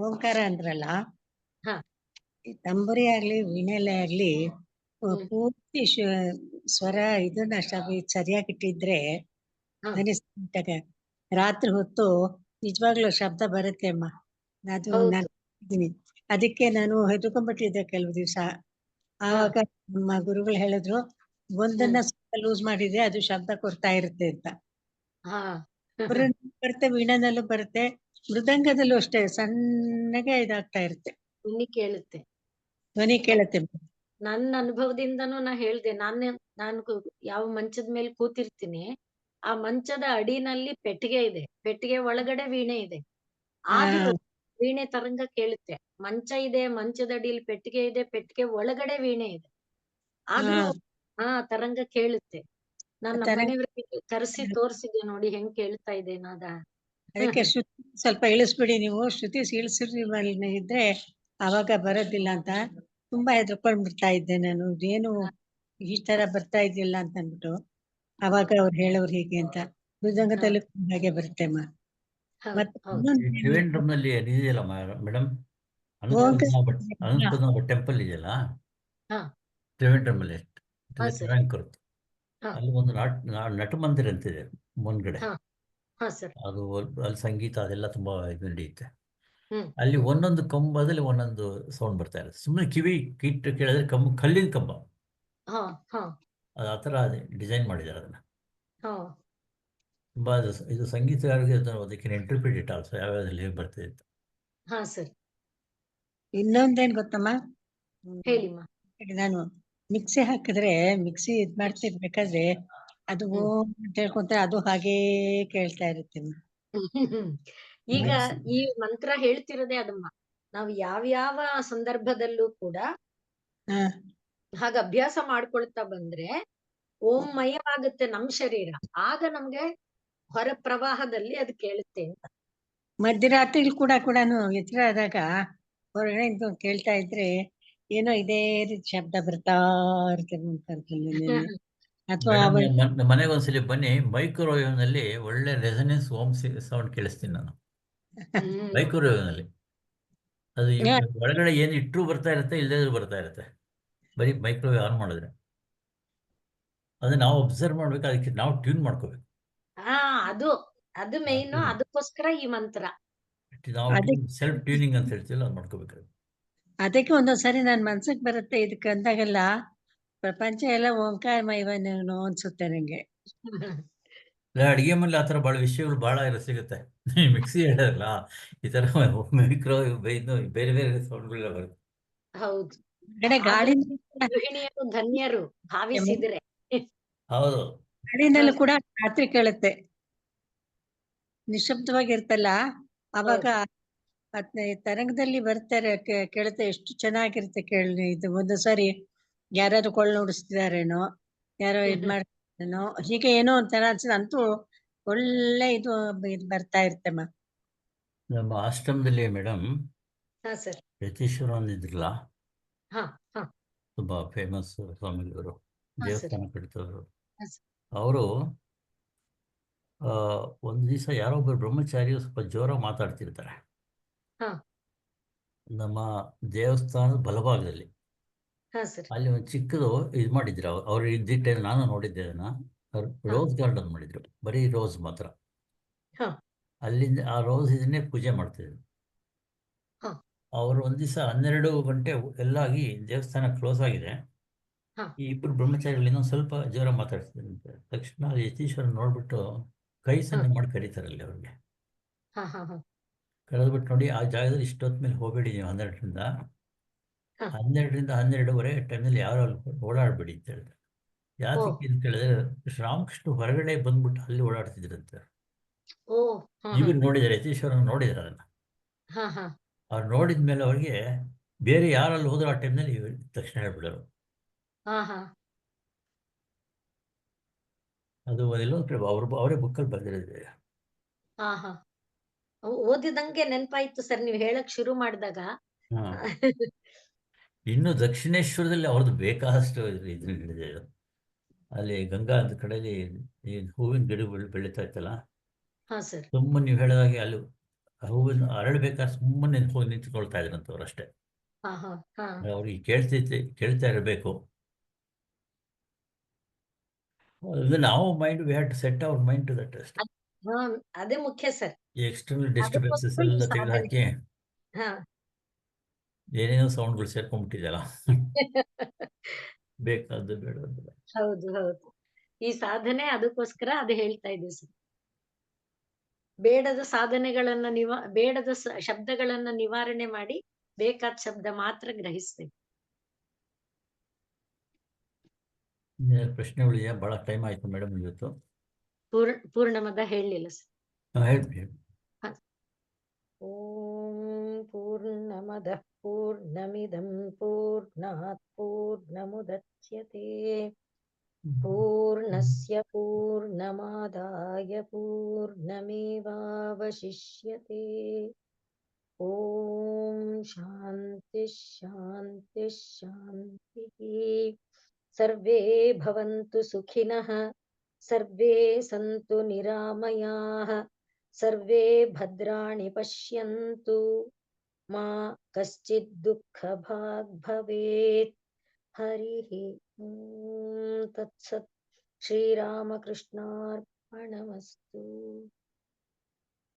ಓಂಕಾರ ಅಂದ್ರಲ್ಲ, ಹಾ. ಈ ತಂಬುರಿ ಆಗ್ಲಿ ವೀಣೆಲೆ ಆಗ್ಲಿ ಹ್ಮ್. ಪೂರ್ತಿ ಸ್ವರ ಇದನ್ನ ಸರಿಯಾಗಿ ಇಟ್ಟಿದ್ರೆ ಹಾ. ನನಗೆ ರಾತ್ರಿ ಹೊತ್ತು ನಿಜವಾಗ್ಲೂ ಶಬ್ದ ಬರುತ್ತೆ ಅಮ್ಮ. ಅದು ಹೌದು. ನಾನು ಇದ್ದೀನಿ. ಅದಕ್ಕೆ ನಾನು ಹೆದರ್ಕೊಂಡ್ಬಿಟ್ಟಿದ್ದೆ ಕೆಲವು ದಿವಸ. ಆವಾಗ ನಮ್ಮ ಗುರುಗಳು ಹೇಳಿದ್ರು, ಒಂದನ್ನ ಸ್ವಲ್ಪ ಲೂಸ್ ಮಾಡಿದ್ರೆ ಅದು ಶಬ್ದ ಕೊಡ್ತಾ ಇರುತ್ತೆ ಅಂತ. ಹಾ. ಬರುತ್ತೆ, ವೀಣಾನಲ್ಲೂ ಬರುತ್ತೆ, ಮೃದಂಗದಲ್ಲೂ ಅಷ್ಟೇ ಸಣ್ಣಗೆ ಇದಾಗ್ತಾ ಇರುತ್ತೆ, ಧ್ವನಿ ಕೇಳುತ್ತೆ. ಧ್ವನಿ ಕೇಳುತ್ತೆ. ನನ್ನ ಅನುಭವದಿಂದನೂ ನಾ ಹೇಳ್ದೆ. ನಾನು ಯಾವ ಮಂಚದ ಮೇಲೆ ಕೂತಿರ್ತೀನಿ, ಆ ಮಂಚದ ಅಡಿನಲ್ಲಿ ಪೆಟ್ಟಿಗೆ ಇದೆ, ಪೆಟ್ಟಿಗೆ ಒಳಗಡೆ ವೀಣೆ ಇದೆ. ಆದ್ರೂ ವೀಣೆ ತರಂಗ ಕೇಳುತ್ತೆ. ಮಂಚ ಇದೆ, ಮಂಚದ ಅಡಿಯಲ್ಲಿ ಪೆಟ್ಟಿಗೆ ಇದೆ, ಪೆಟ್ಟಿಗೆ ಒಳಗಡೆ ವೀಣೆ ಇದೆ. ಆದ್ರೂ ತರಂಗ ಕೇಳುತ್ತೆ. ನಾನು ನಮ್ಮನೆಯವ್ರಿಗೆ ಕರೆಸಿ ತೋರಿಸಿದೆ, ನೋಡಿ ಹೆಂಗ್ ಕೇಳ್ತಾ ಇದೆ ನಾದ. ಅದಕ್ಕೆ ಶ್ರುತಿ ಸ್ವಲ್ಪ ಇಳಿಸ್ಬಿಡಿ ನೀವು, ಶ್ರುತಿ ಇಳಿಸಿದ್ರೆ ಇದ್ರೆ ಅವಾಗ ಬರೋದಿಲ್ಲ ಅಂತ ತುಂಬಾ ಹೆದರ್ಕೊಂಡ್ಬಿಡ್ತಾ ಇದ್ದೆ ನಾನು. ಏನು ಈ ತರ ಬರ್ತಾ ಇದ್ದಿಲ್ಲ ಅಂತ ಅಂದ್ಬಿಟ್ಟು ಅವಾಗ ಅವ್ರು ಹೇಳೋರು ಹೀಗೆ ಅಂತ. ಮೃದಂಗದಲ್ಲಿ ಹಾಗೆ ಬರುತ್ತೆ ಅಮ್ಮ. ಮತ್ತೆ ತ್ರಿವೇಂದ್ರಂನಲ್ಲಿ ಇದೆಯಲ್ಲ ಮೇಡಮ್, ಅನಂತಪದ್ಮನಾಭ ಟೆಂಪಲ್ ಇದೆಯಲ್ಲ ಹಾ. ತ್ರಿವೇಂದ್ರಮಲ್ಲಿ, ಹಾ ಸರ್. ಶ್ರೀರಂಗಪುರದ್ದು. ಹಾ. ಅಲ್ಲಿ ಒಂದು ನಟ ಮಂದಿರ ಅಂತಿದೆ ಮುಂದ್ಗಡೆ. ಹಾ. ಹಾ ಸರ್. ಅದು ಅಲ್ಲಿ ಸಂಗೀತ ಅದೆಲ್ಲ ತುಂಬಾ ಇದು ನಡೆಯುತ್ತೆ. ಹ್ಮ್. ಅಲ್ಲಿ ಒಂದೊಂದು ಕಂಬದಲ್ಲಿ ಒಂದೊಂದು ಸೌಂಡ್ ಬರ್ತಾ ಇರುತ್ತೆ. ಸುಮ್ಮನೆ ಕಿವಿ ಕಿಟ್ಟು ಕೇಳಿದ್ರೆ ಕಲ್ಲಿನ ಕಂಬ, ಹಾ. ಹಾ. ಅದು ಆ ಥರ ಡಿಸೈನ್ ಮಾಡಿದ್ದಾರೆ ಅದನ್ನ. ಹಾ. ತುಂಬಾ ಇದು ಸಂಗೀತಗಾರರಿಗೆ ಅದಕ್ಕೆ ಇಂಟರ್ಪ್ರಿಟ್ ಇಟ್ ಆಲ್ಸೋ, ಯಾವ್ಯಾವ್ದಲ್ಲಿ ಹೇಗೆ ಬರ್ತಿದೆ ಅಂತ. ಹಾ ಸರ್. ಇನ್ನೊಂದೇನ್ ಗೊತ್ತಮ್ಮ, ಹೇಳಿಮ್ಮ. ನಾನು ಮಿಕ್ಸಿ ಹಾಕಿದ್ರೆ, ಮಿಕ್ಸಿ ಇದ್ ಮಾಡ್ತಿರ್ಬೇಕಾದ್ರೆ ಅದು ಅಂತ ಹೇಳ್ಕೊಂತಾರೆ, ಅದು ಹಾಗೇ ಕೇಳ್ತಾ ಇರುತ್ತೆ. ಈಗ ಈ ಮಂತ್ರ ಹೇಳ್ತಿರೋದೇ ಅದಮ್ಮ. ನಾವು ಯಾವ್ಯಾವ ಸಂದರ್ಭದಲ್ಲೂ ಕೂಡ ಹಾಗ ಅಭ್ಯಾಸ ಮಾಡ್ಕೊಳ್ತಾ ಬಂದ್ರೆ ಓಂಮಯವಾಗುತ್ತೆ ನಮ್ ಶರೀರ. ಆಗ ನಮ್ಗೆ ಹೊರ ಪ್ರವಾಹದಲ್ಲಿ ಅದು ಕೇಳುತ್ತೆ ಅಂತ. ಮಧ್ಯರಾತ್ರಿ ಕೂಡ ಎಚ್ಚರ ಆದಾಗ ಹೊರಗಡೆ ಕೇಳ್ತಾ ಇದ್ರೆ ಏನೋ ಇದೇ ರೀತಿ ಶಬ್ದ ಬರ್ತಾ ಇರ್ತದೆ. ಅಥವಾ ನಮ್ಮ ಮನೆಗೆ ಒಂದ್ಸಲಿ ಬನ್ನಿ, ಮೈಕ್ರೋವೇವ್ ನಲ್ಲಿ ಒಳ್ಳೆ ರೆಸನೆನ್ಸ್ ಓಮ್ ಸೌಂಡ್ ಕೇಳಿಸ್ತೀನಿ ನಾನು. ಮೈಕ್ರೋವೇವ್ ನಲ್ಲಿ ಅದು ಒಳಗಡೆ ಏನು ಇಟ್ಟರು ಬರ್ತಾ ಇರುತ್ತೆ, ಇಲ್ಲದೇ ಬರ್ತಾ ಇರುತ್ತೆ. ಬರೀ ಮೈಕ್ರೋವೇವ್ ಆನ್ ಮಾಡಿದ್ರೆ ಅದನ್ನ ನಾವು ಅಬ್ಸರ್ವ್ ಮಾಡ್ಬೇಕು, ಅದಕ್ಕೆ ನಾವು ಟ್ಯೂನ್ ಮಾಡ್ಕೋಬೇಕು. ಅದು ಮೇಯ್ನು. ಅದಕ್ಕೋಸ್ಕರ ಈ ಮಂತ್ರ ನಾವು ಸೆಲ್ಫ್ ಟ್ಯೂನಿಂಗ್ ಅಂತ ಹೇಳ್ತೀವಲ್ಲ, ಅದು ಮಾಡ್ಕೋಬೇಕು. ಅದಕ್ಕೆ ಒಂದೊಂದ್ಸರಿ ನನ್ ಮನ್ಸಿಗೆ ಬರುತ್ತೆ ಇದಕ್ಕೆ ಅಂದಾಗೆಲ್ಲ, ಪ್ರಪಂಚ ಎಲ್ಲ ಓಂಕಾರಮಯವನೇನೋ ಅನ್ಸುತ್ತೆ ನಂಗೆ. ಅಡಿಗೆ ಮನೇಲಿ ಆತರ ಬಹಳ ವಿಷಯಗಳು ಬಹಳ ಸಿಗುತ್ತೆ. ಮಿಕ್ಸಿ ಹೇಳಿದ್ರಲ್ಲ, ಈ ತರ ಮೈಕ್ರೋವೇವ್ ಬೇರೆ ಬೇರೆ ಸೌಂಡ್ಗಳೆಲ್ಲ ಬರುತ್ತೆ. ಹೌದು. ಗಾಳಿ ಗೃಹಿಣಿಯರು ಧನ್ಯರು ಭಾವಿಸಿದ್ರೆ. ಹೌದು. ಗಾಳಿನಲ್ಲೂ ಕೂಡ ರಾತ್ರಿ ಕೇಳುತ್ತೆ, ನಿಶಬ್ದವಾಗಿರ್ತಲ್ಲ ಅವಾಗ ತರಂಗದಲ್ಲಿ ಬರ್ತಾರೆ, ಕೇಳುತ್ತೆ. ಎಷ್ಟು ಚೆನ್ನಾಗಿರುತ್ತೆ ಕೇಳಿ. ಇದು ಒಂದು ಸಾರಿ ಯಾರು ಕೊಳ್ಳ ನುಡಿಸ್ತಿದಾರೇನೋ, ಯಾರೋ ಇದ್ ಮಾಡ್ತಾರೇನೋ, ಹೀಗೆ ಏನೋ ಒಂಥರ ಅನ್ಸುತ್ತೆ. ಅಂತೂ ಒಳ್ಳೆ ಇದು ಬರ್ತಾ ಇರ್ತಮ್ಮ. ನಮ್ಮ ಆಶ್ರಮದಲ್ಲಿ ಮೇಡಮ್ ಸರ್. ಯತೀಶ್ವರ ಅಂದಿದ್ರಲ್ಲ, ಹಾ. ಹಾ. ತುಂಬಾ ಫೇಮಸ್ ಸ್ವಾಮಿಗಳು, ದೇವಸ್ಥಾನ ಕಟ್ಟಿದವರು. ಅವರು ಒಂದು ದಿವಸ ಯಾರೋ ಒಬ್ಬರು ಬ್ರಹ್ಮಚಾರಿಯು ಸ್ವಲ್ಪ ಜೋರಾಗಿ ಮಾತಾಡ್ತಿರ್ತಾರೆ ನಮ್ಮ ದೇವಸ್ಥಾನದ ಬಲಭಾಗದಲ್ಲಿ. ಅಲ್ಲಿ ಒಂದು ಚಿಕ್ಕದು ಇದು ಮಾಡಿದ್ರು ಅವ್ರು ಇದ್ದಿಟ್ಟೆ, ನಾನು ನೋಡಿದ್ದೆ ಅದನ್ನ. ರೋಸ್ ಗಾರ್ಡನ್ ಮಾಡಿದ್ರು, ಬರೀ ರೋಸ್ ಮಾತ್ರ. ಅಲ್ಲಿಂದ ಆ ರೋಸ್ ಇದನ್ನೇ ಪೂಜೆ ಮಾಡ್ತಿದ್ರು. ಹ. ಅವರು ಒಂದ್ ದಿವಸ 12 ಗಂಟೆ ಎಲ್ಲ ಆಗಿ ದೇವಸ್ಥಾನ ಕ್ಲೋಸ್ ಆಗಿದೆ. ಹ. ಈ ಇಬ್ಬರು ಬ್ರಹ್ಮಚಾರಿಗಳು ಇನ್ನೊಂದು ಸ್ವಲ್ಪ ಜೋರ ಮಾತಾಡ್ತಿದ್ರಂತೆ. ತಕ್ಷಣ ಯತೀಶ್ವರ ನೋಡ್ಬಿಟ್ಟು ಕೈ ಹ. ಸನ್ನೆ ಮಾಡಿ ಕರೀತಾರಲ್ಲಿ ಅವ್ರಿಗೆ. ಹ. ಹ. ಹ. ಕರೆದ್ಬಿಟ್ಟು ನೋಡಿ, ಆ ಜಾಗದಲ್ಲಿ ಇಷ್ಟೊತ್ತ ಮೇಲೆ ಹೋಗಬೇಡಿ ನೀವು 12ರಿಂದ. ಹ. 12ರಿಂದ 12:30 ಟೈಮ್ನಲ್ಲಿ ಯಾರು ಅಲ್ಲಿ ಓಡಾಡಬೇಡಿ ಅಂತ ಹೇಳ್ತಾರೆ. ಓ. ಯಾತಕ್ಕೆ ಅಂತ ಕೇಳಿದ್ರೆ ಶ್ರೀರಾಮಕೃಷ್ಣ ಹೊರಗಡೆ ಬಂದ್ಬಿಟ್ಟು ಅಲ್ಲಿ ಓಡಾಡ್ತಿದ್ರಂತೆ. ಓ. ಹ. ಹ. ಇವ್ರು ನೋಡಿದ್ದಾರೆ, ಯತೀಶ್ವರನ ನೋಡಿದ್ದಾರೆ ಅದನ್ನ. ಹ. ಹ. ಅವ್ರು ನೋಡಿದ ಮೇಲೆ ಅವ್ರಿಗೆ ಬೇರೆ ಯಾರಲ್ಲಿ ಹೋದ್ರು ಆ ಟೈಮ್ನಲ್ಲಿ ತಕ್ಷಣ ಹೇಳ್ಬಿಡೋರು. ಹ. ಹ. ಅದು ಎಲ್ಲೊಂದು ಕಡೆ ಅವರೇ ಬುಕ್ಕಲ್ಲಿ ಬರೆದಿರೋದು. ಹ. ಹ. ಓದಿದಂಗೆ ನೆನಪಾಯ್ತು ಸರ್ ನೀವು ಹೇಳಕ್ ಶುರು ಮಾಡಿದಾಗ. ಹಾ. ಇನ್ನು ದಕ್ಷಿಣೇಶ್ವರದಲ್ಲಿ ಅವ್ರದ್ದು ಬೇಕಾದಷ್ಟು ಇದು ನಡೆದಿದೆ. ಅಲ್ಲಿ ಗಂಗಾ ಅಂತ ಕಡೆಯಲ್ಲಿ ಈ ಹೂವಿನ ಗಿಡಗಳು ಬೆಳೀತಾ ಇತ್ತಲ್ಲ, ಹಾ ಸರ್. ಸುಮ್ಮನೆ ನೀವು ಹೇಳಿದಾಗೆ ಅಲ್ಲಿ ಹೂವಿನ ಅರಳಬೇಕಾದ್ರೆ ಸುಮ್ಮನೆ ಹೋಗಿ ನಿಂತ್ಕೊಳ್ತಾ ಇದ್ರಂತವ್ರು ಅಷ್ಟೇ. ಹಾ ಹಾ ಹಾ ಅವ್ರಿಗೆ ಕೇಳ್ತಾ ಇರಬೇಕು. ಅದು ನಾವು mind we had to set our mind to that ಅಷ್ಟೇ. ಅದ್- ಹಾ, ಅದೇ ಮುಖ್ಯ ಸರ್. ಈ ಎಕ್ಸ್ಟರ್ನಲ್ ಡಿಸ್ಟರ್ಬೆನ್ಸಸ್ ಅದಕ್ಕೋಸ್ಕರ ಈ ಎಲ್ಲ ಸಾಧನೆ. ತೆಗೆದುಹಾಕಿ ಹಾ ಏನೇನೋ ಸೌಂಡ್ಗಳು ಸೇರ್ಕೊಂಡ್ಬಿಟ್ಟಿದೆಯಲ್ಲ, ಬೇಕಾದ್ದು ಬೇಡದ್ದು. ಹೌದು ಹೌದು. ಈ ಸಾಧನೆ ಅದಕ್ಕೋಸ್ಕರ ಅದು ಹೇಳ್ತಾ ಇದೆ ಸರ್. ಬೇಡದ ಸಾಧನೆಗಳನ್ನ ಬೇಡದ ಶಬ್ದಗಳನ್ನ ನಿವಾರಣೆ ಮಾಡಿ ಬೇಕಾದ ಶಬ್ದ ಮಾತ್ರ ಗ್ರಹಿಸ್ತೇವೆ. ಪ್ರಶ್ನೆಗಳು ಬಹಳ ಟೈಮ್ ಆಯ್ತು ಮೇಡಮ್ ಇವತ್ತು. ಪೂರ್ಣಮದ ಹೇಳಲಿಲ್ಲ ಸರ್. ಹೇಳಿ. ಓಂ ಪೂರ್ಣಮದಃ ಪೂರ್ಣಮಿದಂ ಪೂರ್ಣಾತ್ ಪೂರ್ಣಮುದಚ್ಯತೆ ಪೂರ್ಣಸ್ಯ ಪೂರ್ಣಮಾದಾಯ ಪೂರ್ಣಮೇವಾವಶಿಷ್ಯತೆ. ಓಂ ಶಾಂತಿ ಶಾಂತಿ ಶಾಂತಿ. ಸರ್ವೇ ಭವಂತು ಸುಖಿನಃ, ಸರ್ವೇ ಸಂತು ನಿರಾಮಯಾಃ, ಸರ್ವೇ ಭದ್ರಾಣಿ ಪಶ್ಯಂತು, ಮಾ ಕಶ್ಚಿತ್ ದುಃಖ ಭಾಗ್ ಭವೇತ್. ಹರಿಃ ಓಂ ತತ್ಸತ್. ಶ್ರೀರಾಮಕೃಷ್ಣಾರ್ಪಣಮಸ್ತು.